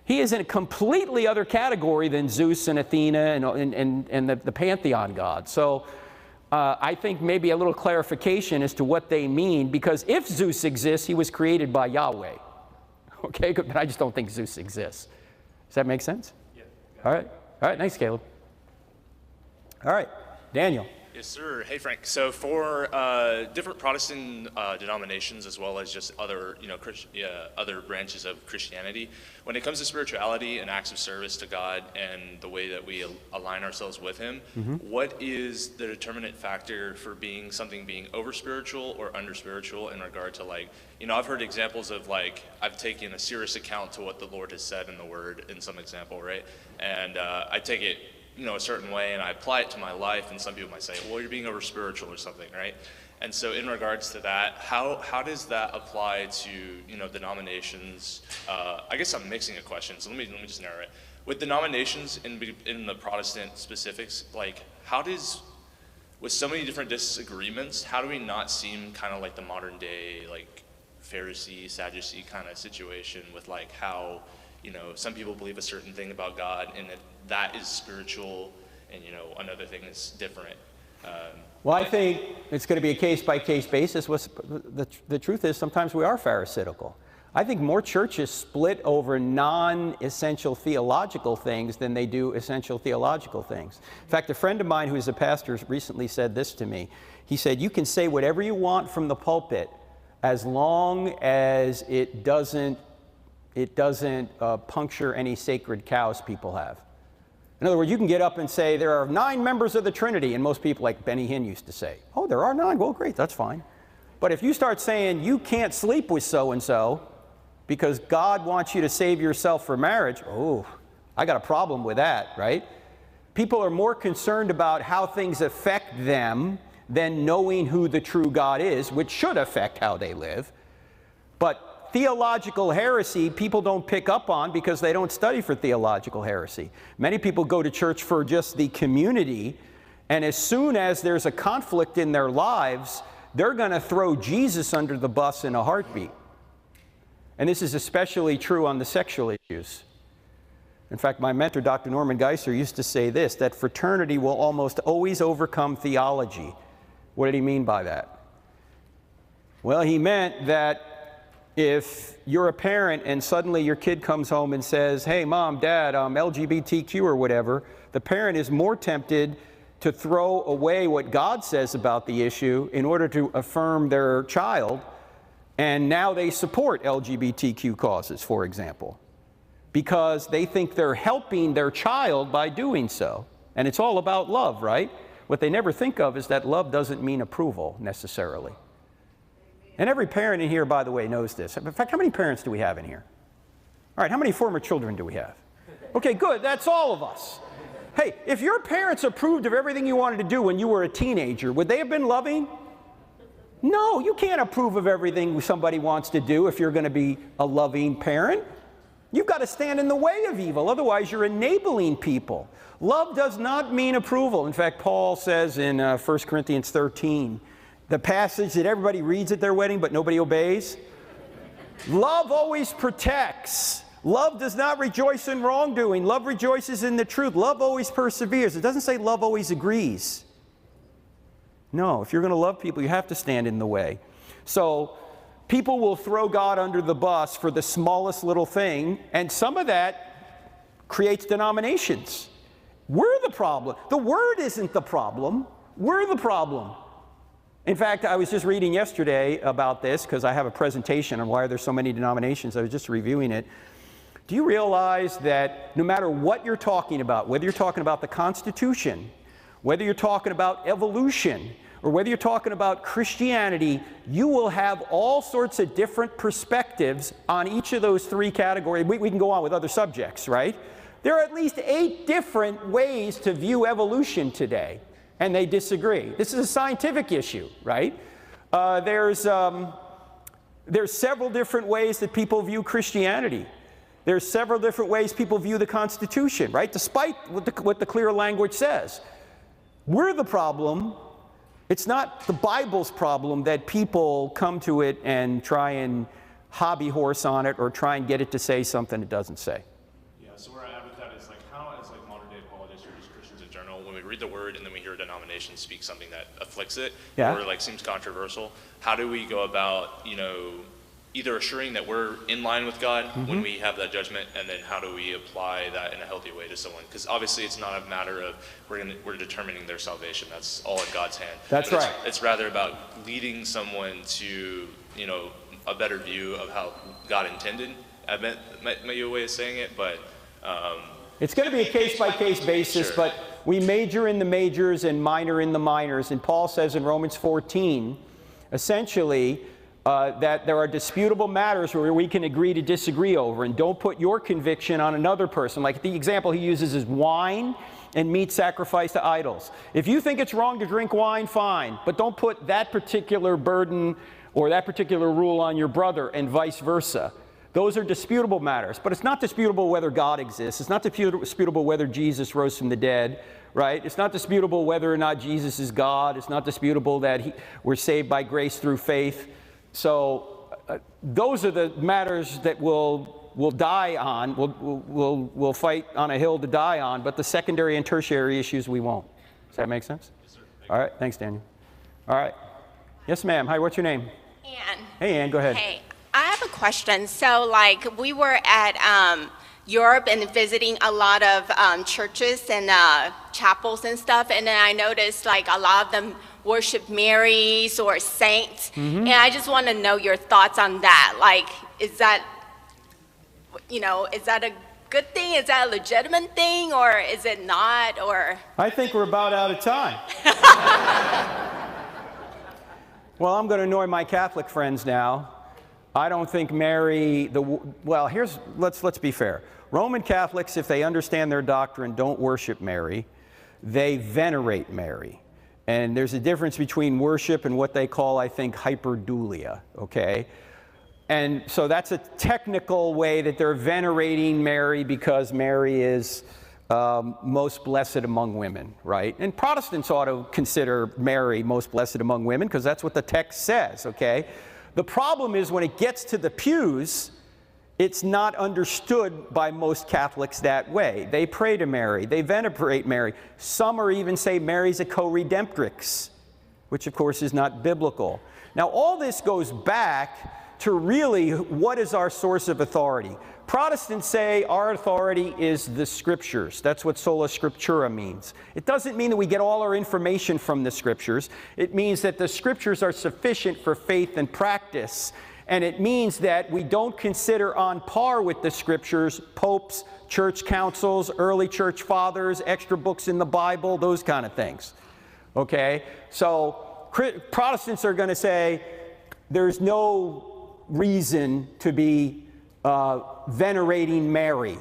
He is in a completely other category than Zeus and Athena and the pantheon gods. So I think maybe a little clarification as to what they mean, because if Zeus exists, he was created by Yahweh. Okay, good, but I just don't think Zeus exists. Does that make sense? All right. All right. Thanks, Caleb. All right. Daniel. Yes, sir. Hey, Frank. So for different Protestant denominations, as well as just other, other branches of Christianity, when it comes to spirituality and acts of service to God and the way that we align ourselves with Him, what is the determinant factor for something being over spiritual or under spiritual in regard to, like, I've heard examples of, like, I've taken a serious account to what the Lord has said in the Word in some example, right? And I take it a certain way, and I apply it to my life, and some people might say, well, you're being over spiritual or something, right? And so in regards to that, how does that apply to, denominations? I guess I'm mixing a question, so let me just narrow it. With denominations in the Protestant specifics, like, with so many different disagreements, how do we not seem kind of like the modern day, like, Pharisee, Sadducee kind of situation with, like, how some people believe a certain thing about God, and that is spiritual, and another thing is different. Well, I think it's going to be a case-by-case basis. The truth is, sometimes we are pharisaical. I think more churches split over non-essential theological things than they do essential theological things. In fact, a friend of mine who is a pastor recently said this to me. He said, you can say whatever you want from the pulpit as long as it doesn't puncture any sacred cows people have. In other words, you can get up and say, there are 9 members of the Trinity, and most people, like Benny Hinn used to say, oh, there are 9, well, great, that's fine. But if you start saying you can't sleep with so-and-so because God wants you to save yourself for marriage, oh, I got a problem with that, right? People are more concerned about how things affect them than knowing who the true God is, which should affect how they live. But theological heresy, people don't pick up on because they don't study for theological heresy. Many people go to church for just the community, and as soon as there's a conflict in their lives, they're going to throw Jesus under the bus in a heartbeat. And this is especially true on the sexual issues. In fact, my mentor, Dr. Norman Geisler, used to say this, that fraternity will almost always overcome theology. What did he mean by that? Well, he meant that if you're a parent and suddenly your kid comes home and says, hey, Mom, Dad, I'm LGBTQ or whatever, the parent is more tempted to throw away what God says about the issue in order to affirm their child, and now they support LGBTQ causes, for example, because they think they're helping their child by doing so. And it's all about love, right? What they never think of is that love doesn't mean approval necessarily. And every parent in here, by the way, knows this. In fact, how many parents do we have in here? All right, how many former children do we have? Okay, good, that's all of us. Hey, if your parents approved of everything you wanted to do when you were a teenager, would they have been loving? No, you can't approve of everything somebody wants to do if you're going to be a loving parent. You've got to stand in the way of evil, otherwise you're enabling people. Love does not mean approval. In fact, Paul says in 1 Corinthians 13, the passage that everybody reads at their wedding but nobody obeys. Love always protects. Love does not rejoice in wrongdoing. Love rejoices in the truth. Love always perseveres. It doesn't say love always agrees. No, if you're going to love people, you have to stand in the way. So people will throw God under the bus for the smallest little thing, and some of that creates denominations. We're the problem. The Word isn't the problem. We're the problem. In fact, I was just reading yesterday about this because I have a presentation on why there's so many denominations. I was just reviewing it. Do you realize that no matter what you're talking about, whether you're talking about the Constitution, whether you're talking about evolution, or whether you're talking about Christianity, you will have all sorts of different perspectives on each of those 3 categories. We can go on with other subjects, right? There are at least 8 different ways to view evolution today. And they disagree. This is a scientific issue, right? There's several different ways that people view Christianity. There's several different ways people view the Constitution, right? Despite what the clear language says. We're the problem. It's not the Bible's problem that people come to it and try and hobby horse on it or try and get it to say something it doesn't say. So where I am with that is, like, how as like modern day apologists or just Christians in general, when we read the Word and then we hear a denomination speak something that afflicts it or like seems controversial, how do we go about either assuring that we're in line with God when we have that judgment, and then how do we apply that in a healthy way to someone? Because obviously it's not a matter of we're determining their salvation. That's all in God's hand. That's right. It's rather about leading someone to, you know, a better view of how God intended. I meant a way of saying it, but it's going to be a case-by-case basis, Sure. but we major in the majors and minor in the minors. And Paul says in Romans 14, essentially, that there are disputable matters where we can agree to disagree over, and don't put your conviction on another person. Like the example he uses is wine and meat sacrificed to idols. If you think it's wrong to drink wine, fine, but don't put that particular burden or that particular rule on your brother, and vice versa. Those are disputable matters, but it's not disputable whether God exists. It's not disputable whether Jesus rose from the dead, right? It's not disputable whether or not Jesus is God. It's not disputable that we're saved by grace through faith. So those are the matters that we'll die on. We'll fight on a hill to die on, but the secondary and tertiary issues we won't. Does that make sense? Yes, sir. All right. Thanks, Daniel. All right. Yes, ma'am. Hi, what's your name? Ann. Hey, Ann, go ahead. Hey, I have a question. So, like, we were at Europe and visiting a lot of churches and chapels and stuff, and then I noticed, like, a lot of them worship Marys or saints, and I just want to know your thoughts on that. Like, is that, you know, is that a good thing? Is that a legitimate thing, or is it not? Or I think we're about out of time. Well, I'm going to annoy my Catholic friends now. I don't think Mary, well, let's be fair. Roman Catholics, if they understand their doctrine, don't worship Mary. They venerate Mary. And there's a difference between worship and what they call, I think, hyperdulia, okay? And so that's a technical way that they're venerating Mary because Mary is most blessed among women, right? And Protestants ought to consider Mary most blessed among women because that's what the text says, okay? The problem is when it gets to the pews, it's not understood by most Catholics that way. They pray to Mary. They venerate Mary. Some are even say Mary's a co-redemptrix, which of course is not biblical. Now all this goes back to really what is our source of authority. Protestants say our authority is the Scriptures. That's what sola scriptura means. It doesn't mean that we get all our information from the Scriptures. It means that the Scriptures are sufficient for faith and practice. And it means that we don't consider on par with the Scriptures popes, church councils, early church fathers, extra books in the Bible, those kind of things. Okay? So Protestants are going to say there's no reason to be venerating Mary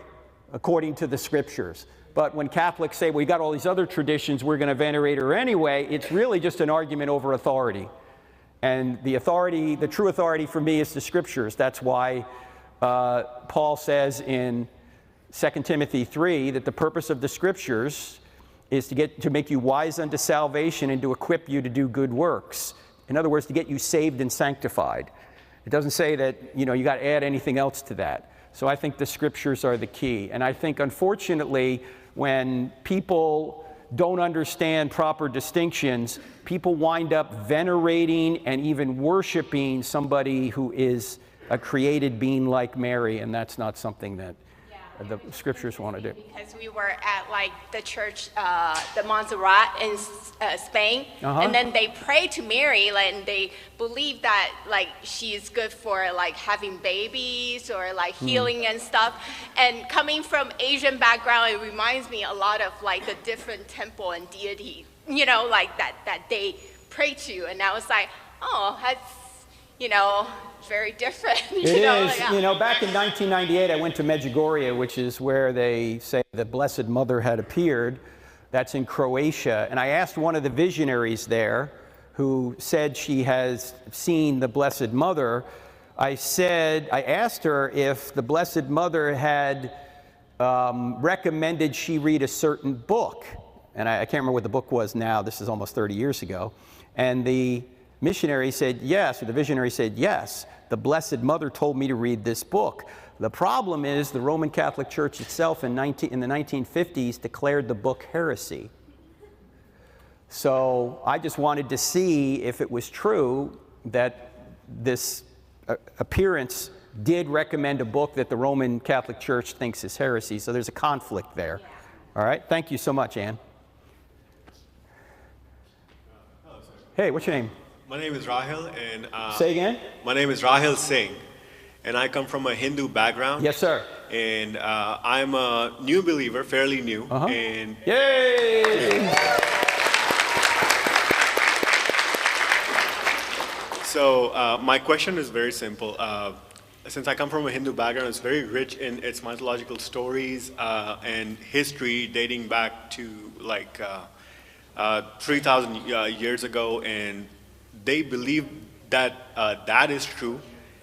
according to the Scriptures. But when Catholics say, well, we got all these other traditions, we're going to venerate her anyway, it's really just an argument over authority. And the authority, the true authority for me is the Scriptures. That's why Paul says in 2 Timothy 3 that the purpose of the Scriptures is to make you wise unto salvation and to equip you to do good works. In other words, to get you saved and sanctified. It doesn't say that, you know, you got to add anything else to that. So I think the Scriptures are the key. And I think, unfortunately, when people don't understand proper distinctions, people wind up venerating and even worshiping somebody who is a created being like Mary, and that's not something that the Scriptures want to do. because we were at like the church, the Montserrat in Spain, and then they pray to Mary, like, and they believe that like she is good for like having babies or like healing and stuff. And coming from Asian background, it reminds me a lot of like the different temple and deity, you know, like that they pray to. And I was like, oh, that's, you know, very different. It is. You know, back in 1998, I went to Medjugorje, which is where they say the Blessed Mother had appeared. That's in Croatia. And I asked one of the visionaries there who said she has seen the Blessed Mother. I asked her if the Blessed Mother had recommended she read a certain book. And I can't remember what the book was now. This is almost 30 years ago. And the missionary said yes, or the visionary said yes. The Blessed Mother told me to read this book. The problem is the Roman Catholic Church itself in the 1950s declared the book heresy. So I just wanted to see if it was true that this appearance did recommend a book that the Roman Catholic Church thinks is heresy, so there's a conflict there. All right, thank you so much, Ann. Hey, what's your name? My name is Rahil, and say again? My name is Rahil Singh, and I come from a Hindu background. Yes, sir. And I'm a new believer, fairly new. And yay! So my question is very simple. Since I come from a Hindu background, it's very rich in its mythological stories and history dating back to like 3,000 years ago, and they believe that that is true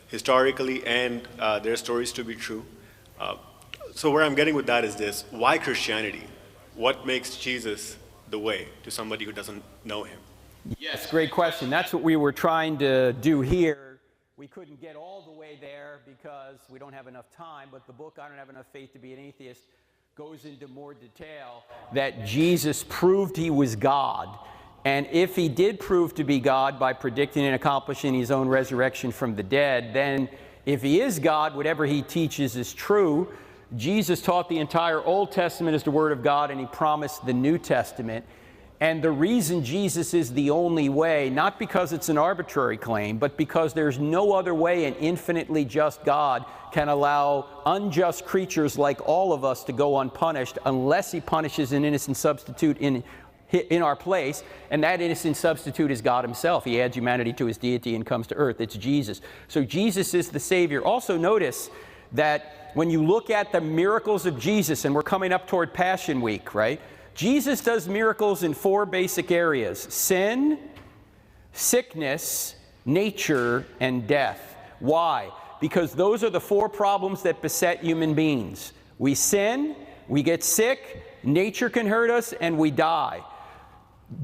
historically, and their stories to be true. So where I'm getting with that is this: why Christianity? What makes Jesus the way to somebody who doesn't know him? Yes, great question. That's what we were trying to do here. We couldn't get all the way there because we don't have enough time, but the book, I Don't Have Enough Faith to Be an Atheist, goes into more detail that Jesus proved he was God. And if he did prove to be God by predicting and accomplishing his own resurrection from the dead, then if he is God, whatever he teaches is true. Jesus taught the entire Old Testament as the Word of God, and he promised the New Testament. And the reason Jesus is the only way, not because it's an arbitrary claim, but because there's no other way an infinitely just God can allow unjust creatures like all of us to go unpunished unless he punishes an innocent substitute in our place, and that innocent substitute is God himself. He adds humanity to his deity and comes to earth. It's Jesus. So Jesus is the Savior. Also notice that when you look at the miracles of Jesus, and we're coming up toward Passion Week, right? Jesus does miracles in 4 basic areas: sin, sickness, nature, and death. Why? Because those are the 4 problems that beset human beings. We sin, we get sick, nature can hurt us, and we die.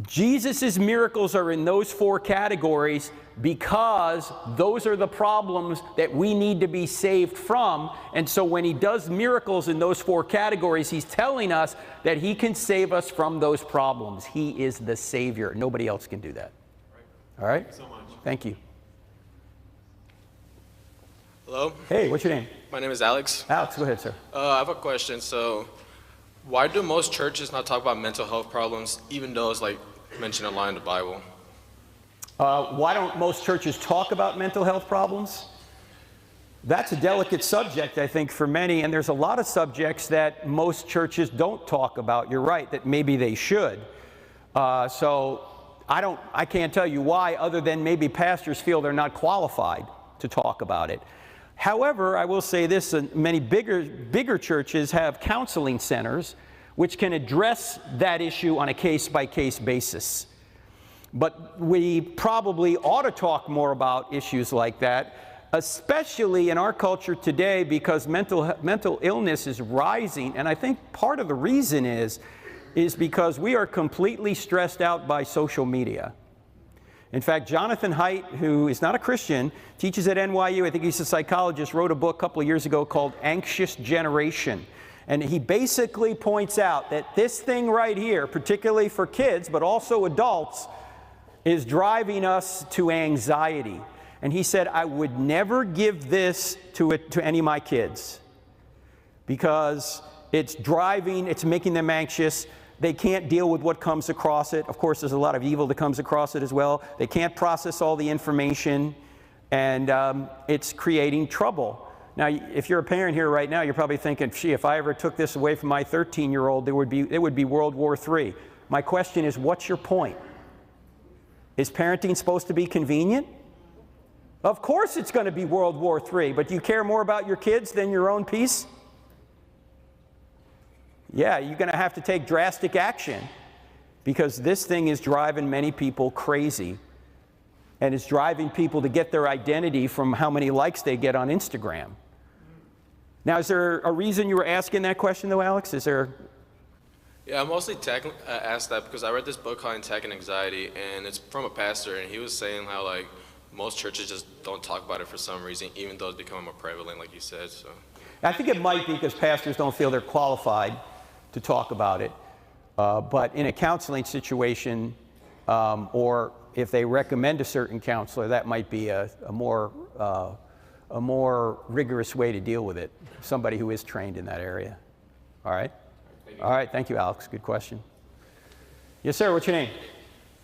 Jesus' miracles are in those 4 categories because those are the problems that we need to be saved from. And so when he does miracles in those 4 categories, he's telling us that he can save us from those problems. He is the Savior. Nobody else can do that. All right? Thank you so much. Thank you. Hello? Hey, what's your name? My name is Alex. Alex, go ahead, sir. I have a question. So, why do most churches not talk about mental health problems, even though it's like mentioned a lot in the Bible? Why don't most churches talk about mental health problems? That's a delicate subject, I think, for many, and there's a lot of subjects that most churches don't talk about. You're right, that maybe they should. So I can't tell you why, other than maybe pastors feel they're not qualified to talk about it. However, I will say this, many bigger churches have counseling centers which can address that issue on a case-by-case basis. But we probably ought to talk more about issues like that, especially in our culture today, because mental illness is rising. And I think part of the reason is because we are completely stressed out by social media. In fact, Jonathan Haidt, who is not a Christian, teaches at NYU, I think he's a psychologist, wrote a book a couple of years ago called Anxious Generation. And he basically points out that this thing right here, particularly for kids, but also adults, is driving us to anxiety. And he said, I would never give this to any of my kids because it's making them anxious. They can't deal with what comes across it. Of course, there's a lot of evil that comes across it as well. They can't process all the information, and it's creating trouble. Now, if you're a parent here right now, you're probably thinking, gee, if I ever took this away from my 13-year-old, it would be World War III. My question is, what's your point? Is parenting supposed to be convenient? Of course it's going to be World War III, but do you care more about your kids than your own peace? Yeah, you're going to have to take drastic action because this thing is driving many people crazy, and it's driving people to get their identity from how many likes they get on Instagram. Now, is there a reason you were asking that question, though, Alex? Is there? Yeah, I mostly asked that because I read this book called Tech and Anxiety, and it's from a pastor, and he was saying how like most churches just don't talk about it for some reason, even though it's becoming more prevalent, like you said. So I think it might be because pastors don't feel they're qualified to talk about it. But in a counseling situation, or if they recommend a certain counselor, that might be a more a more rigorous way to deal with it. Somebody who is trained in that area. All right? All right, thank you, Alex. Good question. Yes, sir, what's your name?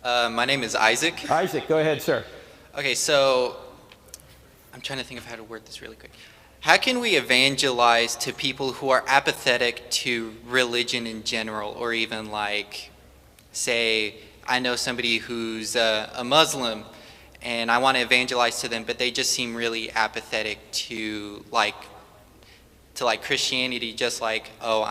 My name is Isaac. Isaac, go ahead, sir. Okay, so I'm trying to think of how to word this really quick. How can we evangelize to people who are apathetic to religion in general, or even like, say, I know somebody who's a Muslim, and I want to evangelize to them, but they just seem really apathetic to Christianity, just like, oh,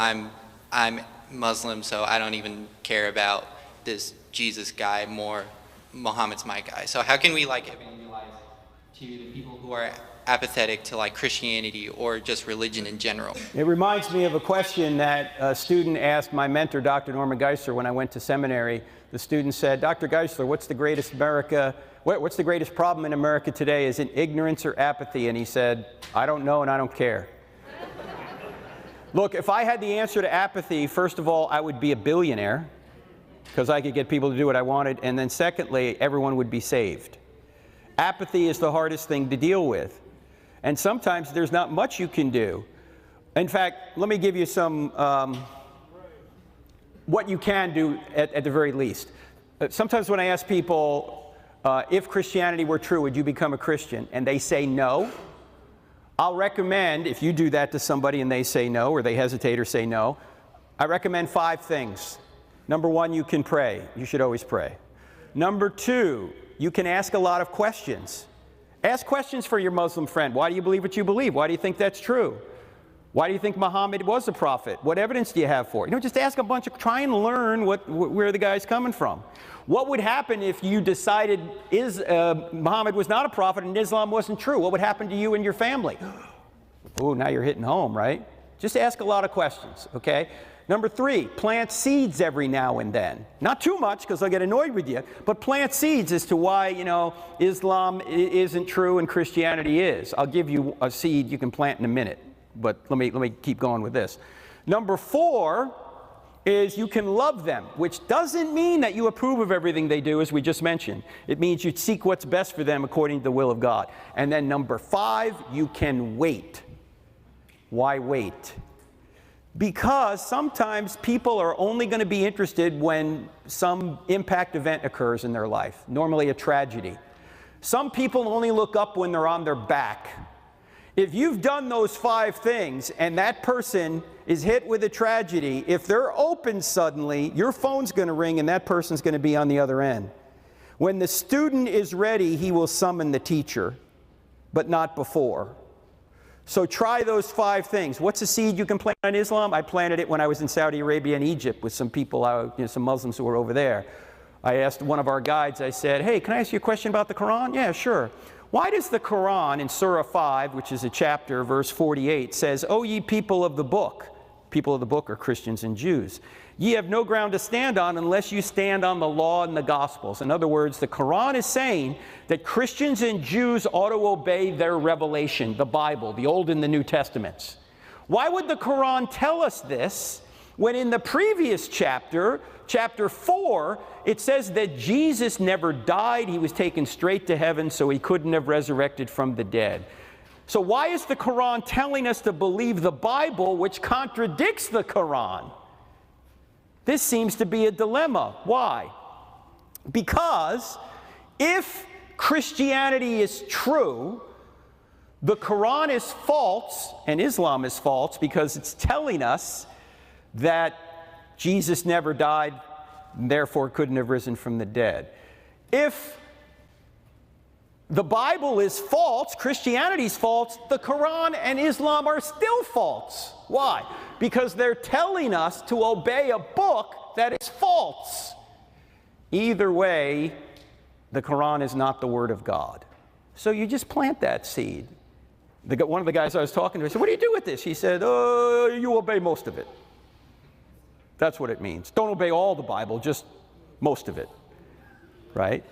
I'm Muslim, so I don't even care about this Jesus guy, more Muhammad's my guy. So how can we like evangelize to the people who are apathetic to like Christianity or just religion in general? It reminds me of a question that a student asked my mentor, Dr. Norman Geisler, when I went to seminary. The student said, Dr. Geisler, what's the greatest problem in America today? Is it ignorance or apathy? And he said, I don't know and I don't care. Look, if I had the answer to apathy, first of all, I would be a billionaire because I could get people to do what I wanted. And then secondly, everyone would be saved. Apathy is the hardest thing to deal with. And sometimes there's not much you can do. In fact, let me give you some, what you can do at the very least. Sometimes when I ask people, if Christianity were true, would you become a Christian? And they say no. I'll recommend, if you do that to somebody and they say no, or they hesitate or say no, I recommend 5 things. Number 1, you can pray. You should always pray. Number 2, you can ask a lot of questions. Ask questions for your Muslim friend. Why do you believe what you believe? Why do you think that's true? Why do you think Muhammad was a prophet? What evidence do you have for it? Just ask a bunch of, try and learn where the guy's coming from. What would happen if you decided Muhammad was not a prophet and Islam wasn't true? What would happen to you and your family? Oh, now you're hitting home, right? Just ask a lot of questions, okay? Number 3, plant seeds every now and then. Not too much, because they'll get annoyed with you, but plant seeds as to why, Islam isn't true and Christianity is. I'll give you a seed you can plant in a minute, but let me keep going with this. Number 4 is you can love them, which doesn't mean that you approve of everything they do, as we just mentioned. It means you seek what's best for them according to the will of God. And then number 5, you can wait. Why wait? Because sometimes people are only going to be interested when some impact event occurs in their life, normally a tragedy. Some people only look up when they're on their back. If you've done those 5 things and that person is hit with a tragedy, if they're open suddenly, your phone's going to ring and that person's going to be on the other end. When the student is ready, he will summon the teacher, but not before. So try those 5 things. What's a seed you can plant on Islam? I planted it when I was in Saudi Arabia and Egypt with some people, some Muslims who were over there. I asked one of our guides, I said, hey, can I ask you a question about the Quran? Yeah, sure. Why does the Quran in Surah 5, which is a chapter, verse 48, says, O ye people of the book are Christians and Jews, ye have no ground to stand on unless you stand on the law and the Gospels. In other words, the Quran is saying that Christians and Jews ought to obey their revelation, the Bible, the Old and the New Testaments. Why would the Quran tell us this when in the previous chapter, chapter 4, it says that Jesus never died, he was taken straight to heaven, so he couldn't have resurrected from the dead. So why is the Quran telling us to believe the Bible, which contradicts the Quran? This seems to be a dilemma. Why? Because if Christianity is true, the Quran is false and Islam is false because it's telling us that Jesus never died, and therefore couldn't have risen from the dead. If the Bible is false, Christianity is false, the Quran and Islam are still false. Why? Because they're telling us to obey a book that is false. Either way, the Quran is not the Word of God. So you just plant that seed. One of the guys I was talking to, I said, what do you do with this? He said, you obey most of it. That's what it means. Don't obey all the Bible, just most of it, right?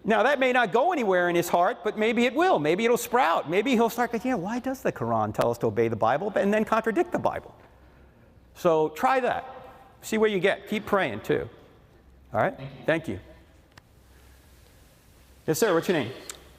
Now, that may not go anywhere in his heart, but maybe it will. Maybe it'll sprout. Maybe he'll start going, yeah, why does the Quran tell us to obey the Bible and then contradict the Bible? So try that. See where you get. Keep praying, too. All right? Thank you. Yes, sir. What's your name?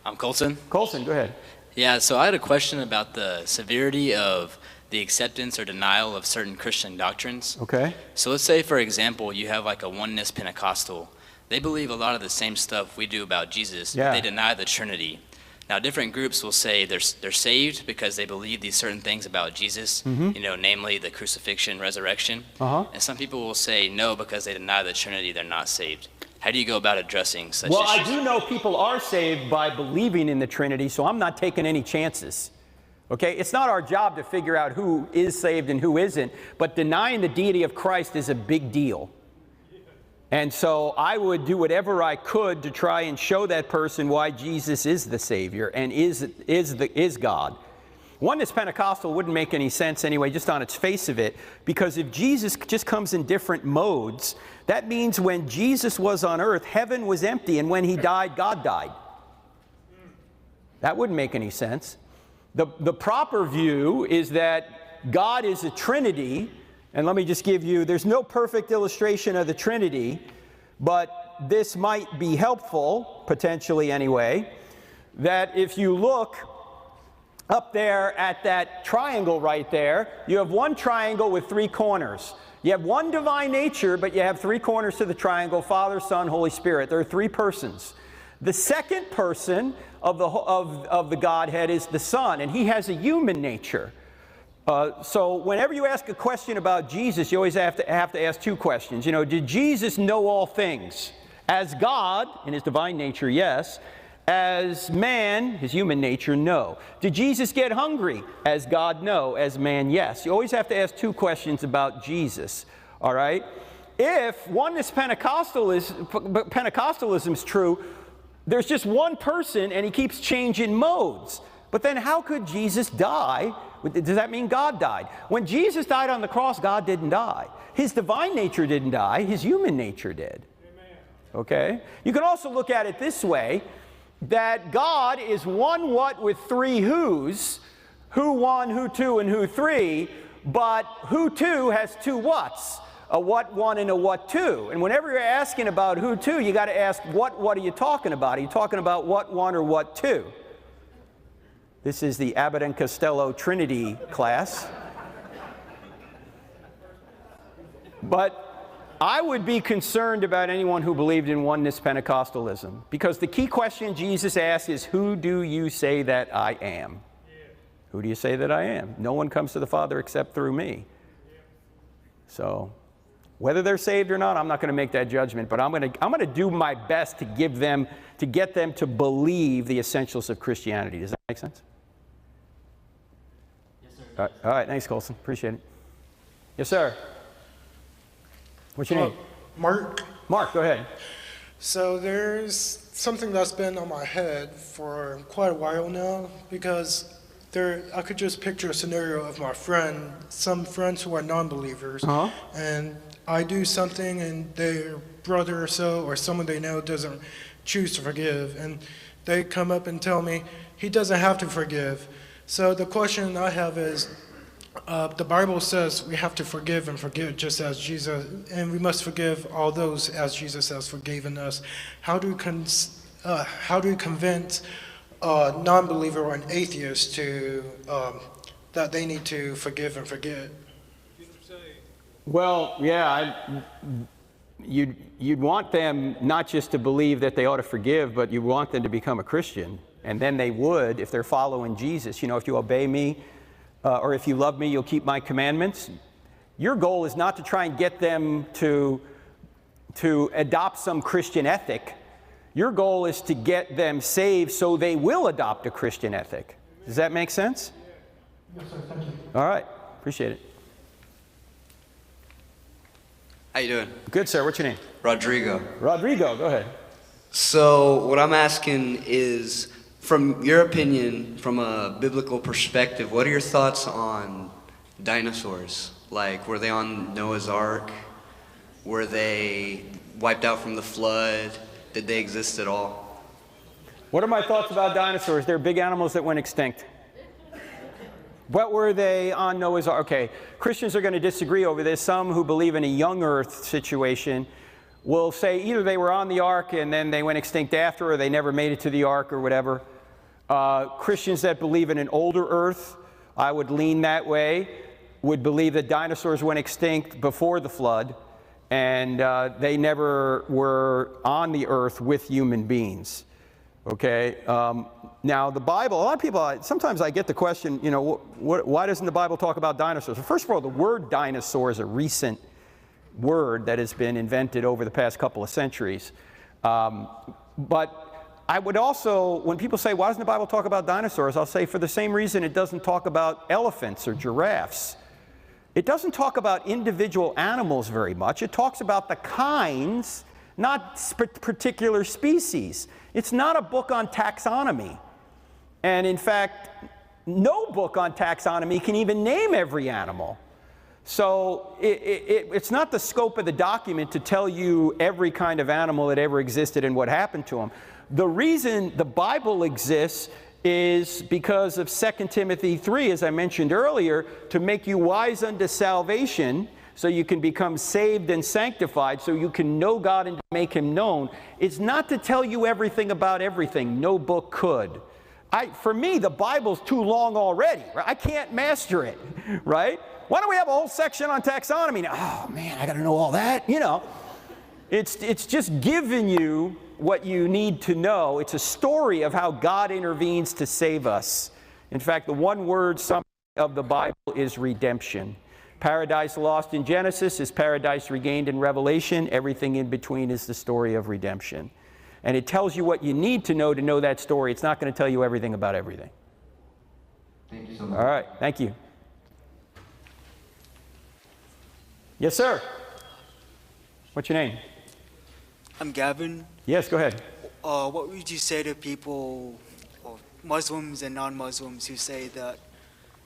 I'm Colson. Colson, go ahead. Yeah, so I had a question about the severity of the acceptance or denial of certain Christian doctrines. Okay. So let's say, for example, you have like a oneness Pentecostal. They believe a lot of the same stuff we do about Jesus. Yeah. They deny the Trinity. Now, different groups will say they're saved because they believe these certain things about Jesus, Mhm. you know, namely the crucifixion, resurrection. Uh-huh. And some people will say no, because they deny the Trinity, they're not saved. How do you go about addressing such Well, issues? I do know people are saved by believing in the Trinity, so I'm not taking any chances. Okay? It's not our job to figure out who is saved and who isn't, but denying the deity of Christ is a big deal. And so I would do whatever I could to try and show that person why Jesus is the Savior and is God. Oneness Pentecostal wouldn't make any sense anyway, just on its face of it, because if Jesus just comes in different modes, that means when Jesus was on earth, heaven was empty, and when he died, God died. That wouldn't make any sense. The proper view is that God is a Trinity, and let me just give you, there's no perfect illustration of the Trinity, but this might be helpful, potentially anyway, that if you look up there at that triangle right there, you have one triangle with three corners. You have one divine nature, but you have three corners to the triangle: Father, Son, Holy Spirit. There are three persons. The second person of the Godhead is the Son, and he has a human nature. So whenever you ask a question about Jesus, you always have to ask two questions. You know, did Jesus know all things? As God, in his divine nature, yes. As man, his human nature, no. Did Jesus get hungry? As God, no. As man, yes. You always have to ask two questions about Jesus, all right? If oneness Pentecostalism is true, there's just one person and he keeps changing modes. But then how could Jesus die? Does that mean God died? When Jesus died on the cross, God didn't die. His divine nature didn't die. His human nature did. Okay? You can also look at it this way, that God is one what with three who's, who one, who two, and who three, but who two has two whats, a what one and a what two. And whenever you're asking about who two, you got to ask what are you talking about? Are you talking about what one or what two? This is the Abbott and Costello Trinity class. But I would be concerned about anyone who believed in oneness Pentecostalism, because the key question Jesus asked is, who do you say that I am? Who do you say that I am? No one comes to the Father except through me. So whether they're saved or not, I'm not going to make that judgment, but I'm going to do my best to get them to believe the essentials of Christianity. Does that make sense? Yes, sir. All right, thanks, Colson. Appreciate it. Yes, sir. What's your name? Mark. Mark, go ahead. So there's something that's been on my head for quite a while now, because I could just picture a scenario of my friend, some friends who are non-believers, and I do something and their brother or so, or someone they know, doesn't choose to forgive, and they come up and tell me he doesn't have to forgive. So the question I have is, the Bible says we have to forgive and forgive just as Jesus, and we must forgive all those as Jesus has forgiven us. How do we convince a non-believer or an atheist to that they need to forgive and forget? Well, yeah, you'd want them not just to believe that they ought to forgive, but you want them to become a Christian, and then they would if they're following Jesus. You know, if you obey me, or if you love me, you'll keep my commandments. Your goal is not to try and get them to adopt some Christian ethic. Your goal is to get them saved so they will adopt a Christian ethic. Does that make sense? Yes, sir. Thank you. All right. Appreciate it. How you doing? Good, sir. What's your name? Rodrigo. Rodrigo, go ahead. So what I'm asking is, from your opinion, from a biblical perspective, what are your thoughts on dinosaurs? Like, were they on Noah's Ark? Were they wiped out from the flood? Did they exist at all? What are my thoughts about dinosaurs? They're big animals that went extinct. What were they on Noah's Ark? Okay, Christians are going to disagree over this. Some who believe in a young earth situation will say either they were on the ark and then they went extinct after, or they never made it to the ark or whatever. Christians that believe in an older earth, I would lean that way, would believe that dinosaurs went extinct before the flood, and they never were on the earth with human beings. Okay? Now, the Bible, a lot of people, sometimes I get the question, you know, why doesn't the Bible talk about dinosaurs? Well, first of all, the word dinosaur is a recent word that has been invented over the past couple of centuries. But I would also, when people say, why doesn't the Bible talk about dinosaurs? I'll say, for the same reason it doesn't talk about elephants or giraffes. It doesn't talk about individual animals very much. It talks about the kinds, not particular species. It's not a book on taxonomy. And in fact, no book on taxonomy can even name every animal. So it's not the scope of the document to tell you every kind of animal that ever existed and what happened to them. The reason the Bible exists is because of 2 Timothy 3, as I mentioned earlier, to make you wise unto salvation, so you can become saved and sanctified, so you can know God and make Him known. It's not to tell you everything about everything. No book could. For me, the Bible's too long already. Right? I can't master it, right? Why don't we have a whole section on taxonomy now? Oh, man, I got to know all that. You know, it's just giving you what you need to know. It's a story of how God intervenes to save us. In fact, the one-word summary of the Bible is redemption. Paradise lost in Genesis is paradise regained in Revelation. Everything in between is the story of redemption. And it tells you what you need to know that story. It's not going to tell you everything about everything. Thank you so much. All right, thank you. Yes, sir. What's your name? I'm Gavin. Yes, go ahead. What would you say to people, or Muslims and non-Muslims, who say that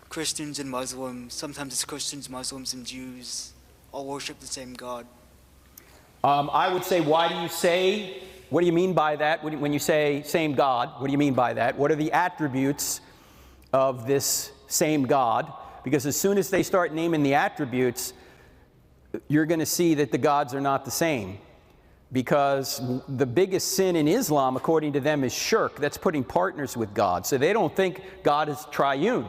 Christians and Muslims, sometimes it's Christians, Muslims, and Jews, all worship the same God? I would say, why do you say, what do you mean by that? When you say same God, what do you mean by that? What are the attributes of this same God? Because as soon as they start naming the attributes, you're going to see that the gods are not the same. Because the biggest sin in Islam, according to them, is shirk. That's putting partners with God. So they don't think God is triune.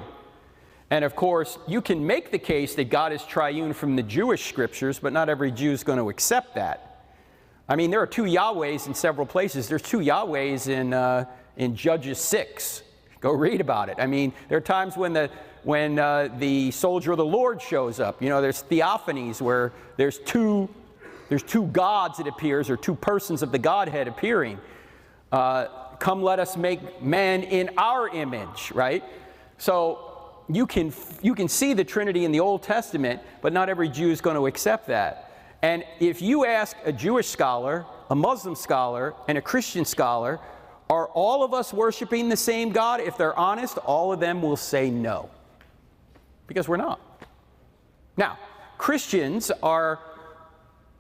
And of course, you can make the case that God is triune from the Jewish scriptures, but not every Jew is going to accept that. I mean, there are two Yahwehs in several places. There's two Yahwehs in Judges 6. Go read about it. I mean, there are times when the soldier of the Lord shows up. You know, there's theophanies where there's two gods, it appears, or two persons of the Godhead appearing. Come, let us make man in our image, right? So you can see the Trinity in the Old Testament, but not every Jew is going to accept that. And if you ask a Jewish scholar, a Muslim scholar, and a Christian scholar, are all of us worshiping the same God? If they're honest, all of them will say no, because we're not. Now, Christians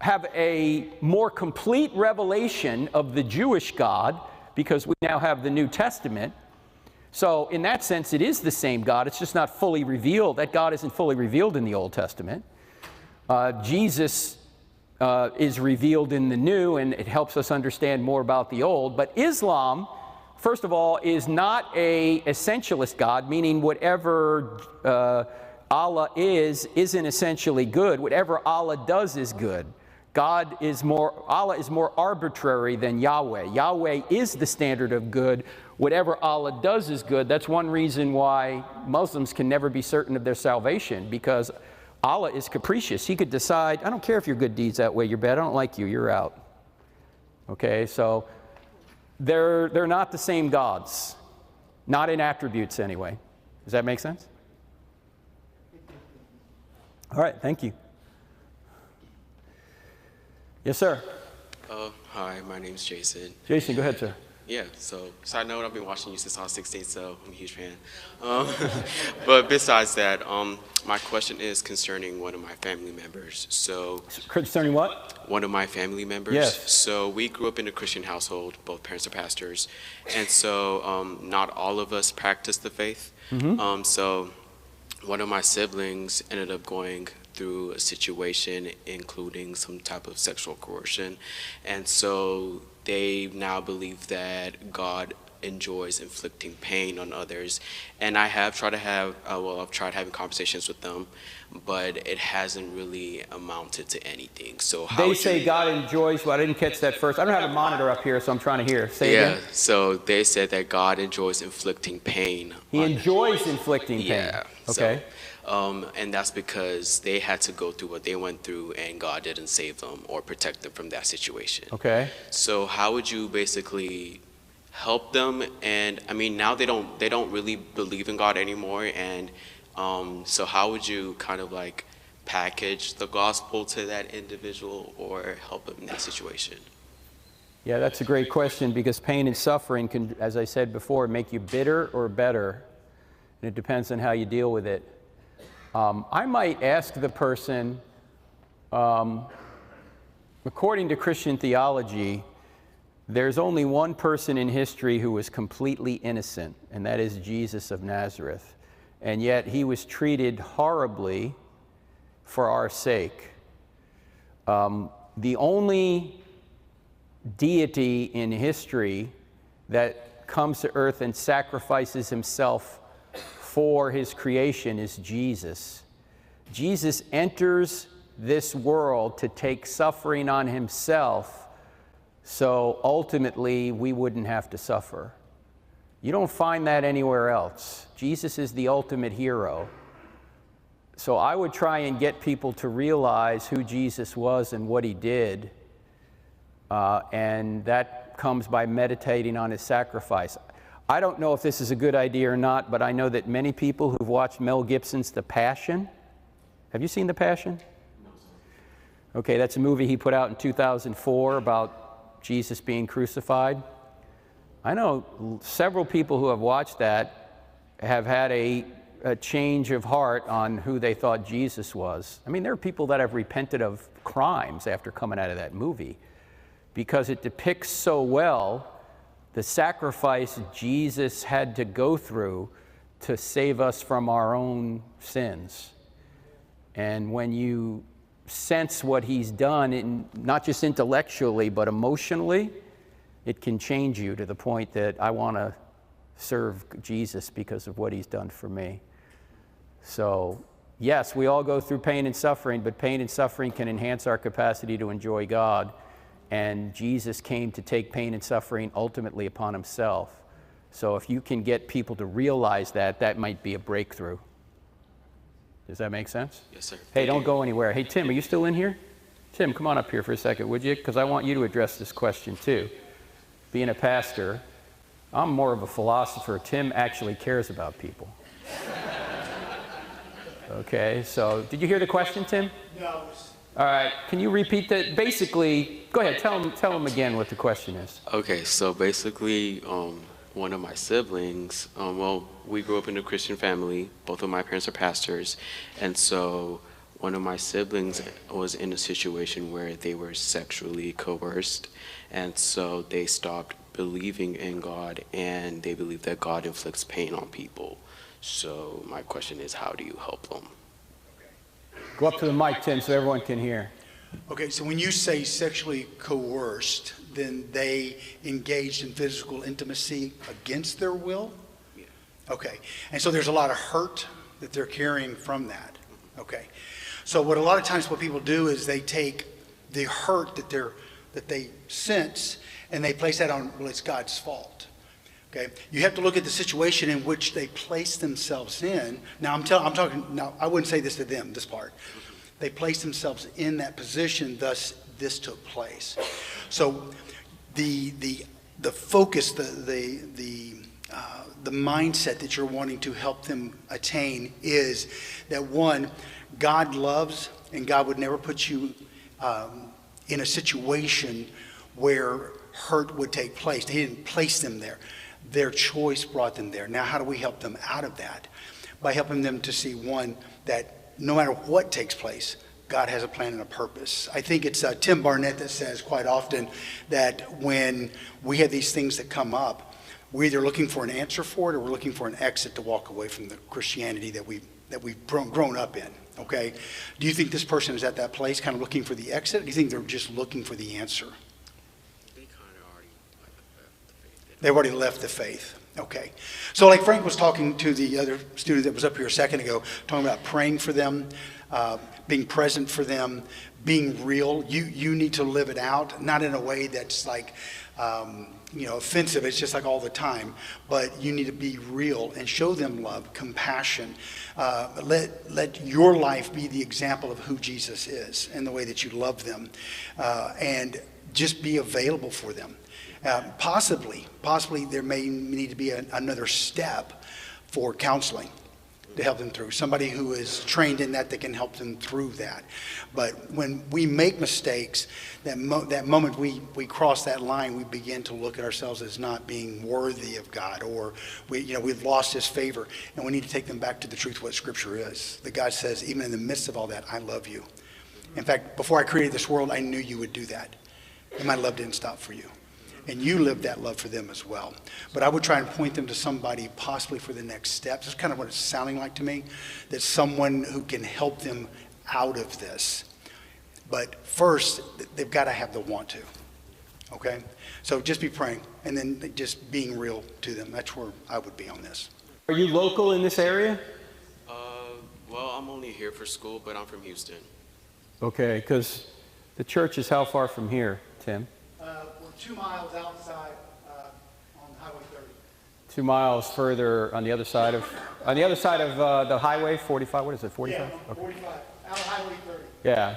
have a more complete revelation of the Jewish God because we now have the New Testament. So in that sense, it is the same God. It's just not fully revealed. That God isn't fully revealed in the Old Testament. Jesus is revealed in the New, and it helps us understand more about the Old. But Islam, first of all, is not a essentialist God, meaning whatever Allah isn't essentially good. Whatever Allah does is good. Allah is more arbitrary than Yahweh. Yahweh is the standard of good. Whatever Allah does is good. That's one reason why Muslims can never be certain of their salvation, because Allah is capricious. He could decide, I don't care if your good deeds outweigh your bad. I don't like you. You're out. Okay, so they're not the same gods. Not in attributes anyway. Does that make sense? All right, thank you. Yes, sir. Hi, my name's Jason. Jason, go ahead, sir. Yeah, so side note, I've been watching you since I was 16, so I'm a huge fan. But besides that, my question is concerning one of my family members. So concerning what? One of my family members. Yes. So we grew up in a Christian household. Both parents are pastors, and so not all of us practice the faith. Mm-hmm. So one of my siblings ended up going through a situation including some type of sexual coercion, and so they now believe that God enjoys inflicting pain on others. And I have tried to have, I've tried having conversations with them, but it hasn't really amounted to anything. So how They would say you, God enjoys, well, I didn't catch that first. I don't have a monitor up here, so I'm trying to hear. Say yeah, again. so they said that God enjoys inflicting pain. He enjoys inflicting pain. Yeah. Okay. And that's because they had to go through what they went through, and God didn't save them or protect them from that situation. Okay. So how would you basically help them? And I mean, now they don't really believe in God anymore, and so how would you kind of like package the gospel to that individual or help them in that situation? Yeah, that's a great question, because pain and suffering can, as I said before, make you bitter or better. And it depends on how you deal with it. I might ask the person, according to Christian theology, there's only one person in history who was completely innocent, and that is Jesus of Nazareth. And yet he was treated horribly for our sake. The only deity in history that comes to earth and sacrifices himself for his creation is Jesus. Jesus enters this world to take suffering on himself, so ultimately we wouldn't have to suffer. You don't find that anywhere else. Jesus is the ultimate hero. So I would try and get people to realize who Jesus was and what he did, and that comes by meditating on his sacrifice. I don't know if this is a good idea or not, but I know that many people who've watched Mel Gibson's The Passion. Have you seen The Passion? Okay, that's a movie he put out in 2004 about Jesus being crucified. I know several people who have watched that have had a change of heart on who they thought Jesus was. I mean, there are people that have repented of crimes after coming out of that movie, because it depicts so well the sacrifice Jesus had to go through to save us from our own sins. And when you sense what he's done, not just intellectually, but emotionally, it can change you to the point that I want to serve Jesus because of what he's done for me. So, yes, we all go through pain and suffering, but pain and suffering can enhance our capacity to enjoy God. And Jesus came to take pain and suffering ultimately upon himself. So if you can get people to realize that, that might be a breakthrough. Does that make sense? Yes, sir. Hey, don't go anywhere. Hey, Tim, are you still in here? Tim, come on up here for a second, would you? Because I want you to address this question too. Being a pastor, I'm more of a philosopher. Tim actually cares about people. Okay, so did you hear the question, Tim? No. All right, can you repeat that? Basically, go ahead, tell them again what the question is. Okay, so basically, one of my siblings, well, we grew up in a Christian family. Both of my parents are pastors. And so one of my siblings was in a situation where they were sexually coerced. And so they stopped believing in God, and they believe that God inflicts pain on people. So my question is, how do you help them? Go up to the mic, Tim, so everyone can hear. Okay, so when you say sexually coerced, then they engaged in physical intimacy against their will? Yeah. Okay, and so there's a lot of hurt that they're carrying from that. Okay, so what a lot of times what people do is they take the hurt that they sense and they place that on, well, it's God's fault. Okay, you have to look at the situation in which they place themselves in. Now I'm talking. Now I wouldn't say this to them. This part, they place themselves in that position. Thus, this took place. So, the focus, the mindset that you're wanting to help them attain is that one, God loves, and God would never put you in a situation where hurt would take place. He didn't place them there. Their choice brought them there. Now, how do we help them out of that? By helping them to see, one, that no matter what takes place, God has a plan and a purpose. I think it's Tim Barnett that says quite often that when we have these things that come up, we're either looking for an answer for it or we're looking for an exit to walk away from the Christianity that we've grown up in. Okay? Do you think this person is at that place kind of looking for the exit? Or do you think they're just looking for the answer? They've already left the faith. Okay. So like Frank was talking to the other student that was up here a second ago, talking about praying for them, being present for them, being real. You need to live it out, not in a way that's like, offensive. It's just like all the time. But you need to be real and show them love, compassion. Let your life be the example of who Jesus is and the way that you love them. And just be available for them. Possibly there may need to be another step for counseling to help them through. Somebody who is trained in that can help them through that. But when we make mistakes, that moment we cross that line, we begin to look at ourselves as not being worthy of God, or we've lost His favor, and we need to take them back to the truth of what Scripture is. That God says, even in the midst of all that, I love you. In fact, before I created this world, I knew you would do that. And my love didn't stop for you. And you lived that love for them as well. But I would try and point them to somebody possibly for the next steps. That's kind of what it's sounding like to me, that someone who can help them out of this. But first, they've got to have the want to, okay? So just be praying and then just being real to them. That's where I would be on this. Are you local in this area? Well, I'm only here for school, but I'm from Houston. Okay, because the church is how far from here, Tim? We're 2 miles outside on Highway 30. 2 miles further on the other side of the highway, 45. What is it, 45? Yeah, 45. Out Highway 30. Yeah.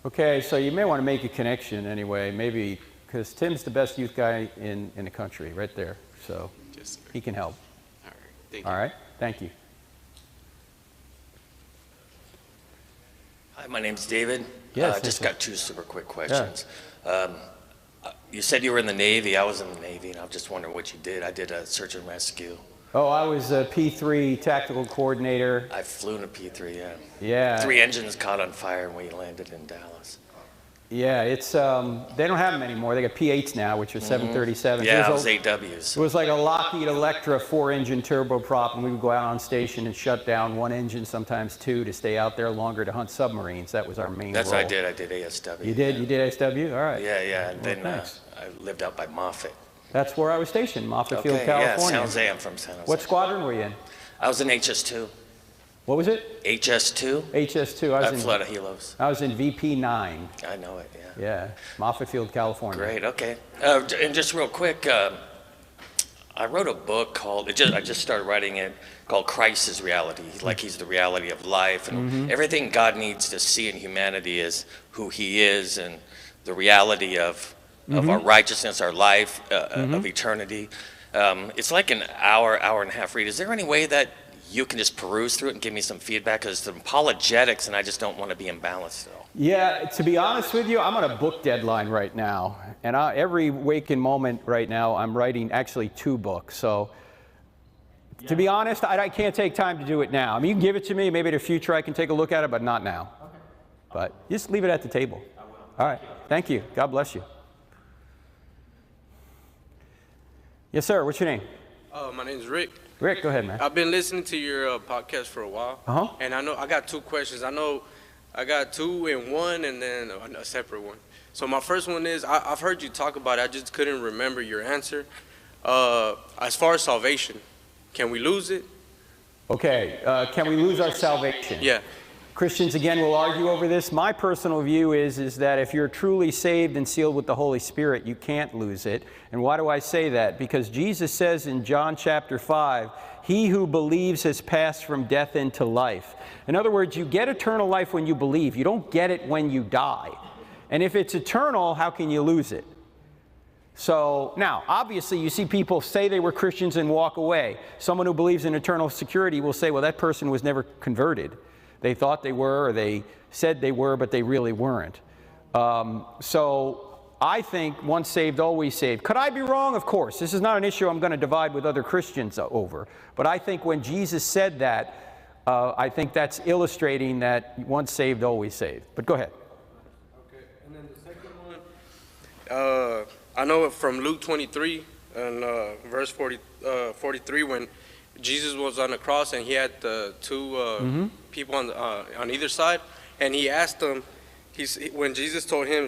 Okay, so you may want to make a connection anyway, maybe, because Tim's the best youth guy in the country, right there. So yes, he can help. All right. Thank you. All right. Thank you. Hi, my name's David. Yes. Just got 2 super quick questions. Yeah. You said you were in the Navy. I was in the Navy, and I'm just wondering what you did. I did a search and rescue. Oh, I was a P3 tactical coordinator. I flew in a P3, yeah. Yeah. 3 engines caught on fire when we landed in Dallas. Yeah, it's they don't have them anymore. They got P8s now, which are 737s. Yeah, it was AWs. It was like a Lockheed Electra 4-engine turboprop, and we would go out on station and shut down 1 engine, sometimes 2, to stay out there longer to hunt submarines. That was our main That's role. what I did. I did ASW. You did? You did ASW? All right. Yeah. And Well, then thanks. I lived out by Moffett. That's where I was stationed, Moffett Field, Okay, California. yeah, San Jose. I'm from San Jose. What squadron were you in? I was in HS2. What was it? HS2? HS2. I flew out of Helos. I was in VP9. I know it, yeah. Yeah, Moffett Field, California. Great, okay. And just real quick, I wrote a book called, I just started writing it, called Christ is Reality. Like He's the reality of life, and everything God needs to see in humanity is who He is, and the reality of our righteousness, our life, of eternity. It's like an hour and a half read. Is there any way that you can just peruse through it and give me some feedback? Because it's apologetics, and I just don't want to be imbalanced at all. Yeah, to be honest with you, I'm on a book deadline right now. And every waking moment right now, I'm writing actually 2 books. So to be honest, I can't take time to do it now. I mean, you can give it to me. Maybe in the future I can take a look at it, but not now. Okay. But just leave it at the table. I will. All right. Thank you. God bless you. Yes, sir. What's your name? My name's Rick. Rick, go ahead, man. I've been listening to your podcast for a while. And I got 2 questions. I know I got 2 in one and then a separate one. So my first one is, I've heard you talk about it. I just couldn't remember your answer. As far as salvation, can we lose it? Okay. Can we lose our salvation? Yeah. Christians, again, will argue over this. My personal view is that if you're truly saved and sealed with the Holy Spirit, you can't lose it. And why do I say that? Because Jesus says in John chapter 5, he who believes has passed from death into life. In other words, you get eternal life when you believe. You don't get it when you die. And if it's eternal, how can you lose it? So now, obviously, you see people say they were Christians and walk away. Someone who believes in eternal security will say, well, that person was never converted. They thought they were, or they said they were, but they really weren't. So I think once saved, always saved. Could I be wrong? Of course. This is not an issue I'm going to divide with other Christians over. But I think when Jesus said that, I think that's illustrating that once saved, always saved. But go ahead. Okay. And then the second one, I know from Luke 23 and verse 43 when Jesus was on the cross and he had the 2 people on either side, and he asked them, when Jesus told him,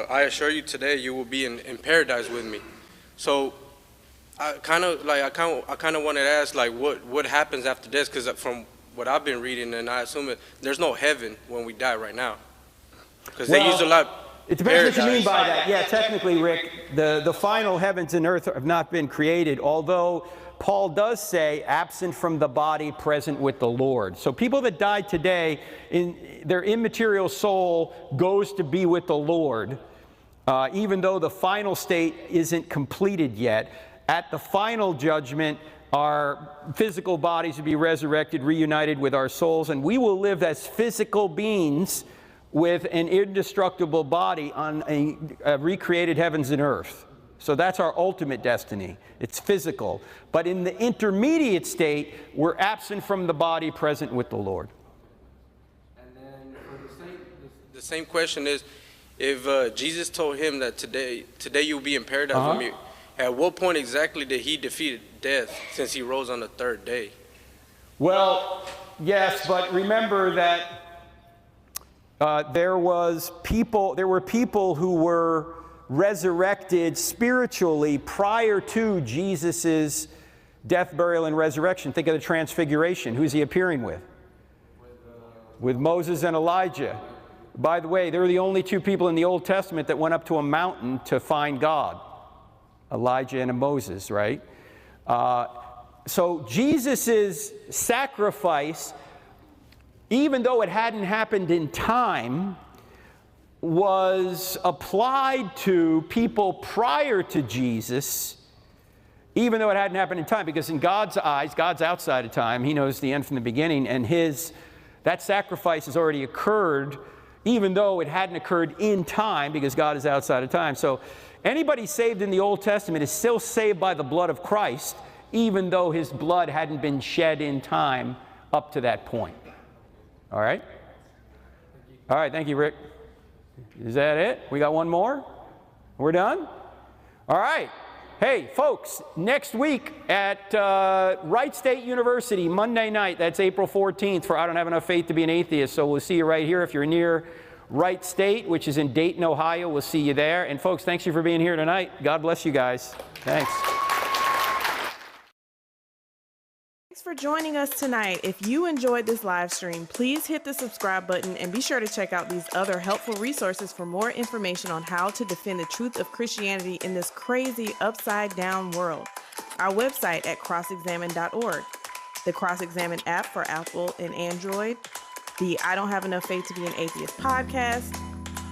I assure you today you will be in paradise with me. So I kind of wanted to ask, like, what happens after this? Because from what I've been reading, and I assume there's no heaven when we die right now. Because they use a lot. It depends what you mean by that. Yeah, technically, Rick, the final heavens and earth have not been created, although Paul does say, absent from the body, present with the Lord. So people that die today, their immaterial soul goes to be with the Lord, even though the final state isn't completed yet. At the final judgment, our physical bodies will be resurrected, reunited with our souls, and we will live as physical beings with an indestructible body on a recreated heavens and earth. So that's our ultimate destiny. It's physical. But in the intermediate state, we're absent from the body, present with the Lord. And then for the same question is, if Jesus told him that today you'll be in paradise with me, at what point exactly did he defeat death, since he rose on the third day? Well, yes, but remember that there were people who were resurrected spiritually prior to Jesus's death, burial, and resurrection. Think of the Transfiguration. Who's he appearing with? With Moses and Elijah. By the way, they're the only two people in the Old Testament that went up to a mountain to find God. Elijah and Moses, right? So Jesus's sacrifice, even though it hadn't happened in time, was applied to people prior to Jesus, even though it hadn't happened in time, because in God's eyes, God's outside of time. He knows the end from the beginning, and that sacrifice has already occurred, even though it hadn't occurred in time, because God is outside of time. So anybody saved in the Old Testament is still saved by the blood of Christ, even though his blood hadn't been shed in time up to that point. All right? All right, thank you, Rick. Is that it? We got one more? We're done? All right. Hey, folks, next week at Wright State University, Monday night, that's April 14th, for I Don't Have Enough Faith to Be an Atheist. So we'll see you right here. If you're near Wright State, which is in Dayton, Ohio, we'll see you there. And folks, thanks you for being here tonight. God bless you guys. Thanks. Thanks for joining us tonight. If you enjoyed this live stream, please hit the subscribe button and be sure to check out these other helpful resources for more information on how to defend the truth of Christianity in this crazy upside down world. Our website at crossexamine.org, the Cross-Examine app for Apple and Android, the I Don't Have Enough Faith to Be an Atheist podcast,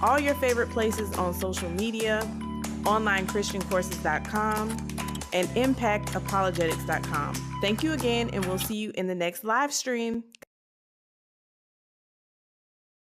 all your favorite places on social media, onlinechristiancourses.com, and impactapologetics.com. Thank you again, and we'll see you in the next live stream.